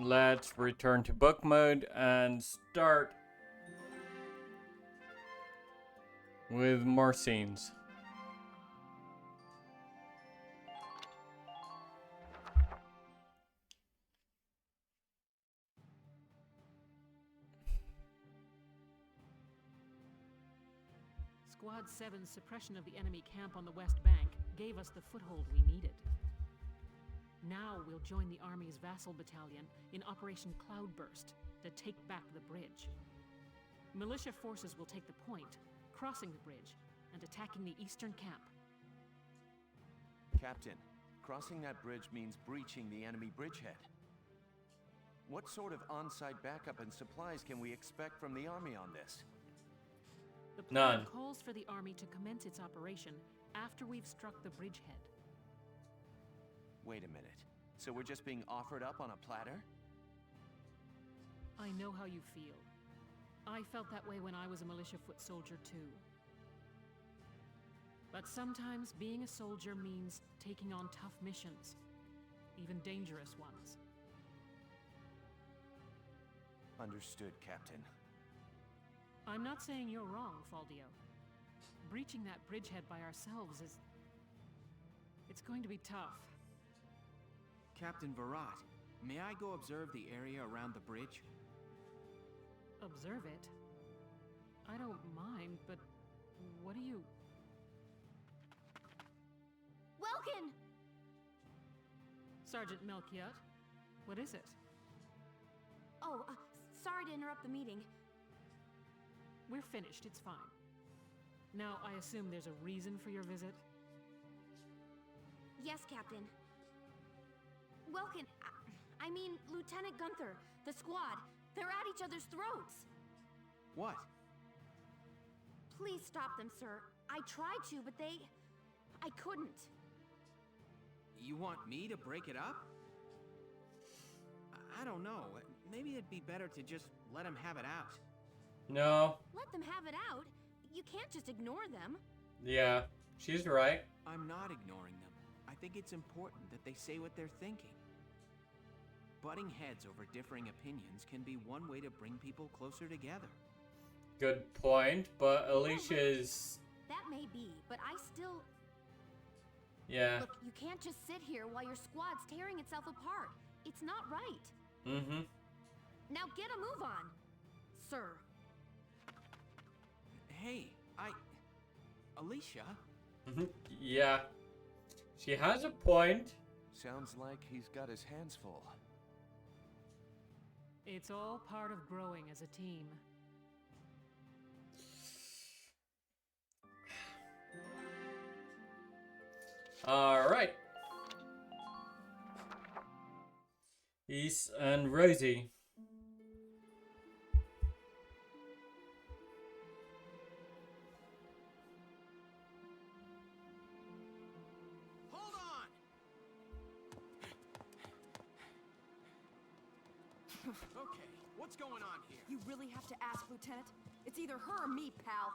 let's return to book mode and start with more scenes. Squad 7's suppression of the enemy camp on the west bank gave us the foothold we needed. Now we'll join the Army's vassal battalion in Operation Cloudburst to take back the bridge. Militia forces will take the point, crossing the bridge and attacking the eastern camp. Captain, crossing that bridge means breaching the enemy bridgehead. What sort of on-site backup and supplies can we expect from the Army on this? The plan None. calls for the Army to commence its operation after we've struck the bridgehead. Wait a minute. So we're just being offered up on a platter? I know how you feel. I felt that way when I was a militia foot soldier too. But sometimes being a soldier means taking on tough missions, even dangerous ones. Understood, Captain. I'm not saying you're wrong, Faldio. Breaching that bridgehead by ourselves is... it's going to be tough. Captain Virat, may I go observe the area around the bridge? Observe it? I don't mind, but what do you... Welkin! Sergeant Melchiot, what is it? Oh, sorry to interrupt the meeting. We're finished, it's fine. Now, I assume there's a reason for your visit? Yes, Captain. Welkin, I mean, Lieutenant Gunther, the squad, they're at each other's throats. What? Please stop them, sir. I tried to, but I couldn't. You want me to break it up? I don't know. Maybe it'd be better to just let him have it out. No. Let them have it out? You can't just ignore them. Yeah, she's right. I'm not ignoring them. I think it's important that they say what they're thinking. Butting heads over differing opinions can be one way to bring people closer together. Good point, but Alicia's... That may be, but I still... Yeah. Look, you can't just sit here while your squad's tearing itself apart. It's not right. Mm-hmm. Now get a move on, sir. Hey, Alicia? Mm-hmm. Yeah. She has a point. Sounds like he's got his hands full. It's all part of growing as a team. All right. Ys and Rosie. Hold on! Okay, what's going on here? You really have to ask, Lieutenant? It's either her or me, pal.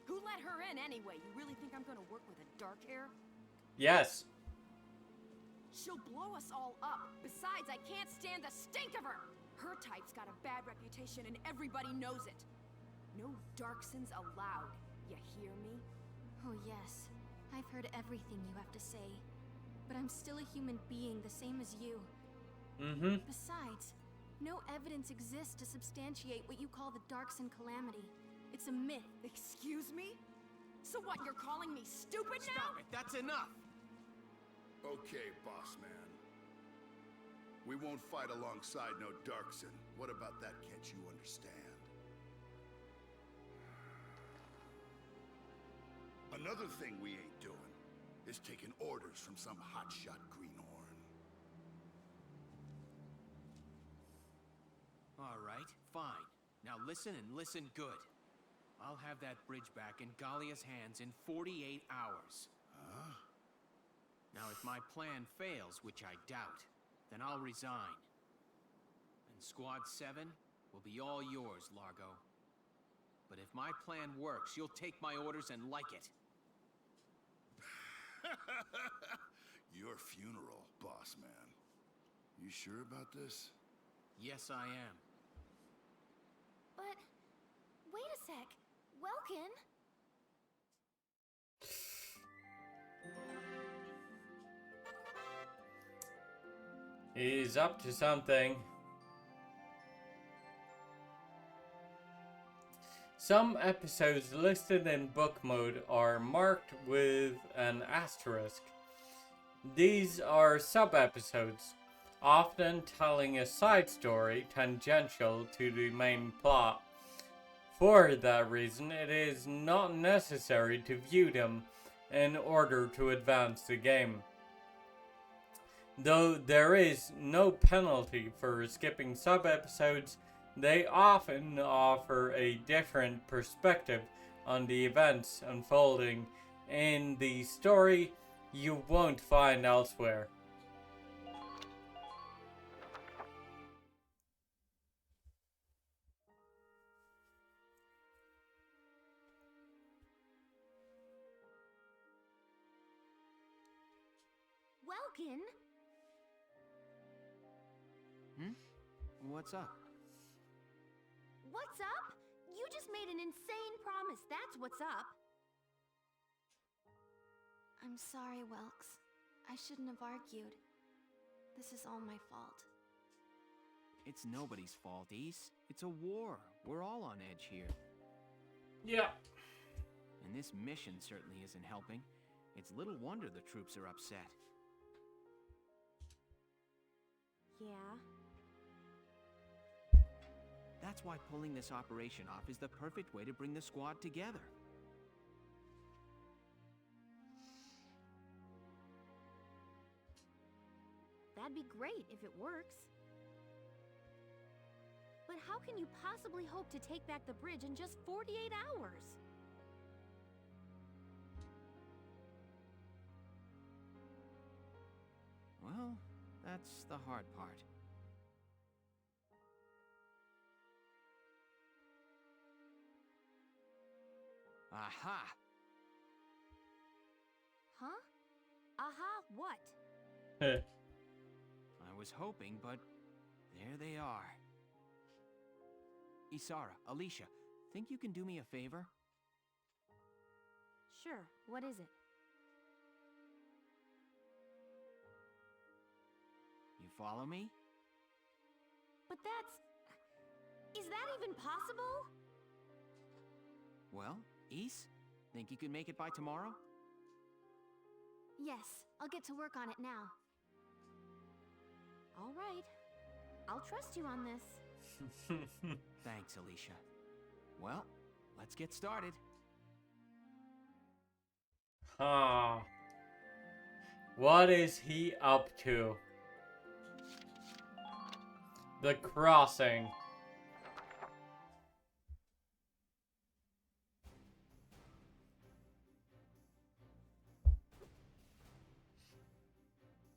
Who let her in anyway? You really think I'm gonna work with a dark hair? Yes. She'll blow us all up. Besides, I can't stand the stink of her! Her type's got a bad reputation and everybody knows it. No Darksons allowed. You hear me? Oh yes, I've heard everything you have to say. But I'm still a human being the same as you. Mm-hmm. Besides, no evidence exists to substantiate what you call the Darkson calamity. It's a myth. Excuse me? So what, you're calling me stupid now? Stop it, that's enough! Okay, boss man. We won't fight alongside no Darkson. What about that, can't you understand? Another thing we ain't doing is taking orders from some hotshot greenhorn. All right, fine. Now listen and listen good. I'll have that bridge back in Galia's hands in 48 hours. Huh? Now, if my plan fails, which I doubt, then I'll resign. And Squad 7 will be all yours, Largo. But if my plan works, you'll take my orders and like it. Your funeral, boss man. You sure about this? Yes, I am. But wait a sec. Welkin? He's up to something. Some episodes listed in book mode are marked with an asterisk. These are sub-episodes, often telling a side story tangential to the main plot. For that reason, it is not necessary to view them in order to advance the game. Though there is no penalty for skipping sub-episodes, they often offer a different perspective on the events unfolding in the story you won't find elsewhere. Welkin? What's up? What's up? You just made an insane promise, that's what's up. I'm sorry, Welks. I shouldn't have argued. This is all my fault. It's nobody's fault, Ace. It's a war. We're all on edge here. Yeah. And this mission certainly isn't helping. It's little wonder the troops are upset. Yeah. That's why pulling this operation off is the perfect way to bring the squad together. That'd be great if it works. But how can you possibly hope to take back the bridge in just 48 hours? Well, that's the hard part. Aha! Huh? Aha, what? I was hoping, but there they are. Isara, Alicia, think you can do me a favor? Sure, what is it? You follow me? But that's... Is that even possible? Well, Ys, think you can make it by tomorrow? Yes, I'll get to work on it now. All right. I'll trust you on this. Thanks, Alicia. Well, let's get started. Huh. What is he up to? The crossing.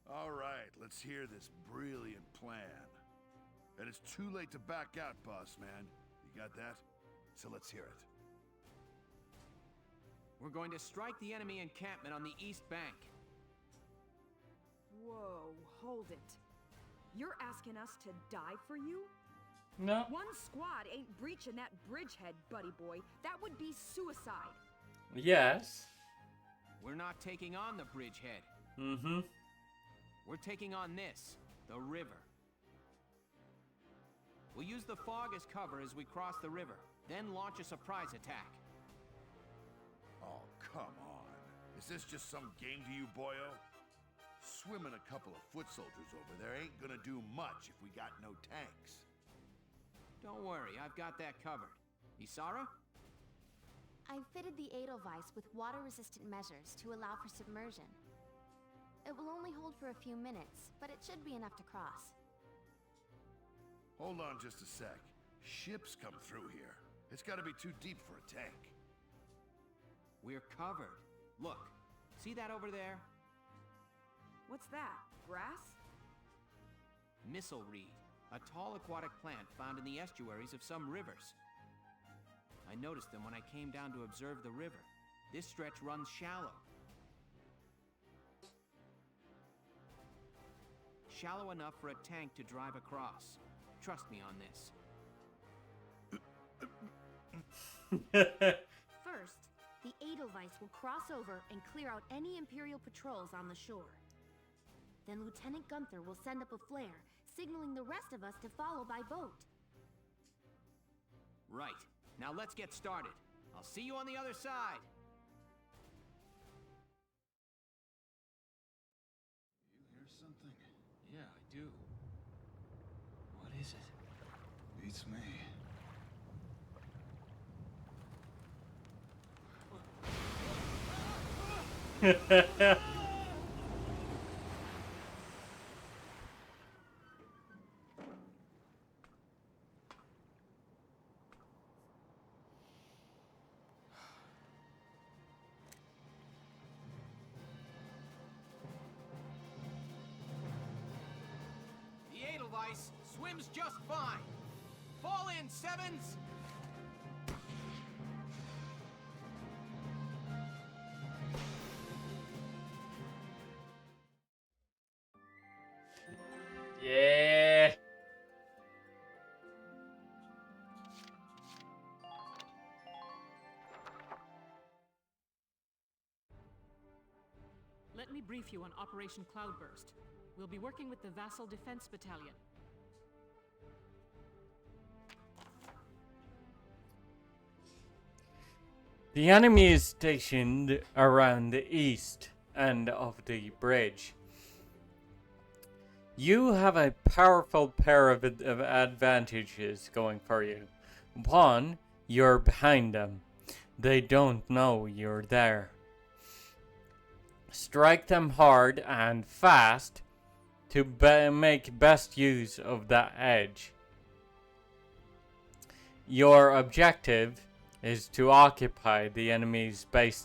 All right, let's hear this brilliant plan. And it's too late to back out, boss man. You got that? So let's hear it. We're going to strike the enemy encampment on the east bank. Whoa, hold it. You're asking us to die for you? No. One squad ain't breaching that bridgehead, buddy boy. That would be suicide. Yes. We're not taking on the bridgehead. Mm-hmm. We're taking on this, the river. We'll use the fog as cover as we cross the river, then launch a surprise attack. Oh, come on. Is this just some game to you, boyo? Swimming a couple of foot soldiers over there ain't gonna do much if we got no tanks. Don't worry, I've got that covered. Isara? I've fitted the Edelweiss with water-resistant measures to allow for submersion. It will only hold for a few minutes, but it should be enough to cross. Hold on just a sec. Ships come through here. It's gotta be too deep for a tank. We're covered. Look, see that over there? What's that? Grass? Missile reed, a tall aquatic plant found in the estuaries of some rivers. I noticed them when I came down to observe the river. This stretch runs shallow. shallow enough for a tank to drive across. Trust me on this. First, the Edelweiss will cross over and clear out any Imperial patrols on the shore. Then Lieutenant Gunther will send up a flare, signaling the rest of us to follow by boat. Right. Now let's get started. I'll see you on the other side. You hear something? Yeah, I do. What is it? Beats me. The Edelweiss swims just fine. Fall in, Sevens! Yeah. Let me brief you on Operation Cloudburst. We'll be working with the Vassal Defense Battalion. The enemy is stationed around the east end of the bridge. You have a powerful pair of advantages going for you. One, you're behind them. They don't know you're there. Strike them hard and fast to make best use of that edge. Your objective is to occupy the enemy's base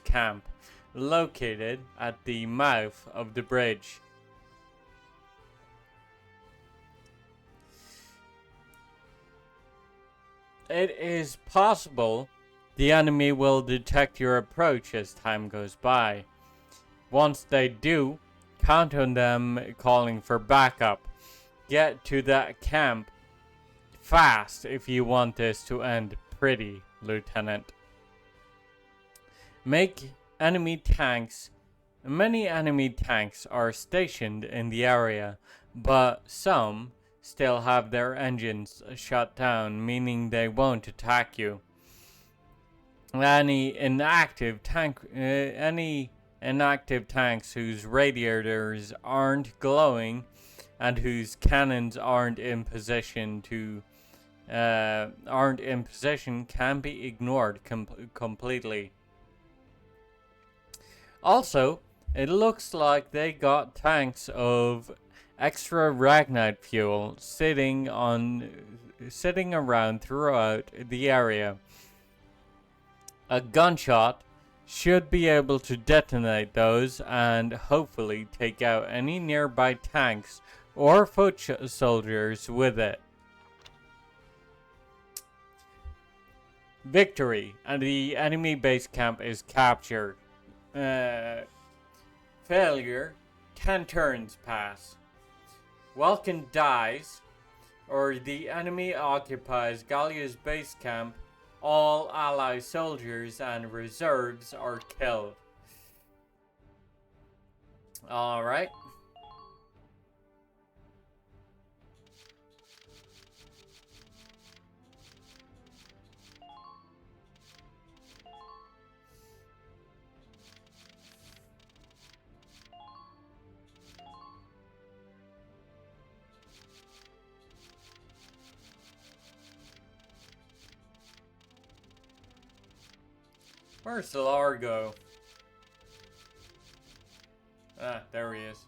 camp, located at the mouth of the bridge. It is possible the enemy will detect your approach as time goes by. Once they do, count on them calling for backup. Get to that camp fast if you want this to end pretty, Lieutenant. Many enemy tanks are stationed in the area, but some still have their engines shut down, meaning they won't attack you. Any inactive tanks whose radiators aren't glowing and whose cannons aren't in position can be ignored completely. Also, it looks like they got tanks of extra Ragnite fuel sitting around throughout the area. A gunshot should be able to detonate those and hopefully take out any nearby tanks or foot soldiers with it. Victory, and the enemy base camp is captured. Failure, 10 turns pass. Welkin dies, or the enemy occupies Gallia's base camp. All ally soldiers and reserves are killed. Alright. Where's Largo? Ah, there he is.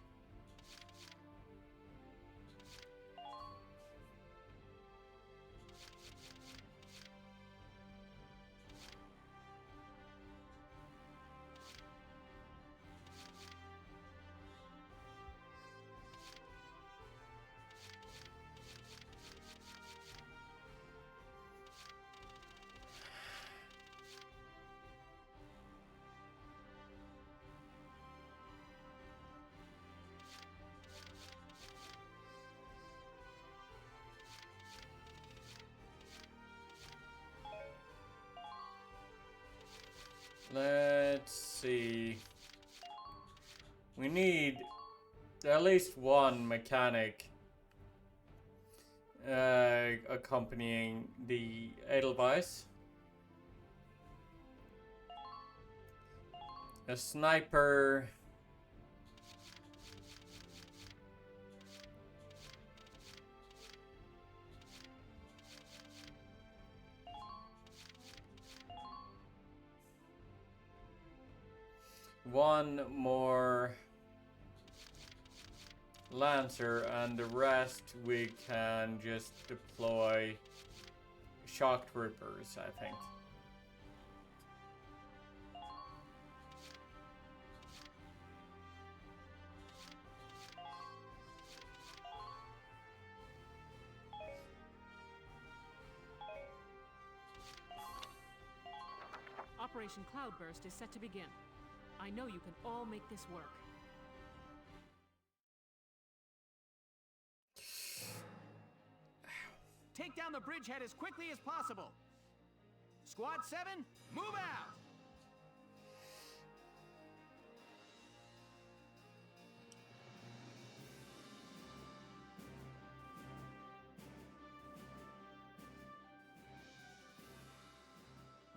Let's see. We need at least one mechanic accompanying the Edelweiss. A sniper. One more Lancer, and the rest we can just deploy shock troopers, I think. Operation Cloudburst is set to begin. I know you can all make this work. Take down the bridgehead as quickly as possible. Squad 7, move out!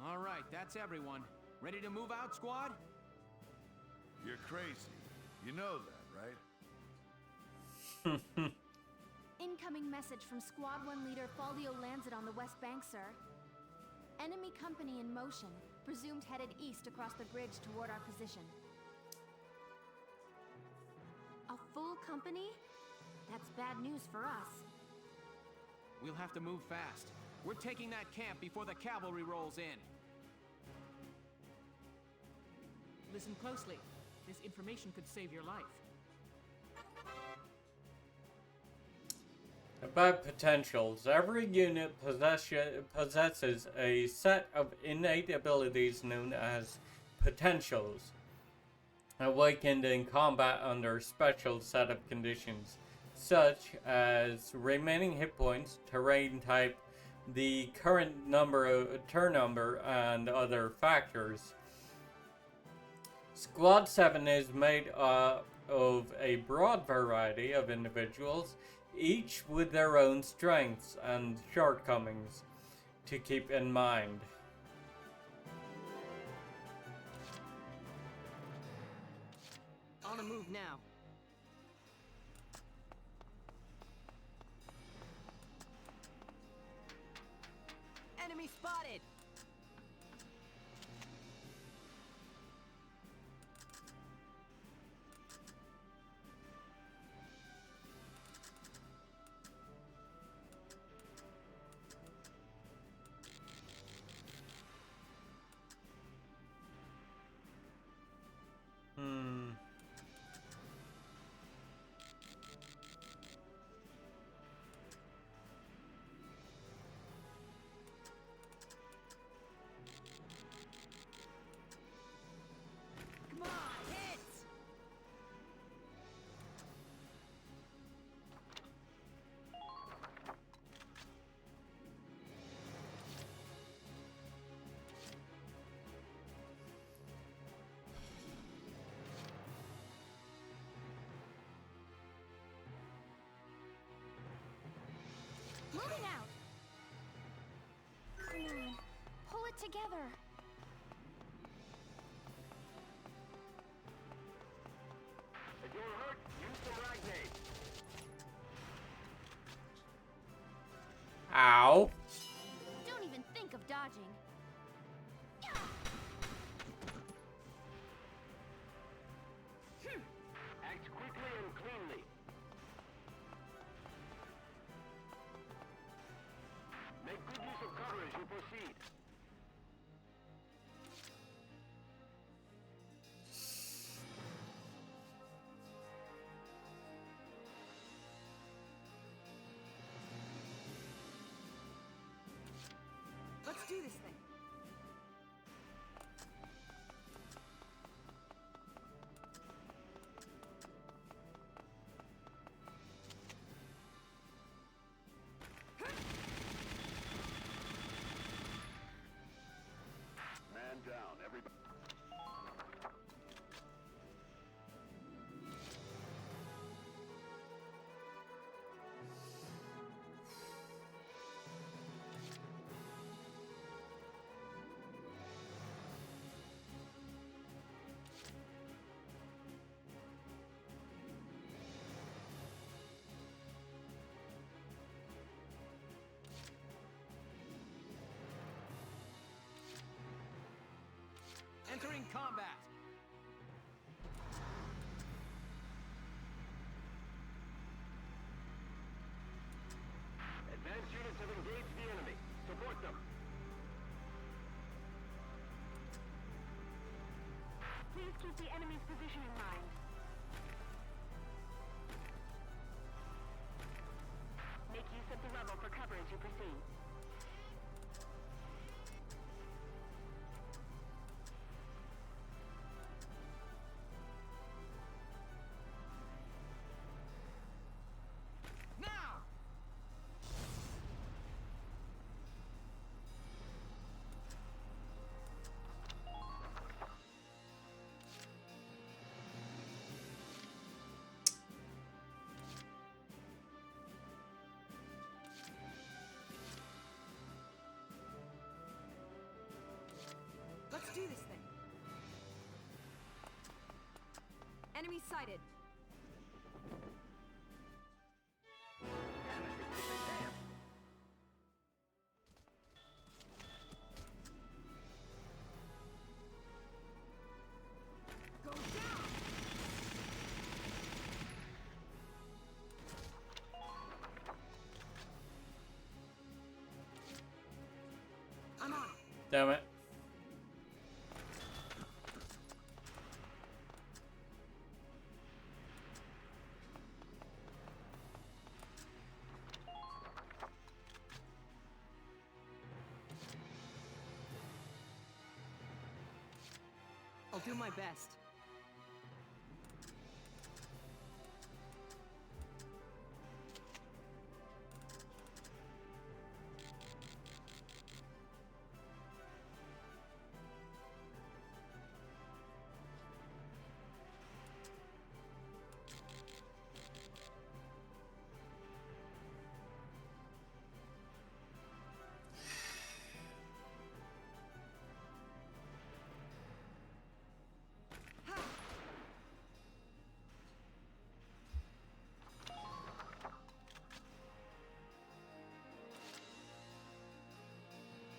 All right, that's everyone. Ready to move out, squad? You're crazy. You know that, right? Incoming message from Squad 1 leader Faldio Lancet on the West Bank, sir. Enemy company in motion, presumed headed east across the bridge toward our position. A full company? That's bad news for us. We'll have to move fast. We're taking that camp before the cavalry rolls in. Listen closely. This information could save your life. About potentials, every unit possesses a set of innate abilities known as potentials, awakened in combat under special set of conditions, such as remaining hit points, terrain type, the current turn number, and other factors. Squad 7 is made up of a broad variety of individuals, each with their own strengths and shortcomings to keep in mind. On a move now. Enemy spotted! Come on, hit! Moving out! Come on, pull it together. If you're hurt, use some Ragnade. Ow! Don't even think of dodging. Act quickly and cleanly. Make good use of cover as you proceed. Entering combat. Advanced units have engaged the enemy. Support them. Please keep the enemy's position in mind. Make use of the level for cover as you proceed. Now! Let's do this thing. Enemy sighted. Go down! I'm on. Damn it. I'll do my best.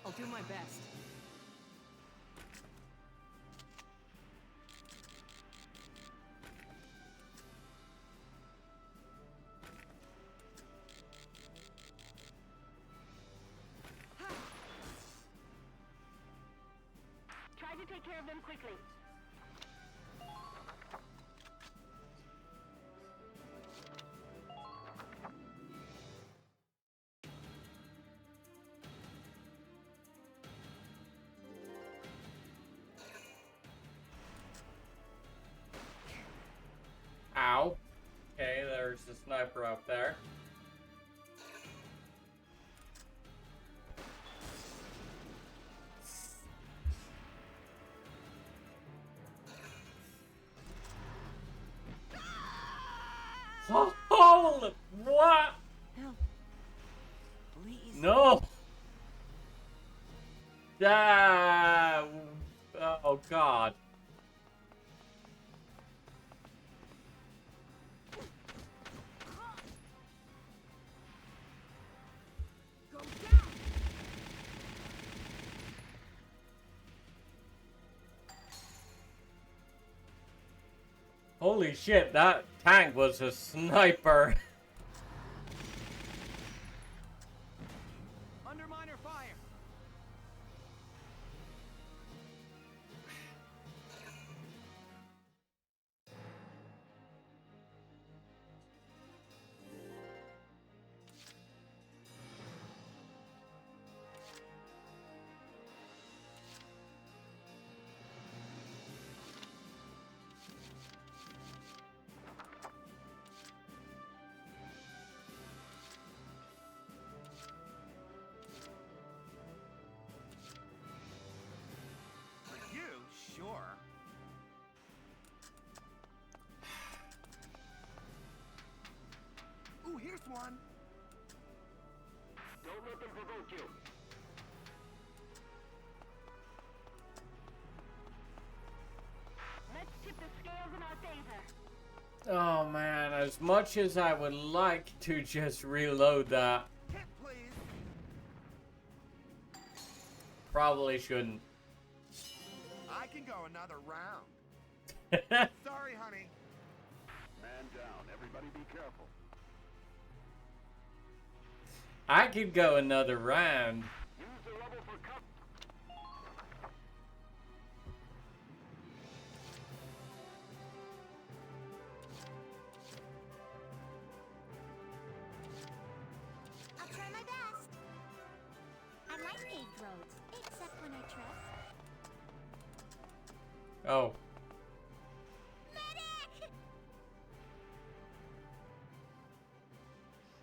I'll do my best. Try to take care of them quickly. Ow. Okay, there's the sniper up there. Oh, what? Help. Please. No. Ah, oh God. Go down! Holy shit, that tank was a sniper. Underminer fire. Sure. Ooh, here's one. Don't let them provoke you. Let's tip the scales in our favor. Oh man, as much as I would like to just reload that, Hit, please. probably shouldn't. I can can go another round. Sorry, honey. Man down. Everybody be careful. I could go another round. Use the rubble for cover. I'll try my best. I like paved roads, except when I tread. Oh. Medic!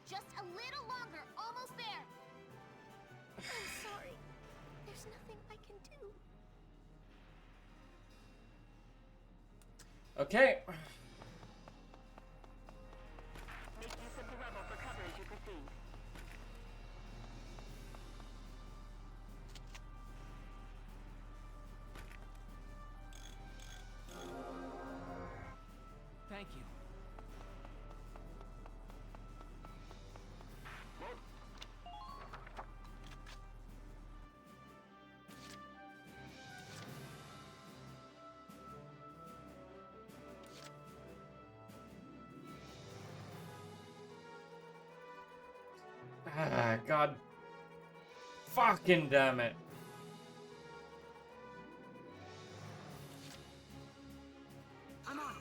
Just a little longer, almost there. I'm sorry. There's nothing I can do. Okay. Make use of the rubble for cover as you proceed. Thank you. Ah, God. Fucking damn it. I'm on.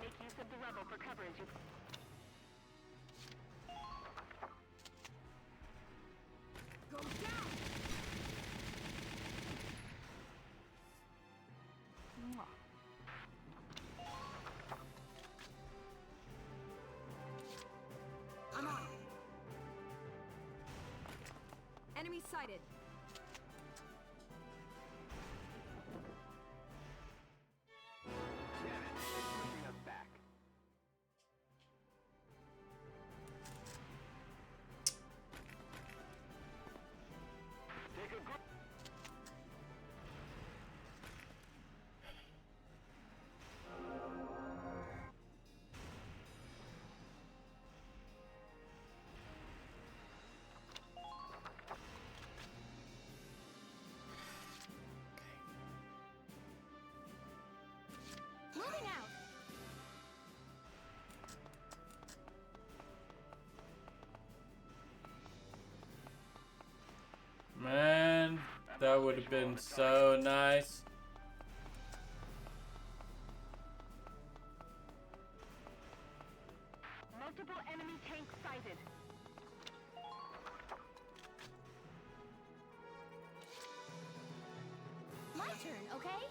Make use of the rubble for cover as you Go down! Mwah. I'm on. Enemy sighted. Damn it. It's pushing us back. Take a good... Moving out. Man, that would have been so nice. multiple enemy tanks sighted. My turn, okay?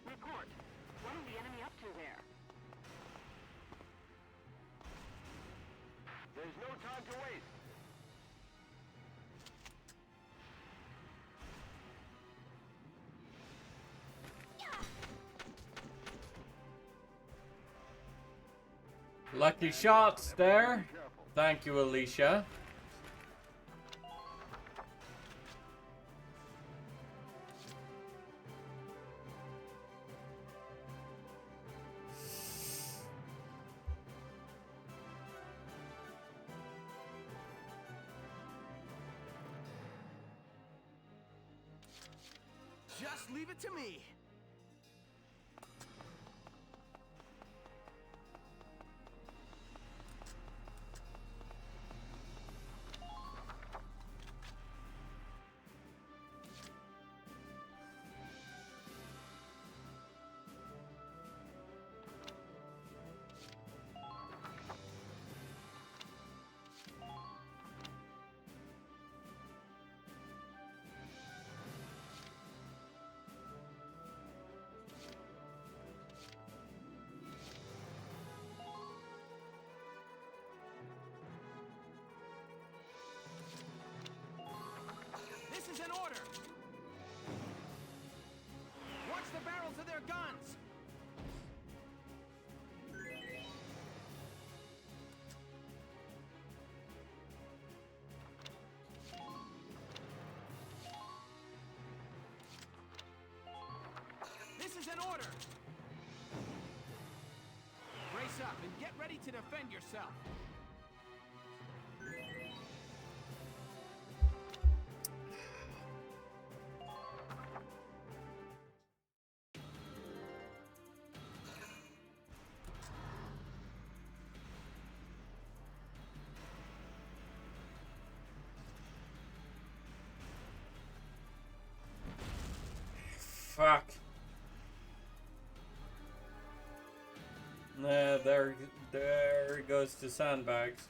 Report. What is the enemy up to there? There's no time to waste. Lucky shots there. Thank you, Alicia. Just leave it to me. order! Brace up and get ready to defend yourself. Fuck. Nah, there goes the sandbags.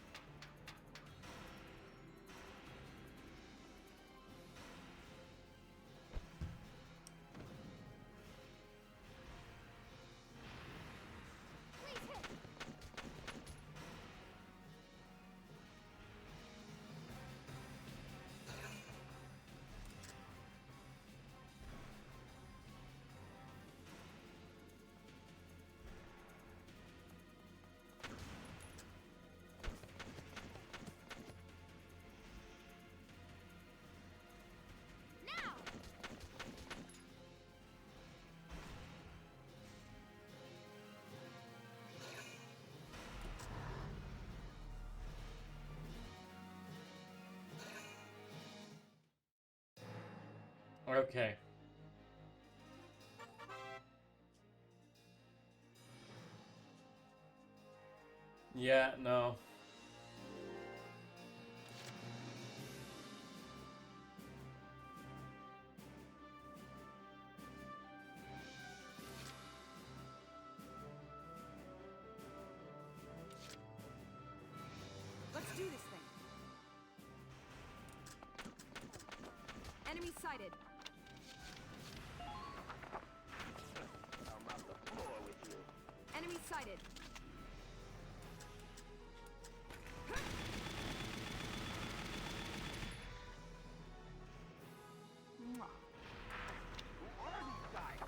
Okay. Yeah, no. Let's do this thing. Enemy sighted. I'll mop the floor with you. Enemy sighted. Mwah. Who are these guys?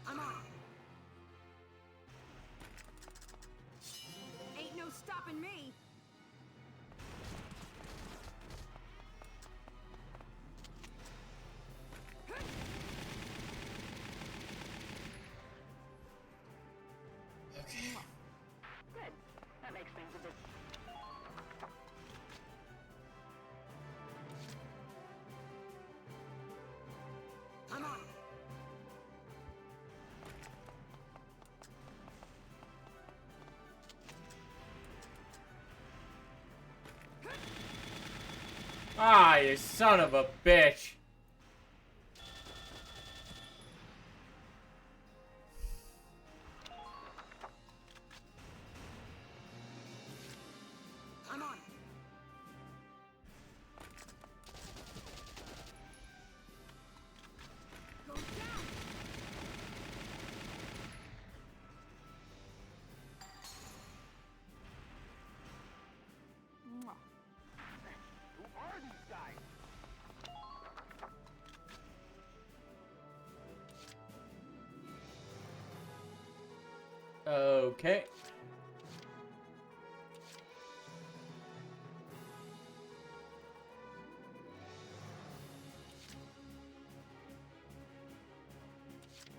I'm on. Ain't no stopping me. Good. That makes things a bit... I'm on. Ah, you son of a bitch. I'm on. Go down. Mwah. Who are these guys? Okay.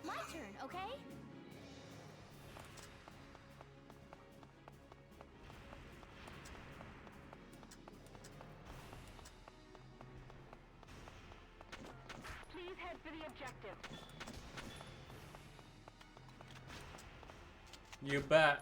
My turn, okay? Please head for the objective. You bet.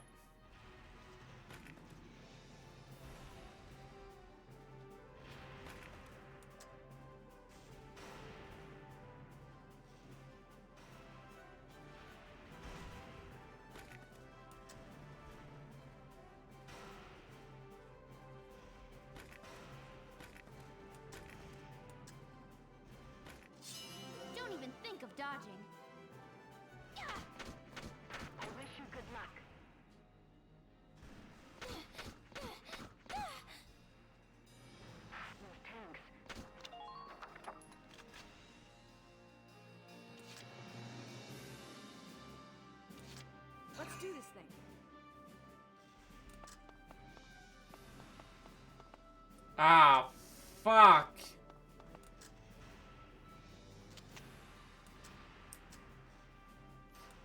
Don't even think of dodging. I wish you good luck. Those tanks. Let's do this thing. Ah, fuck.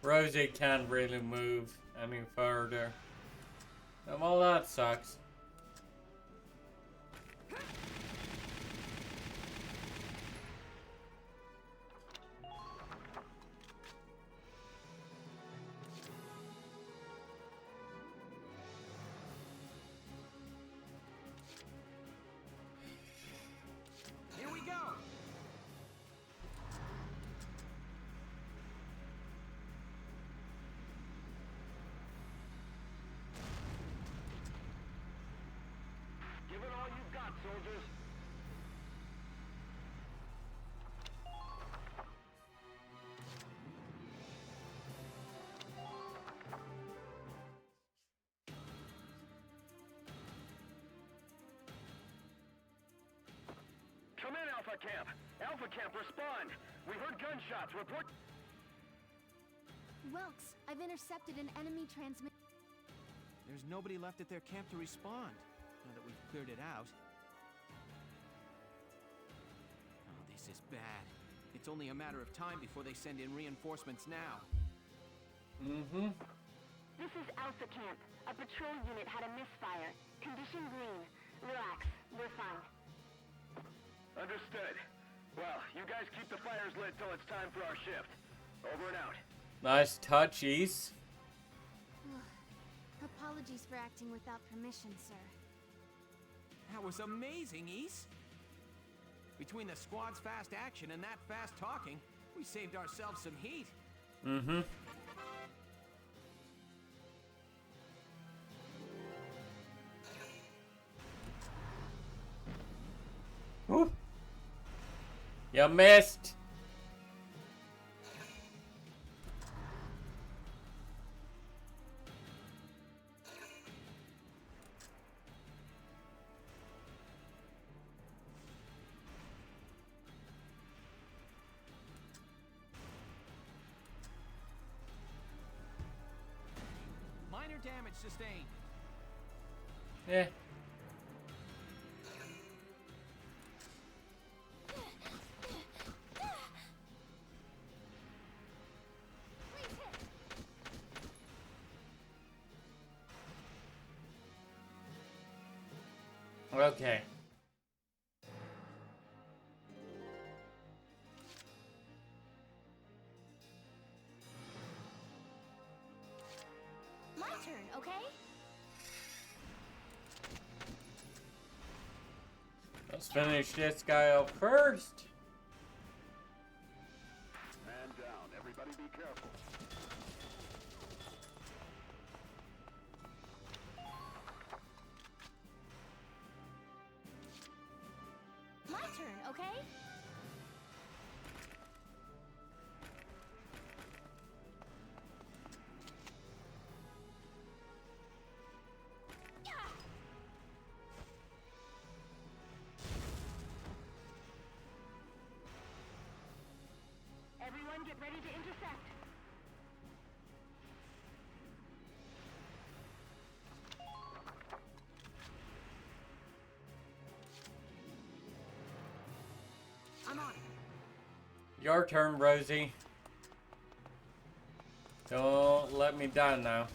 Rosie can't really move any further. Well, that sucks. Here we go! Give it all you've got, soldiers. Come in, Alpha Camp. Alpha Camp, respond. We heard gunshots. Report. Welks, I've intercepted an enemy transmit. There's nobody left at their camp to respond, now that we've cleared it out. Oh, this is bad. It's only a matter of time before they send in reinforcements now. Mm-hmm. This is Alpha Camp. A patrol unit had a misfire. Condition green. Relax. We're fine. Understood. Well, you guys keep the fires lit till it's time for our shift. Over and out. Nice touchies. Apologies for acting without permission, sir. That was amazing, East. Between the squad's fast action and that fast talking, we saved ourselves some heat. Mm-hmm. Ooh. You missed. Minor damage sustained. Yeah. Okay. My turn, okay? Let's finish this guy up first. Man down. Everybody be careful. My turn, okay? Everyone get ready to intercept. I'm on. Your turn, Rosie. Don't let me down now.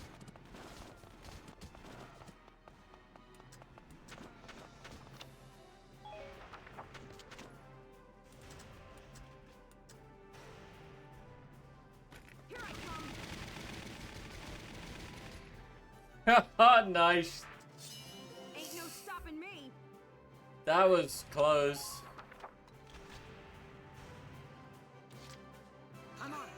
Here I come. Nice. Ain't no stopping me. That was close. I'm on.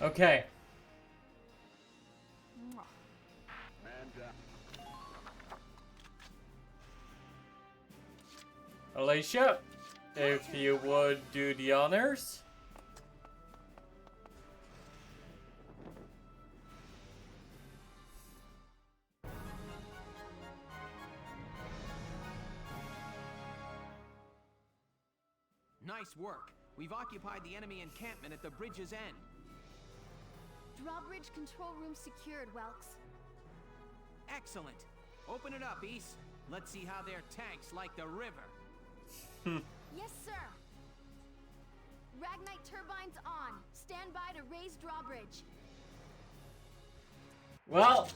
Okay. Man down. Alicia, if you would do the honors. Nice work. We've occupied the enemy encampment at the bridge's end. Drawbridge control room secured, Welks. Excellent. Open it up, East. Let's see how their tanks like the river. Yes, sir. Ragnite turbines on. Stand by to raise drawbridge. Well.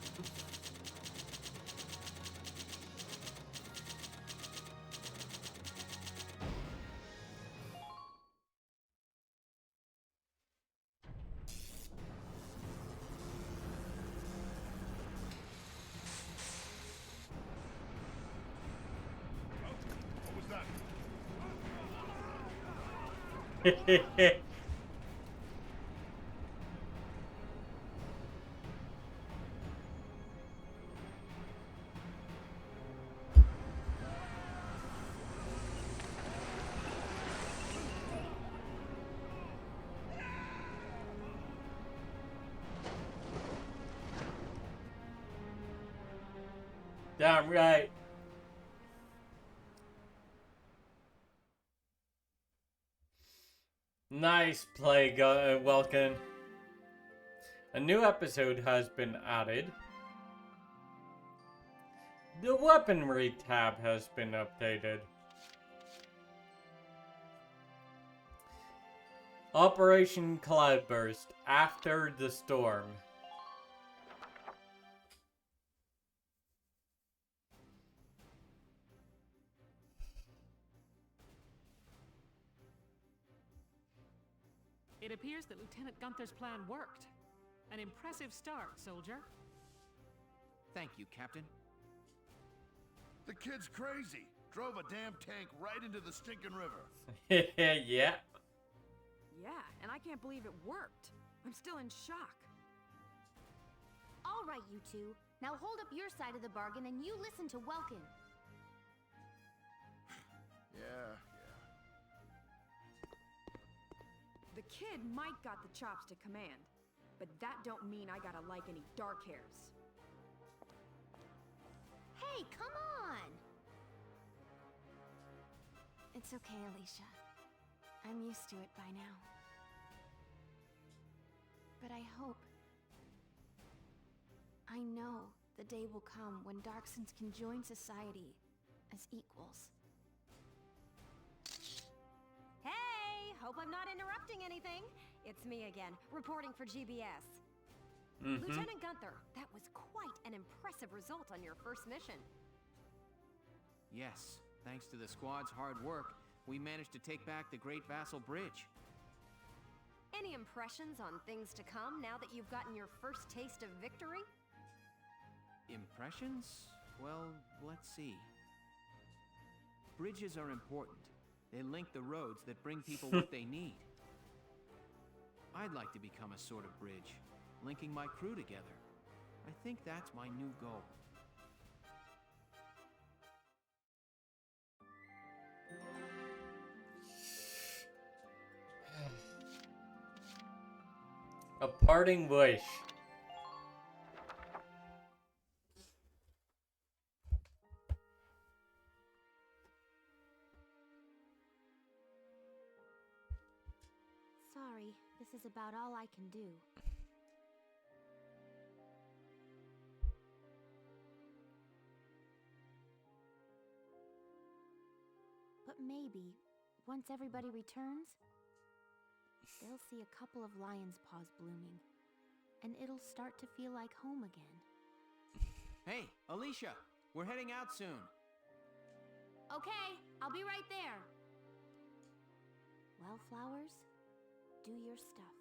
Damn right. Nice play, Welkin. A new episode has been added. The weaponry tab has been updated. Operation Cloudburst after the storm. It appears that Lieutenant Gunther's plan worked. An impressive start, soldier. Thank you, Captain. The kid's crazy. Drove a damn tank right into the stinking river. Yeah. Yeah, and I can't believe it worked. I'm still in shock. All right, you two. Now hold up your side of the bargain and you listen to Welkin. Yeah. The kid might got the chops to command, but that don't mean I gotta like any dark hairs. Hey, come on! It's okay, Alicia. I'm used to it by now. But I know the day will come when Darksons can join society as equals. Hey, hope I'm not interrupting anything. It's me again, reporting for GBS. Lieutenant Gunther, that was quite an impressive result on your first mission. Yes, thanks to the squad's hard work, we managed to take back the Great Vassal Bridge. Any impressions on things to come now that you've gotten your first taste of victory? Impressions? Well, let's see. Bridges are important. They link the roads that bring people what they need. I'd like to become a sort of bridge, linking my crew together. I think that's my new goal. A parting wish. Sorry, this is about all I can do. But maybe, once everybody returns, they'll see a couple of lion's paws blooming, and it'll start to feel like home again. Hey, Alicia, we're heading out soon. Okay, I'll be right there. Well, flowers, do your stuff.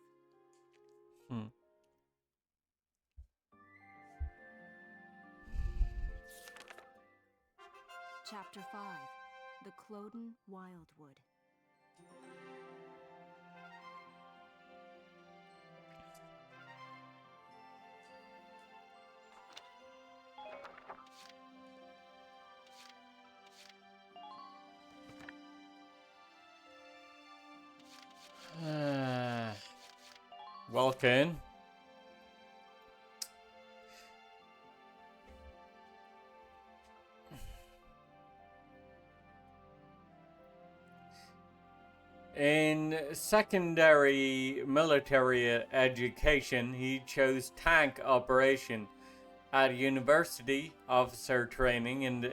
Chapter 5. The Cloden Wildwood. Welcome. In secondary military education, he chose tank operation at university officer training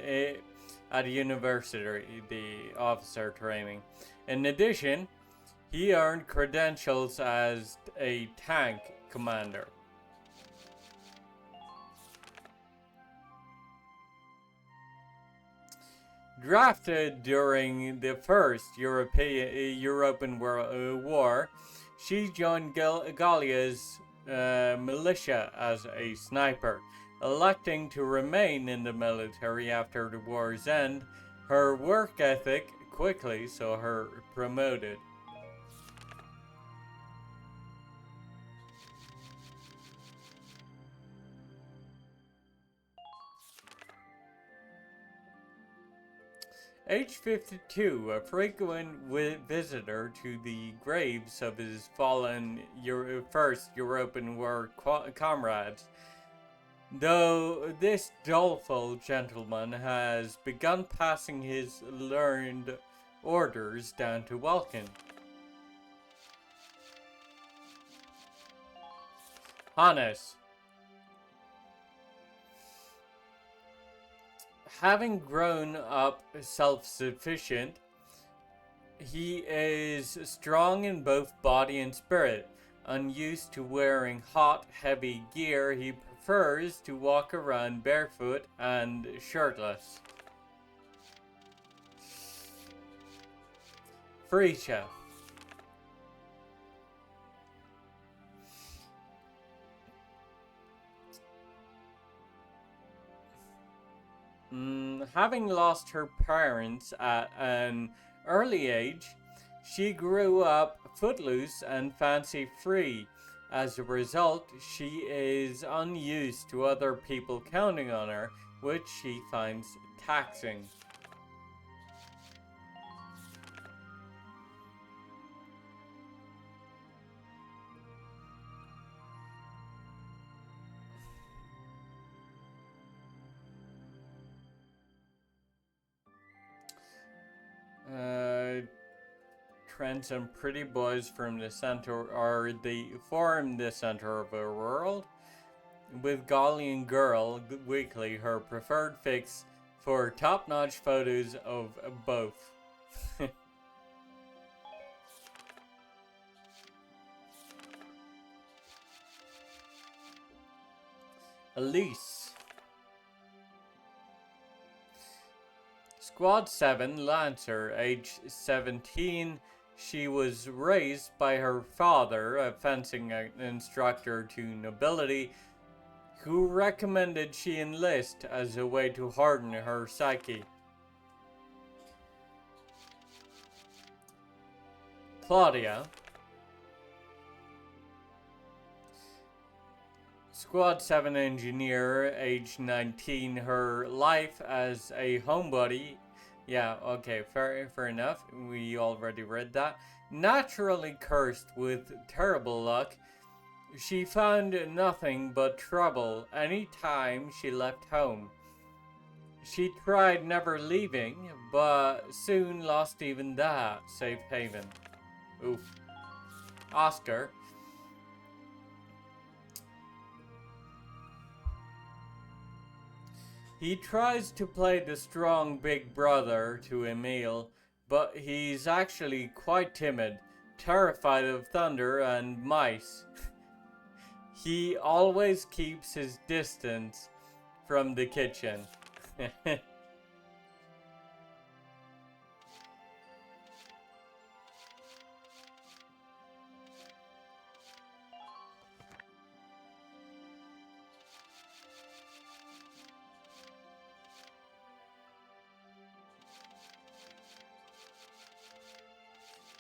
at university the officer training. In addition, he earned credentials as a tank commander. Drafted during the First European War, she joined Gallia's militia as a sniper. Electing to remain in the military after the war's end, her work ethic quickly saw her promoted. Age 52, a frequent visitor to the graves of his fallen First European War comrades. Though this doleful gentleman has begun passing his learned orders down to Welkin. Hannes. Having grown up self-sufficient, he is strong in both body and spirit. Unused to wearing hot, heavy gear, he prefers to walk around barefoot and shirtless. Freesia. Having lost her parents at an early age, she grew up footloose and fancy-free. As a result, she is unused to other people counting on her, which she finds taxing. Trends and pretty boys from the center form the center of her world, with Gallian Girl Weekly her preferred fix for top-notch photos of both. Elise. Squad 7 Lancer, age 17. She was raised by her father, a fencing instructor to nobility, who recommended she enlist as a way to harden her psyche. Claudia. Squad 7 engineer, age 19. Her life as a homebody. Yeah, okay, fair enough. We already read that. Naturally cursed with terrible luck, she found nothing but trouble any time she left home. She tried never leaving, but soon lost even that safe haven. Oof. Oscar. He tries to play the strong big brother to Emil, but he's actually quite timid, terrified of thunder and mice. He always keeps his distance from the kitchen.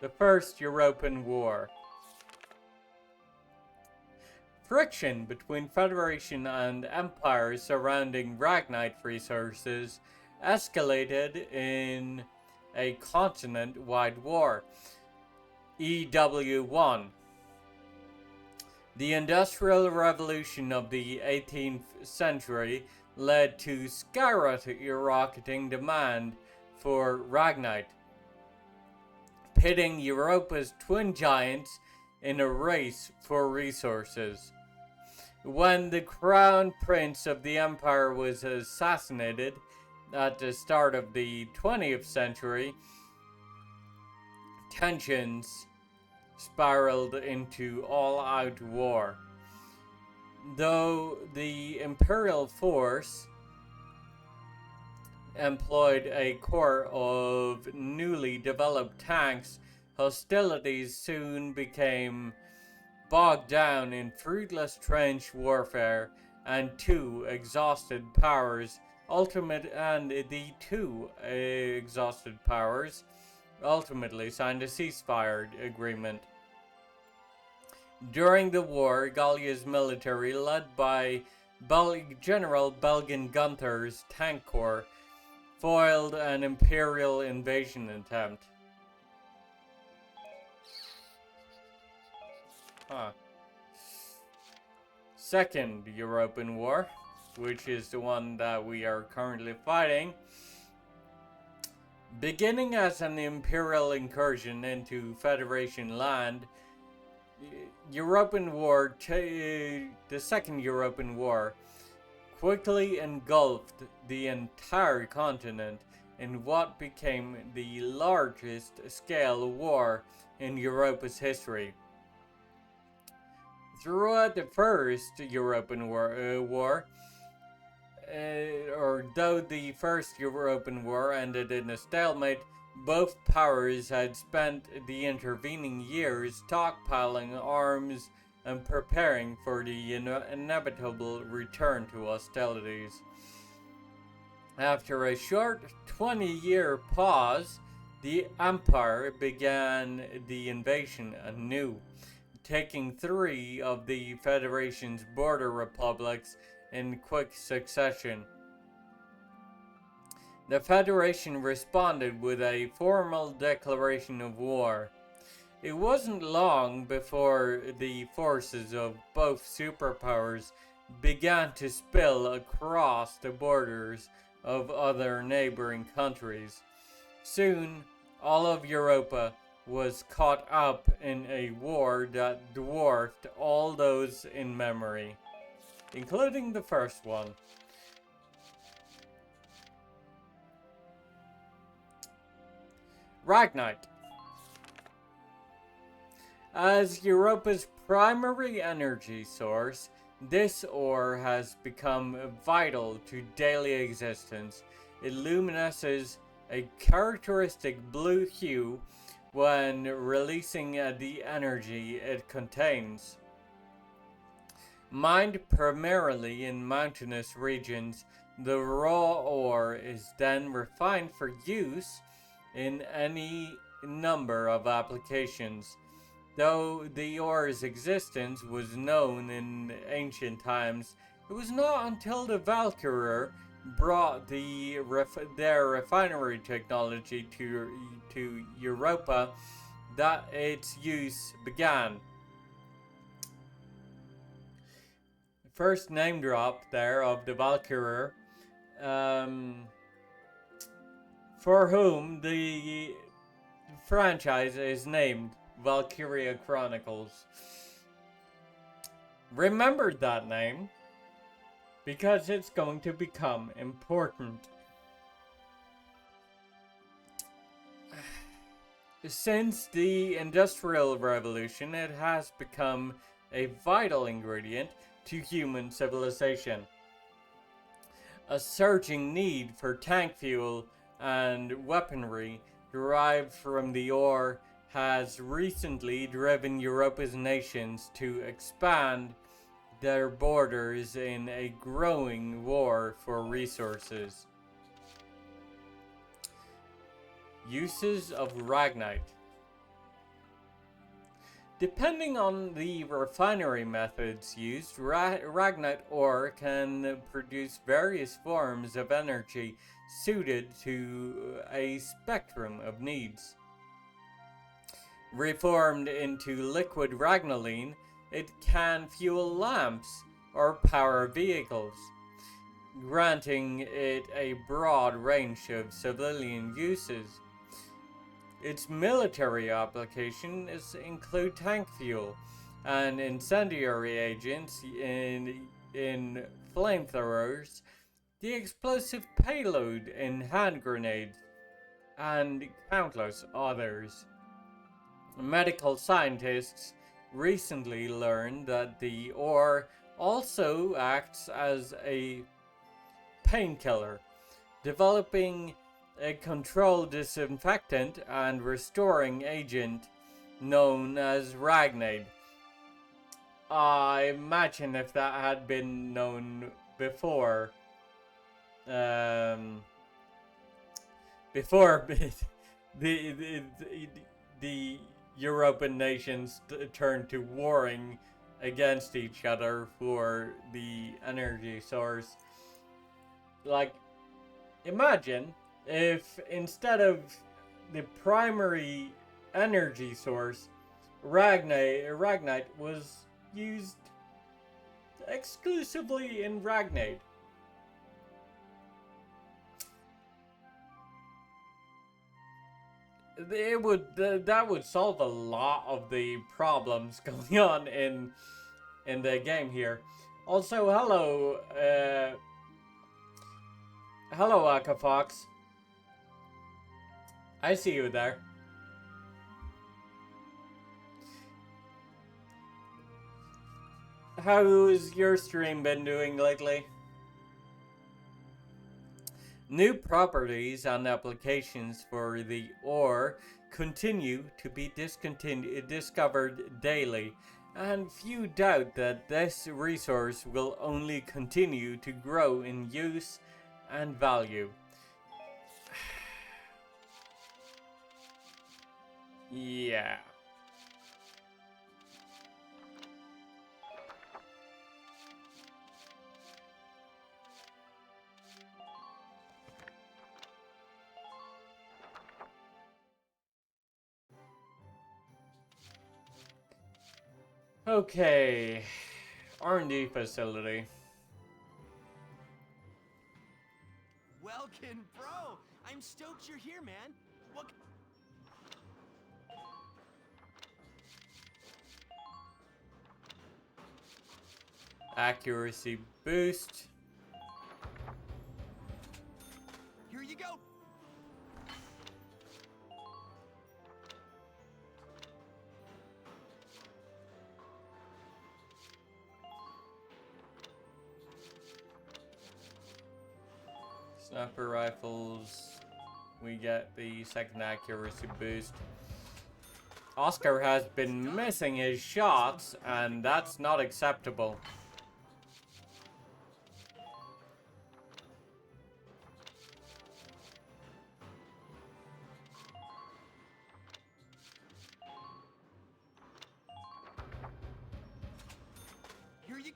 The First European War. Friction between Federation and Empire surrounding Ragnite resources escalated in a continent-wide war. EW1. The Industrial Revolution of the 18th century led to skyrocketing demand for Ragnite. pitting Europa's twin giants in a race for resources. When the crown prince of the empire was assassinated at the start of the 20th century, tensions spiraled into all-out war. Though the imperial force employed a corps of newly developed tanks, hostilities soon became bogged down in fruitless trench warfare, and the two exhausted powers ultimately signed a ceasefire agreement. During the war, Gallia's military, led by General Belgian Gunther's tank corps, foiled an imperial invasion attempt. Second European War, which is the one that we are currently fighting. Beginning as an imperial incursion into Federation land, the Second European War quickly engulfed the entire continent in what became the largest scale though the First European War ended in a stalemate, both powers had spent the intervening years stockpiling arms and preparing for the inevitable return to hostilities. After a short 20-year pause, the Empire began the invasion anew, taking 3 of the Federation's border republics in quick succession. The Federation responded with a formal declaration of war. It wasn't long before the forces of both superpowers began to spill across the borders of other neighboring countries. Soon, all of Europa was caught up in a war that dwarfed all those in memory, including the first one. Ragnite. As Europa's primary energy source, this ore has become vital to daily existence. It luminesces a characteristic blue hue when releasing the energy it contains. Mined primarily in mountainous regions, the raw ore is then refined for use in any number of applications. Though the ore's existence was known in ancient times, it was not until the Valkyria brought their refinery technology to Europa that its use began. First name drop there of the Valkyria, for whom the franchise is named Valkyria Chronicles. Remember that name, because it's going to become important. Since the Industrial Revolution, it has become a vital ingredient to human civilization. A surging need for tank fuel and weaponry derived from the ore has recently driven Europa's nations to expand their borders in a growing war for resources. Uses of Ragnite. Depending on the refinery methods used, Ragnite ore can produce various forms of energy suited to a spectrum of needs. Reformed into liquid ragnoline, it can fuel lamps or power vehicles, granting it a broad range of civilian uses. Its military applications include tank fuel and incendiary agents in flamethrowers, the explosive payload in hand grenades, and countless others. Medical scientists recently learned that the ore also acts as a painkiller, developing a controlled disinfectant and restoring agent known as Ragnade. I imagine if that had been known before, before the European nations turned to warring against each other for the energy source. Like, imagine if instead of the primary energy source, Ragnite was used exclusively in Ragnade. That would solve a lot of the problems going on in the game here. Also, hello, Akafox. I see you there. How's your stream been doing lately? New properties and applications for the ore continue to be discovered daily, and few doubt that this resource will only continue to grow in use and value. Yeah. Okay, R&D facility. Welkin, bro! I'm stoked you're here, man. What? Accuracy boost. Here you go. Sniper rifles, we get the second accuracy boost. Oscar has been missing his shots, and that's not acceptable. Here you.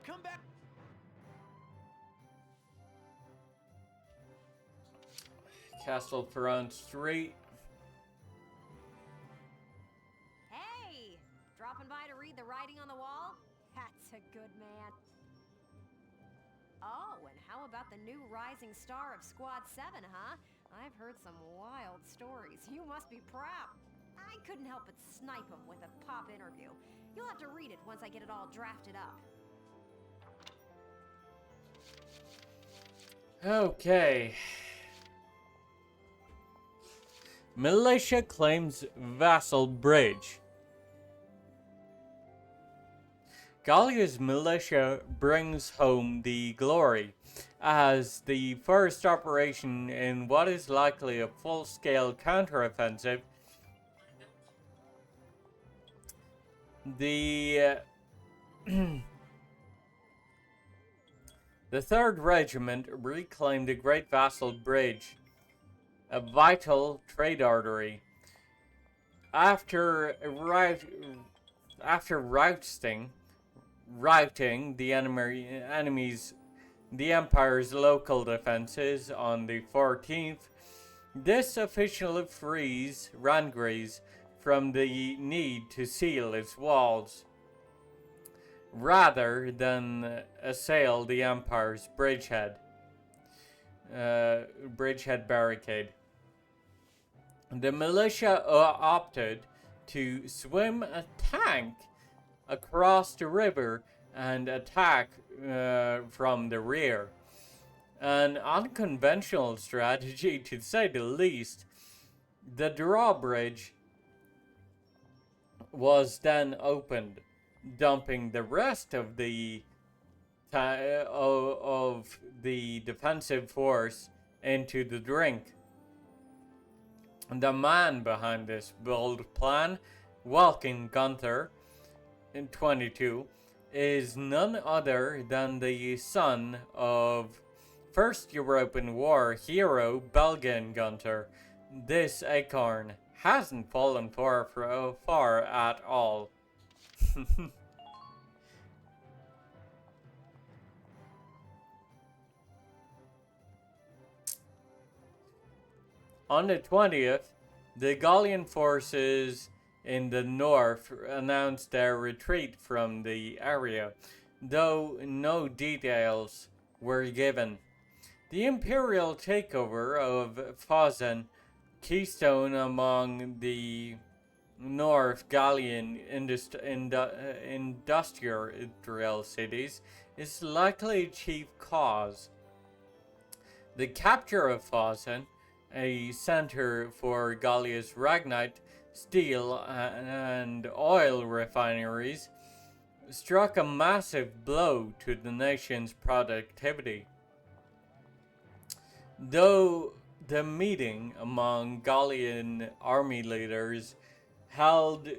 Come back. Castle Ferrand Street. Hey! Dropping by to read the writing on the wall? That's a good man. Oh, and how about the new rising star of Squad 7, huh? I've heard some wild stories. You must be proud. I couldn't help but snipe him with a pop interview. You'll have to read it once I get it all drafted up. Okay. Militia claims Vassal Bridge. Gallia's militia brings home the glory as the first operation in what is likely a full-scale counteroffensive. The 3rd Regiment reclaimed the Great Vassal Bridge, a vital trade artery. After routing the the Empire's local defenses on the 14th, this officially frees Rangris from the need to seal its walls, rather than assail the Empire's bridgehead barricade. The militia opted to swim a tank across the river and attack from the rear. An unconventional strategy, to say the least. The drawbridge was then opened, dumping the rest of the defensive force into the drink. The man behind this bold plan, Walking Gunther, in 22, is none other than the son of First European War hero Belgian Gunther. This acorn hasn't fallen far at all. On the 20th, the Gallian forces in the north announced their retreat from the area, though no details were given. The imperial takeover of Fosen, keystone among the North Gallian industrial cities, is likely chief cause. The capture of Fosen, a center for Gallia's Ragnite, steel and oil refineries, struck a massive blow to the nation's productivity. Though the meeting among Gallian army leaders held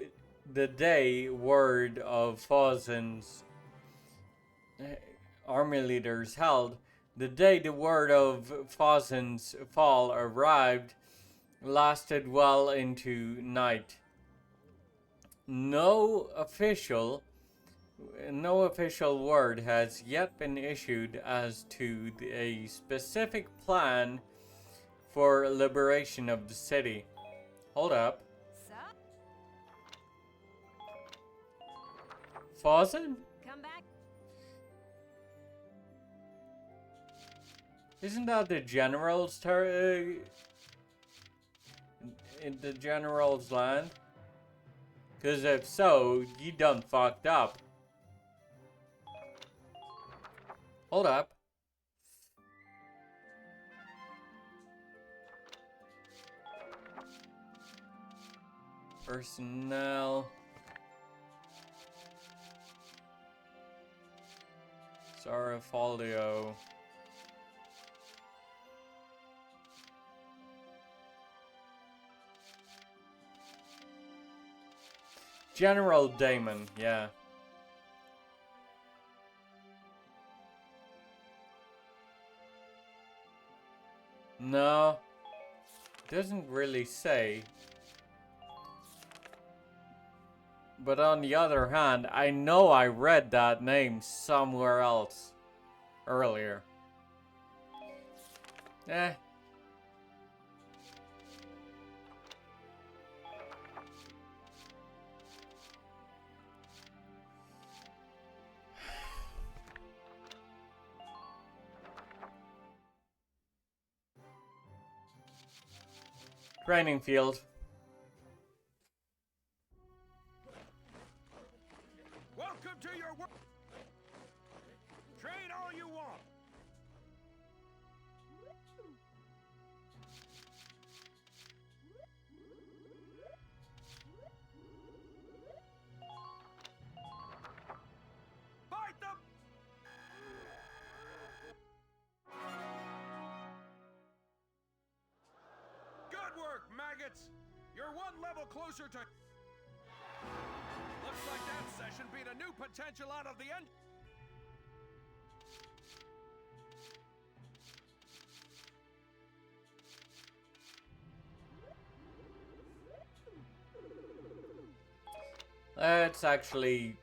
the day word of Fosen's the day the word of Fosen's fall arrived, lasted well into night. No official word has yet been issued as to a specific plan for liberation of the city. Hold up. Fosen? Come back. Isn't that the general's in the general's land? Because if so, you done fucked up. Hold up. Personnel. Sarafolio. General Damon, yeah. No. Doesn't really say. But on the other hand, I know I read that name somewhere else earlier. Training field. Welcome to your work. Train all you want. Fight them. Good work, maggots. You're one level closer to... Looks like that session beat a new potential out of the end. Let's actually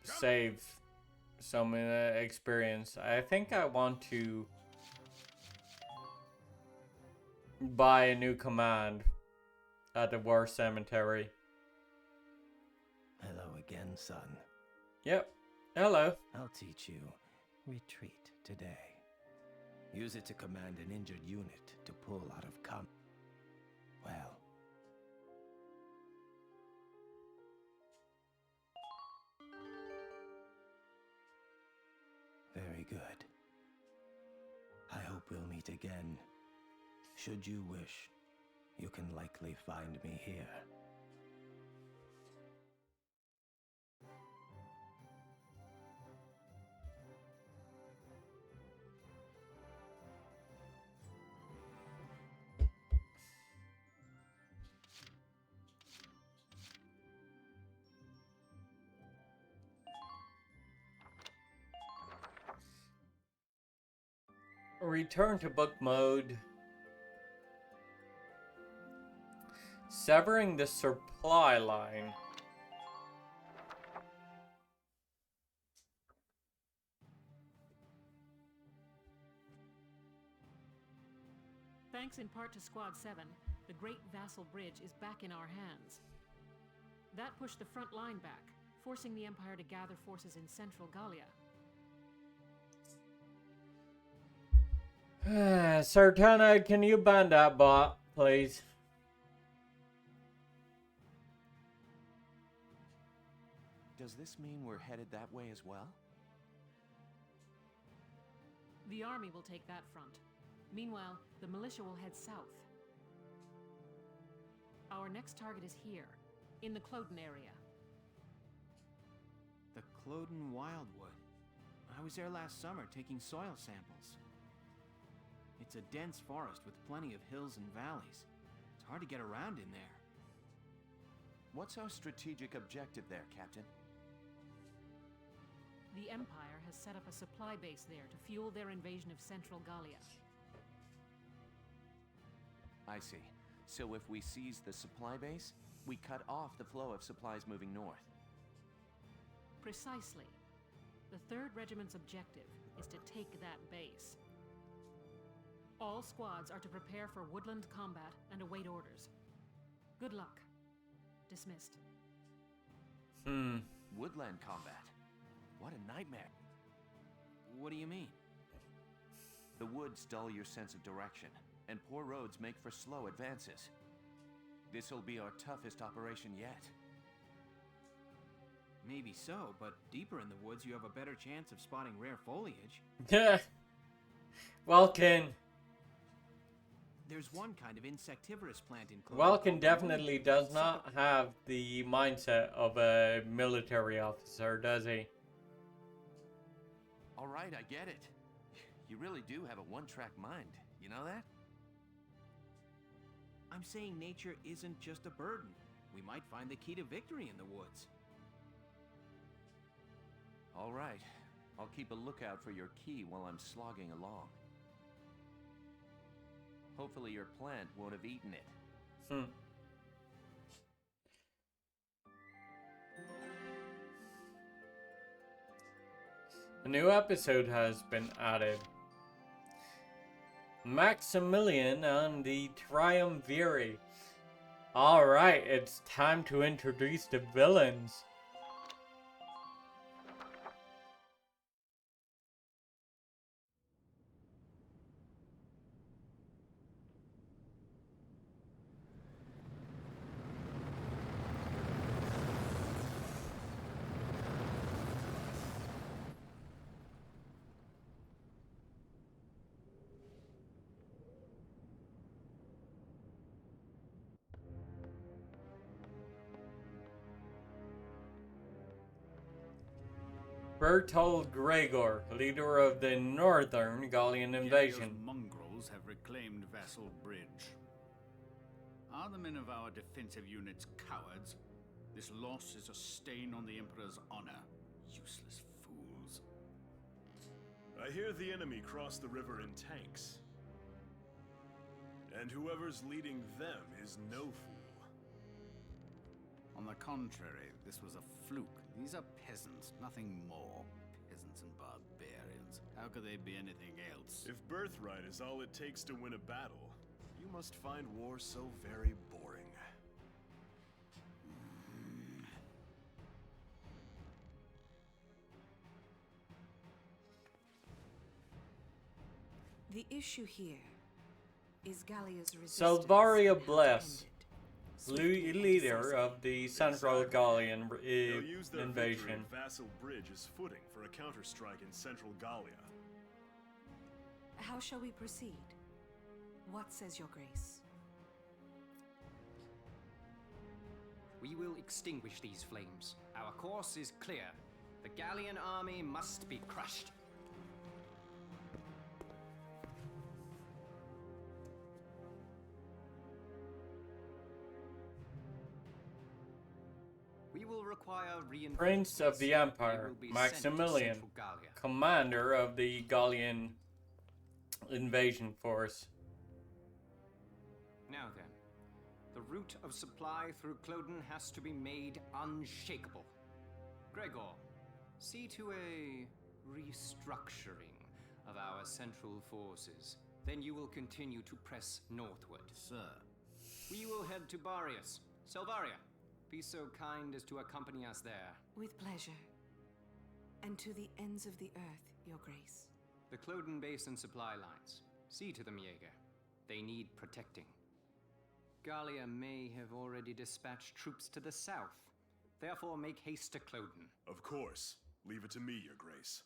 save some experience. I think I want to buy a new command at the War Cemetery. Hello again, son. Yep. Hello. I'll teach you retreat today. Use it to command an injured unit to pull out of combat. Well. Very good. I hope we'll meet again. Should you wish, you can likely find me here. Return to book mode. Severing the supply line. Thanks in part to Squad 7, the Great Vassal Bridge is back in our hands. That pushed the front line back, forcing the Empire to gather forces in central Gallia. Sartana, can you ban that bot, please? Does this mean we're headed that way as well? The army will take that front. Meanwhile, the militia will head south. Our next target is here, in the Cloden area. The Cloden Wildwood. I was there last summer taking soil samples. It's a dense forest with plenty of hills and valleys. It's hard to get around in there. What's our strategic objective there, Captain? The Empire has set up a supply base there to fuel their invasion of central Gallia. I see. So if we seize the supply base, we cut off the flow of supplies moving north. Precisely. The 3rd Regiment's objective is to take that base. All squads are to prepare for woodland combat and await orders. Good luck. Dismissed. Woodland combat? What a nightmare. What do you mean? The woods dull your sense of direction, and poor roads make for slow advances. This'll be our toughest operation yet. Maybe so, but deeper in the woods you have a better chance of spotting rare foliage. Welkin. There's one kind of insectivorous plant in Cloden. Welkin definitely does not have the mindset of a military officer, does he? All right, I get it. You really do have a one-track mind. You know that? I'm saying nature isn't just a burden. We might find the key to victory in the woods. All right. I'll keep a lookout for your key while I'm slogging along. Hopefully your plant won't have eaten it. A new episode has been added. Maximilian and the Triumvirate. Alright, it's time to introduce the villains. Bertold Gregor, leader of the Northern Gallian invasion. Those mongrels have reclaimed Vassal Bridge. Are the men of our defensive units cowards? This loss is a stain on the Emperor's honor. Useless fools. I hear the enemy crossed the river in tanks. And whoever's leading them is no fool. On the contrary, this was a fluke. These are peasants, nothing more. Peasants and barbarians. How could they be anything else? If birthright is all it takes to win a battle, you must find war so very boring. The issue here is Gallia's resistance. Salvaria Bless, leader of the Central Gallian They'll use their victory invasion. at Vassal Bridge as footing for a counterstrike in Central Gallia. How shall we proceed? What says your grace? We will extinguish these flames. Our course is clear. The Gallian army must be crushed. We will require reinforcements. Prince of the Empire, They will be Maximilian, sent to Central Gallia. commander of the Gallian invasion force. Now then, the route of supply through Cloden has to be made unshakable. Gregor, see to a restructuring of our central forces. Then you will continue to press northward. Sir. We will head to Barius. Salvaria, be so kind as to accompany us there. With pleasure. And to the ends of the earth, your grace. The Cloden Basin supply lines. See to them, Jaeger. They need protecting. Gallia may have already dispatched troops to the south. Therefore, make haste to Cloden. Of course. Leave it to me, Your Grace.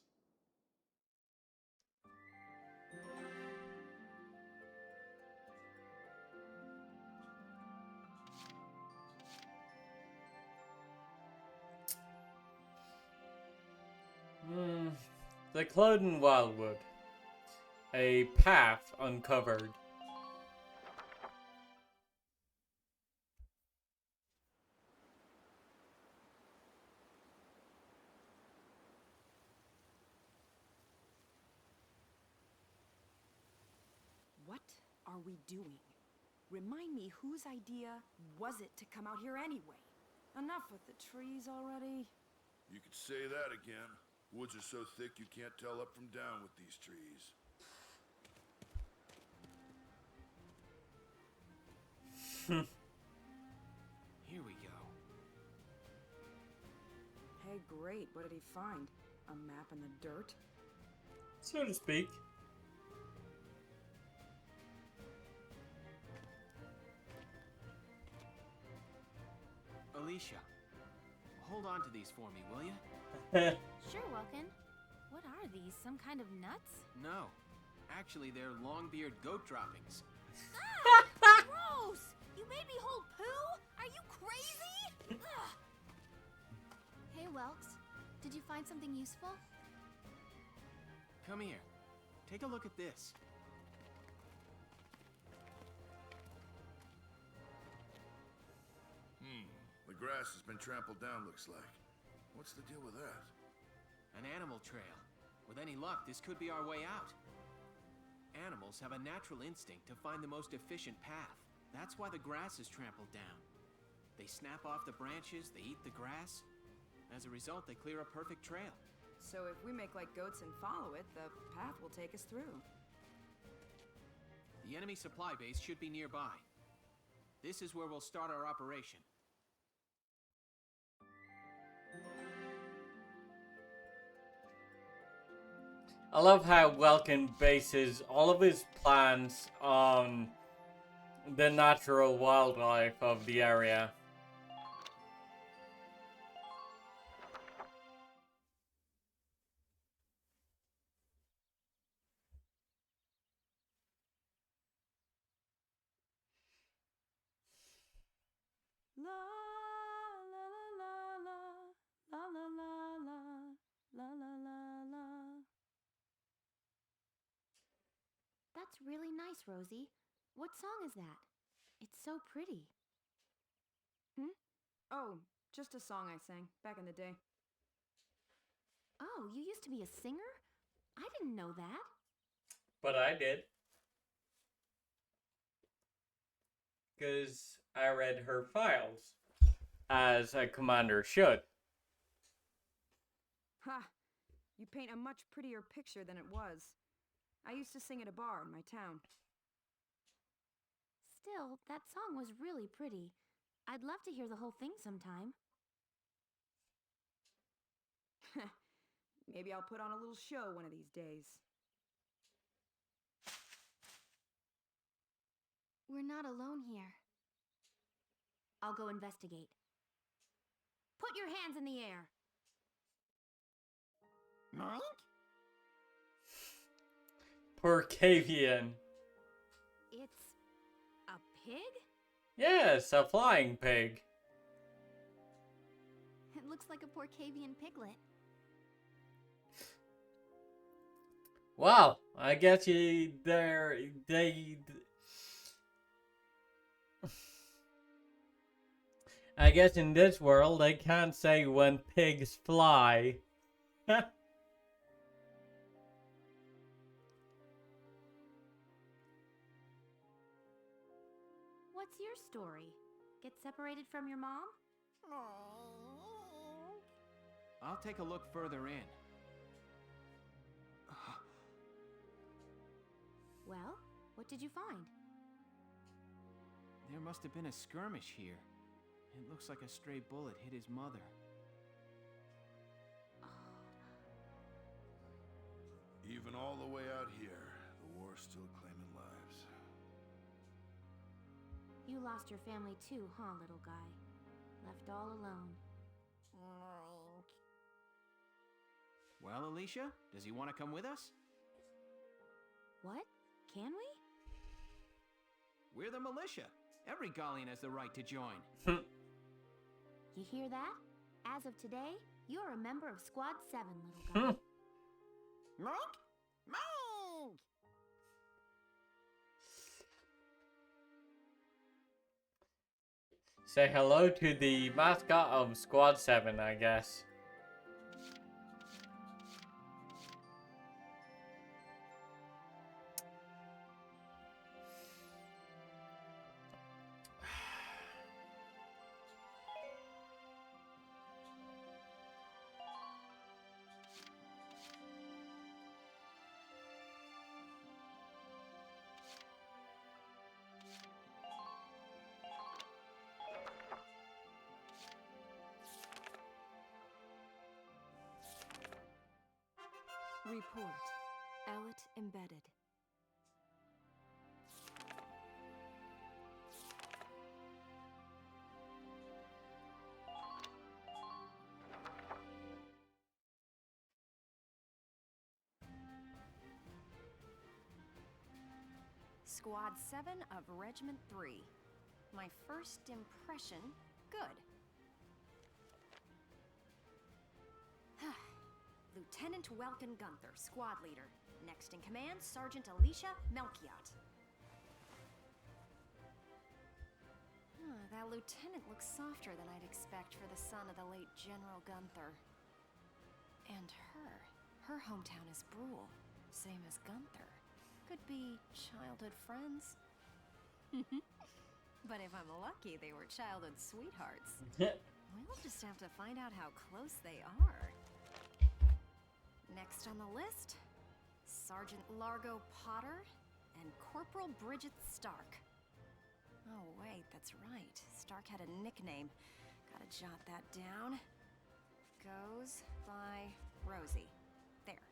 The Cloden Wildwood. A path uncovered. What are we doing? Remind me, whose idea was it to come out here anyway? Enough with the trees already. You could say that again. Woods are so thick you can't tell up from down with these trees. Here we go. Hey, great. What did he find? A map in the dirt? So to speak. Alicia, hold on to these for me, will you? Sure, Welkin. What are these? Some kind of nuts? No. Actually, they're long-beard goat droppings. Ah! Gross! You made me hold poo? Are you crazy? Ugh. Hey, Welks. Did you find something useful? Come here. Take a look at this. The grass has been trampled down, looks like. What's the deal with that? An animal trail. With any luck, this could be our way out. Animals have a natural instinct to find the most efficient path. That's why the grass is trampled down. They snap off the branches, they eat the grass. As a result, they clear a perfect trail. So if we make like goats and follow it, the path will take us through. The enemy supply base should be nearby. This is where we'll start our operation. I love how Welkin bases all of his plans on the natural wildlife of the area. La la la la la la la la la la la That's really nice, Rosie. What song is that? It's so pretty. Oh, just a song I sang back in the day. Oh, you used to be a singer? I didn't know that. But I did. Because I read her files, as a commander should. Ha! You paint a much prettier picture than it was. I used to sing at a bar in my town. Still, that song was really pretty. I'd love to hear the whole thing sometime. Maybe I'll put on a little show one of these days. We're not alone here. I'll go investigate. Put your hands in the air. Mike? Poor Cavian. It's a pig? Yes, a flying pig. It looks like a Porcavian piglet. Wow, I guess I guess in this world they can't say when pigs fly. What's your story? Get separated from your mom? I'll take a look further in. Well, what did you find? There must have been a skirmish here. It looks like a stray bullet hit his mother. Even all the way out here, the war's still claiming lives. You lost your family too, huh, little guy? Left all alone. Well, Alicia, does he want to come with us? What? Can we? We're the militia. Every Gallian has the right to join. You hear that? As of today, you're a member of Squad 7, little guy. Monk? Monk! Say hello to the mascot of Squad 7, I guess. Report. Elet embedded. Squad 7 of Regiment 3. My first impression, good. Lieutenant Welkin Gunther, squad leader. Next in command, Sergeant Alicia Melchiot. That lieutenant looks softer than I'd expect for the son of the late General Gunther. And her. Her hometown is Brule, same as Gunther. Could be childhood friends. But if I'm lucky, they were childhood sweethearts. We'll just have to find out how close they are. Next on the list, Sergeant Largo Potter and Corporal Bridget Stark. Oh wait, that's right. Stark had a nickname. Gotta jot that down. Goes by Rosie. There.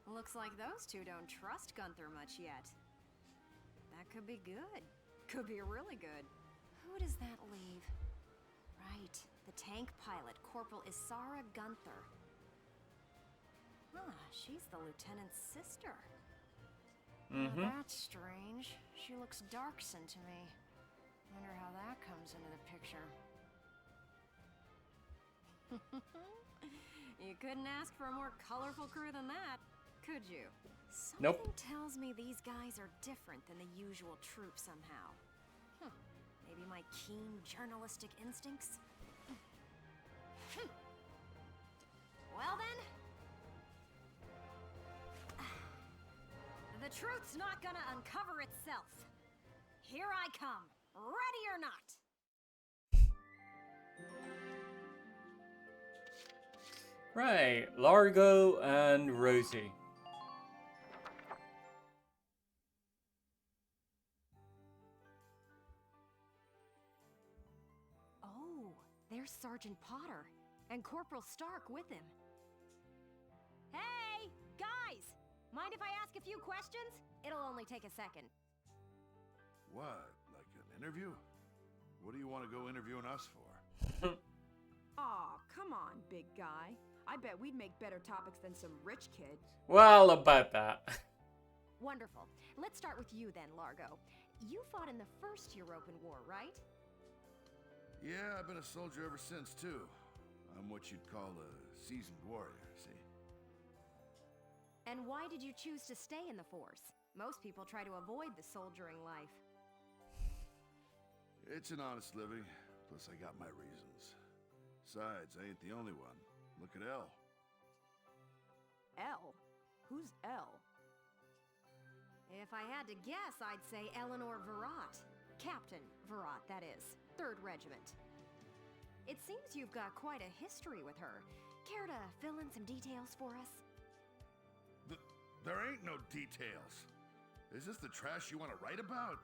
Looks like those two don't trust Gunther much yet. That could be good. Could be really good. Who does that leave? Right, the tank pilot, Corporal Isara Gunther. Huh, she's the lieutenant's sister. That's strange. She looks dark-skinned to me. Wonder how that comes into the picture. You couldn't ask for a more colorful crew than that. could you? Nope. Something tells me these guys are different than the usual troop somehow. Maybe my keen journalistic instincts? Well then... The truth's not gonna uncover itself. Here I come, ready or not. Right, Largo and Rosie. Oh, there's Sergeant Potter, and Corporal Stark with him. Hey, guys! Mind if I ask a few questions? It'll only take a second. What? Like an interview? What do you want to go interviewing us for? Aw, come on, big guy. I bet we'd make better topics than some rich kid. Well, about that. Wonderful. Let's start with you then, Largo. You fought in the First European War, right? Yeah, I've been a soldier ever since, too. I'm what you'd call a seasoned warrior, see? And why did you choose to stay in the Force? Most people try to avoid the soldiering life. It's an honest living, plus I got my reasons. Besides, I ain't the only one. Look at Elle. Elle? Who's Elle? If I had to guess, I'd say Eleanor Virat. Captain Virat, that is. 3rd Regiment. It seems you've got quite a history with her. Care to fill in some details for us? There ain't no details. Is this the trash you want to write about?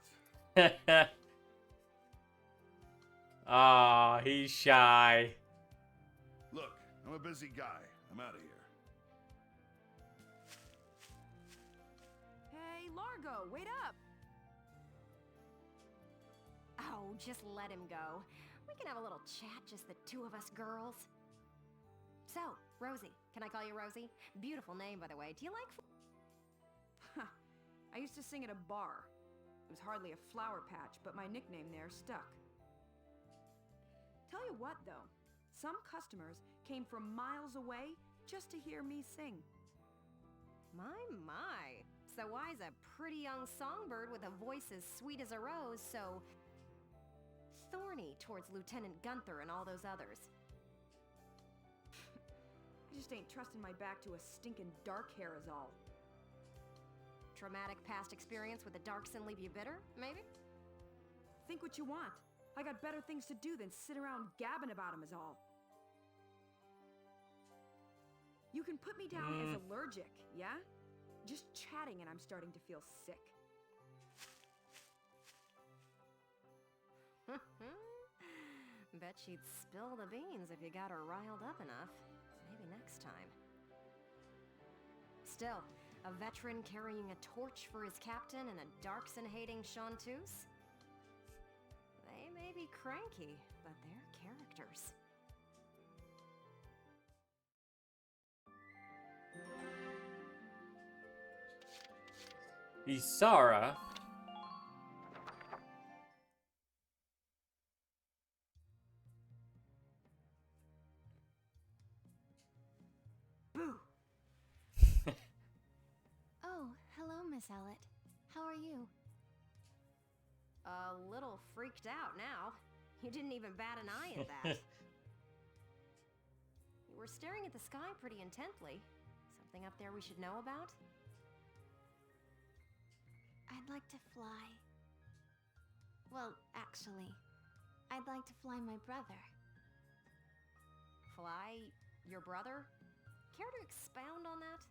Ah, he's shy. Look, I'm a busy guy. I'm out of here. Hey, Largo, wait up! Oh, just let him go. We can have a little chat, just the two of us girls. So, Rosie. Can I call you Rosie? Beautiful name, by the way. Do you like... I used to sing at a bar. It was hardly a flower patch, but my nickname there stuck. Tell you what, though. Some customers came from miles away just to hear me sing. My. So why's a pretty young songbird with a voice as sweet as a rose so thorny towards Lieutenant Gunther and all those others? I just ain't trusting my back to a stinking dark hair is all. Traumatic past experience with the Darkson leave you bitter, maybe? Think what you want. I got better things to do than sit around gabbing about him is all. You can put me down as allergic, yeah? Just chatting and I'm starting to feel sick. Bet she'd spill the beans if you got her riled up enough. Maybe next time. Still, a veteran carrying a torch for his captain and a Darkson-hating chanteuse? They may be cranky, but they're characters. Isara. Boo! Oh, hello, Miss Ellett. How are you? A little freaked out now. You didn't even bat an eye at that. You were staring at the sky pretty intently. Something up there we should know about? I'd like to fly. Well, actually, I'd like to fly my brother. Fly your brother? Care to expound on that?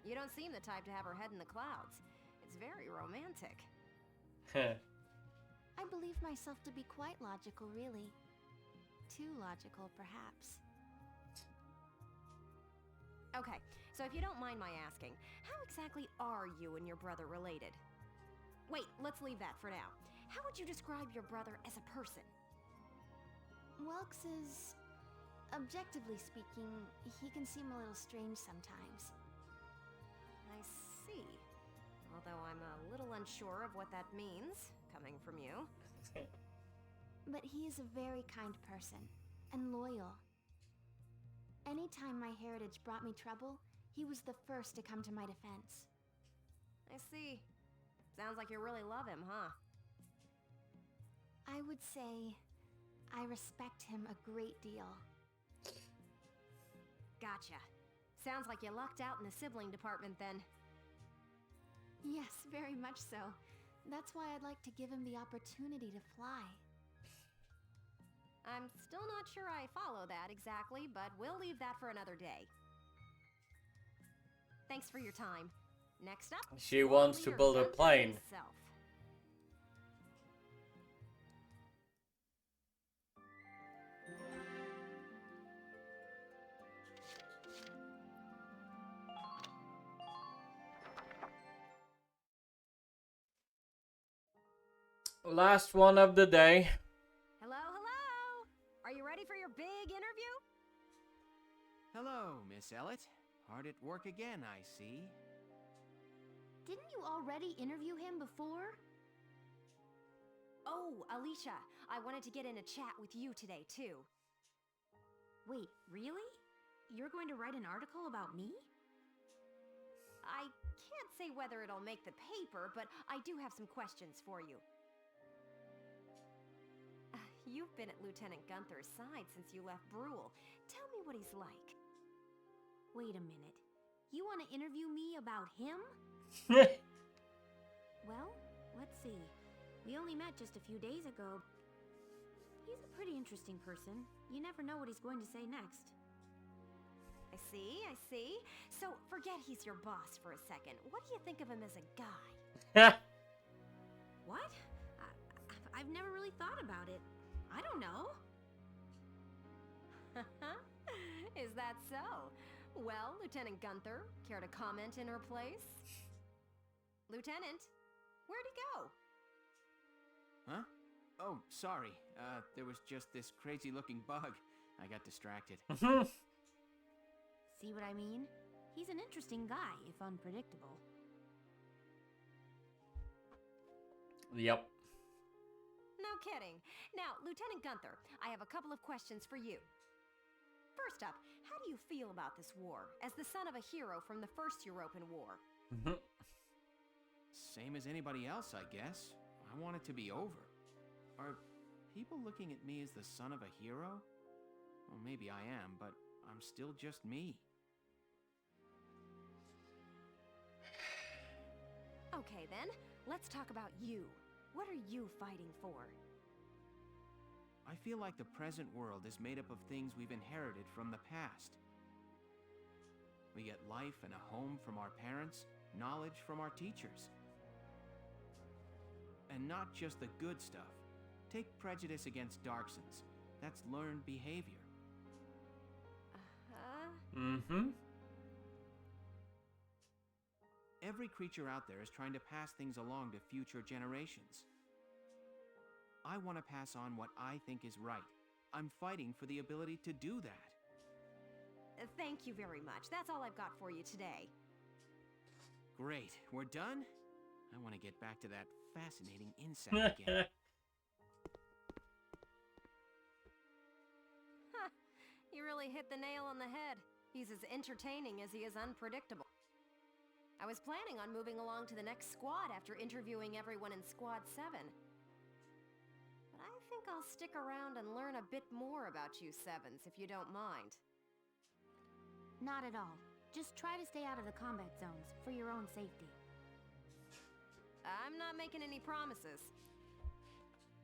You don't seem the type to have her head in the clouds. It's very romantic. I believe myself to be quite logical, really. Too logical, perhaps. Okay, so if you don't mind my asking, how exactly are you and your brother related? Wait, let's leave that for now. How would you describe your brother as a person? Welks is... objectively speaking, he can seem a little strange sometimes. I see. Although I'm a little unsure of what that means, coming from you. But he is a very kind person, and loyal. Anytime my heritage brought me trouble, He was the first to come to my defense. I see. Sounds like you really love him, huh? I would say I respect him a great deal. Gotcha. Sounds like you lucked out in the sibling department then. Yes, very much so. That's why I'd like to give him the opportunity to fly. I'm still not sure I follow that exactly, but we'll leave that for another day. Thanks for your time. Next up, She wants to build a plane. himself. Last one of the day. Hello, hello! Are you ready for your big interview? Hello, Miss Ellett. Hard at work again, I see. Didn't you already interview him before? Oh, Alicia, I wanted to get in a chat with you today, too. Wait, really? You're going to write an article about me? I can't say whether it'll make the paper, but I do have some questions for you. You've been at Lieutenant Gunther's side since you left Brule. Tell me what he's like. Wait a minute. You want to interview me about him? Well, let's see. We only met just a few days ago. He's a pretty interesting person. You never know what he's going to say next. I see, I see. So, forget he's your boss for a second. What do you think of him as a guy? What? I've never really thought about it. I don't know. Is that so? Well, Lieutenant Gunther, care to comment in her place? Lieutenant, where'd he go? Huh? Oh, sorry. There was just this crazy-looking bug. I got distracted. See what I mean? He's an interesting guy, if unpredictable. Yep. No kidding. Now, Lieutenant Gunther, I have a couple of questions for you. First up, how do you feel about this war, as the son of a hero from the First European War? Same as anybody else, I guess. I want it to be over. Are people looking at me as the son of a hero? Well, maybe I am, but I'm still just me. Okay then, let's talk about you. What are you fighting for? I feel like the present world is made up of things we've inherited from the past. We get life and a home from our parents, knowledge from our teachers. And not just the good stuff. Take prejudice against Darksons. That's learned behavior. Every creature out there is trying to pass things along to future generations. I want to pass on what I think is right. I'm fighting for the ability to do that. Thank you very much. That's all I've got for you today. Great. We're done? I want to get back to that fascinating insect again. You really hit the nail on the head. He's as entertaining as he is unpredictable. I was planning on moving along to the next squad after interviewing everyone in Squad 7. But I think I'll stick around and learn a bit more about you Sevens, if you don't mind. Not at all. Just try to stay out of the combat zones, for your own safety. I'm not making any promises.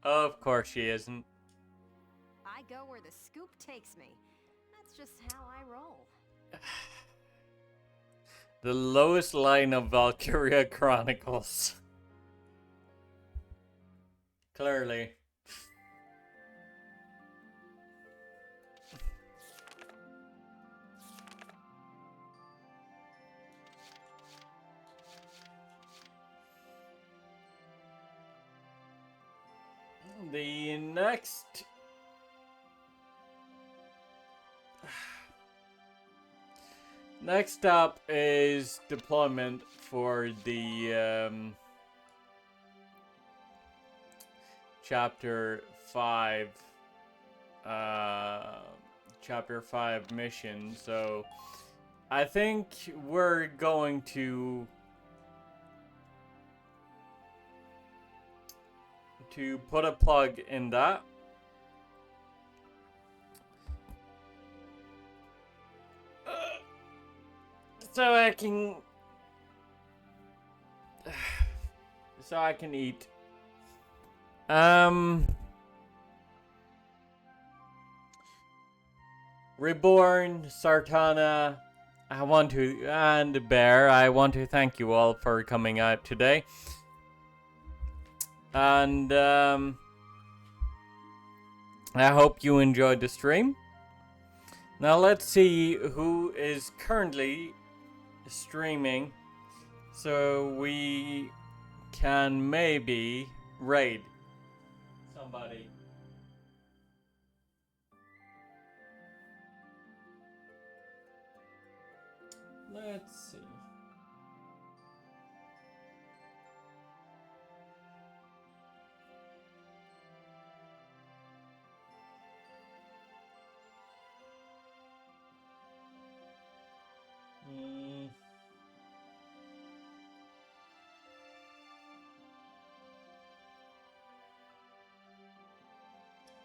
Of course she isn't. I go where the scoop takes me. That's just how I roll. The lowest line of Valkyria Chronicles. Clearly. The next up is deployment for the chapter 5 mission. So I think we're going to put a plug in that. So I can eat. Reborn, Sartana, and Bear, I want to thank you all for coming out today. And I hope you enjoyed the stream. Now let's see who is currently streaming, so we can maybe raid somebody. Let's see.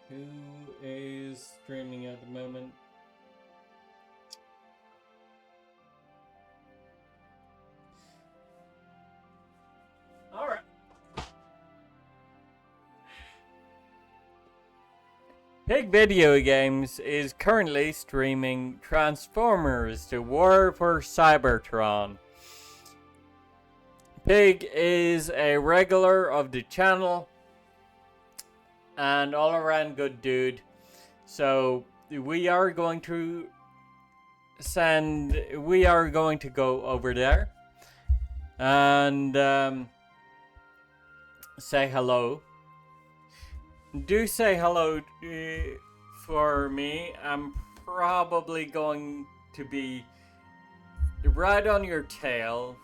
Who is streaming at the moment? Alright. Pig Video Games is currently streaming Transformers: The War for Cybertron. Pig is a regular of the channel and all around good dude. So we are going to go over there and say hello. Do say hello for me. I'm probably going to be right on your tail,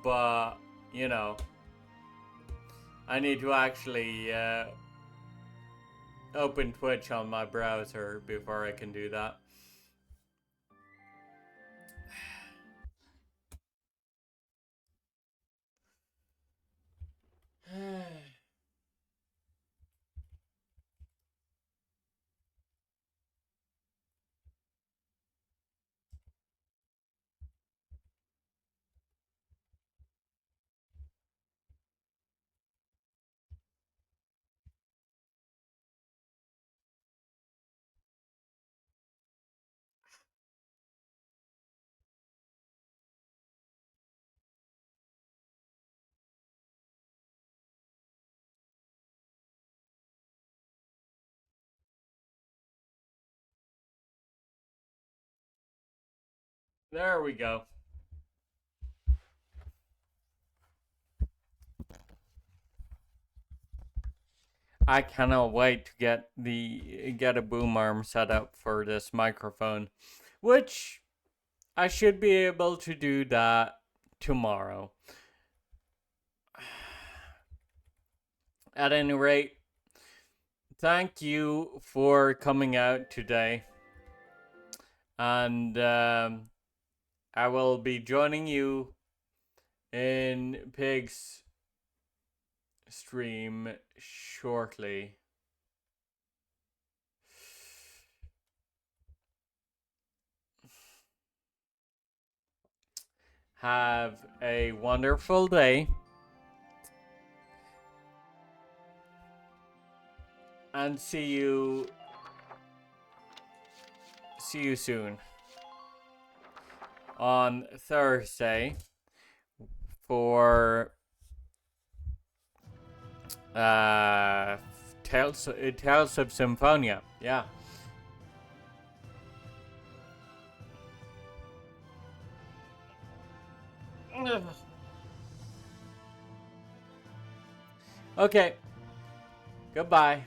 but you know, I need to actually open Twitch on my browser before I can do that. There we go. I cannot wait to get a boom arm set up for this microphone, which I should be able to do that tomorrow. At any rate, thank you for coming out today, and I will be joining you in Pig's stream shortly. Have a wonderful day. And see you soon on Thursday for Tales of Symphonia. Yeah. Okay. Goodbye.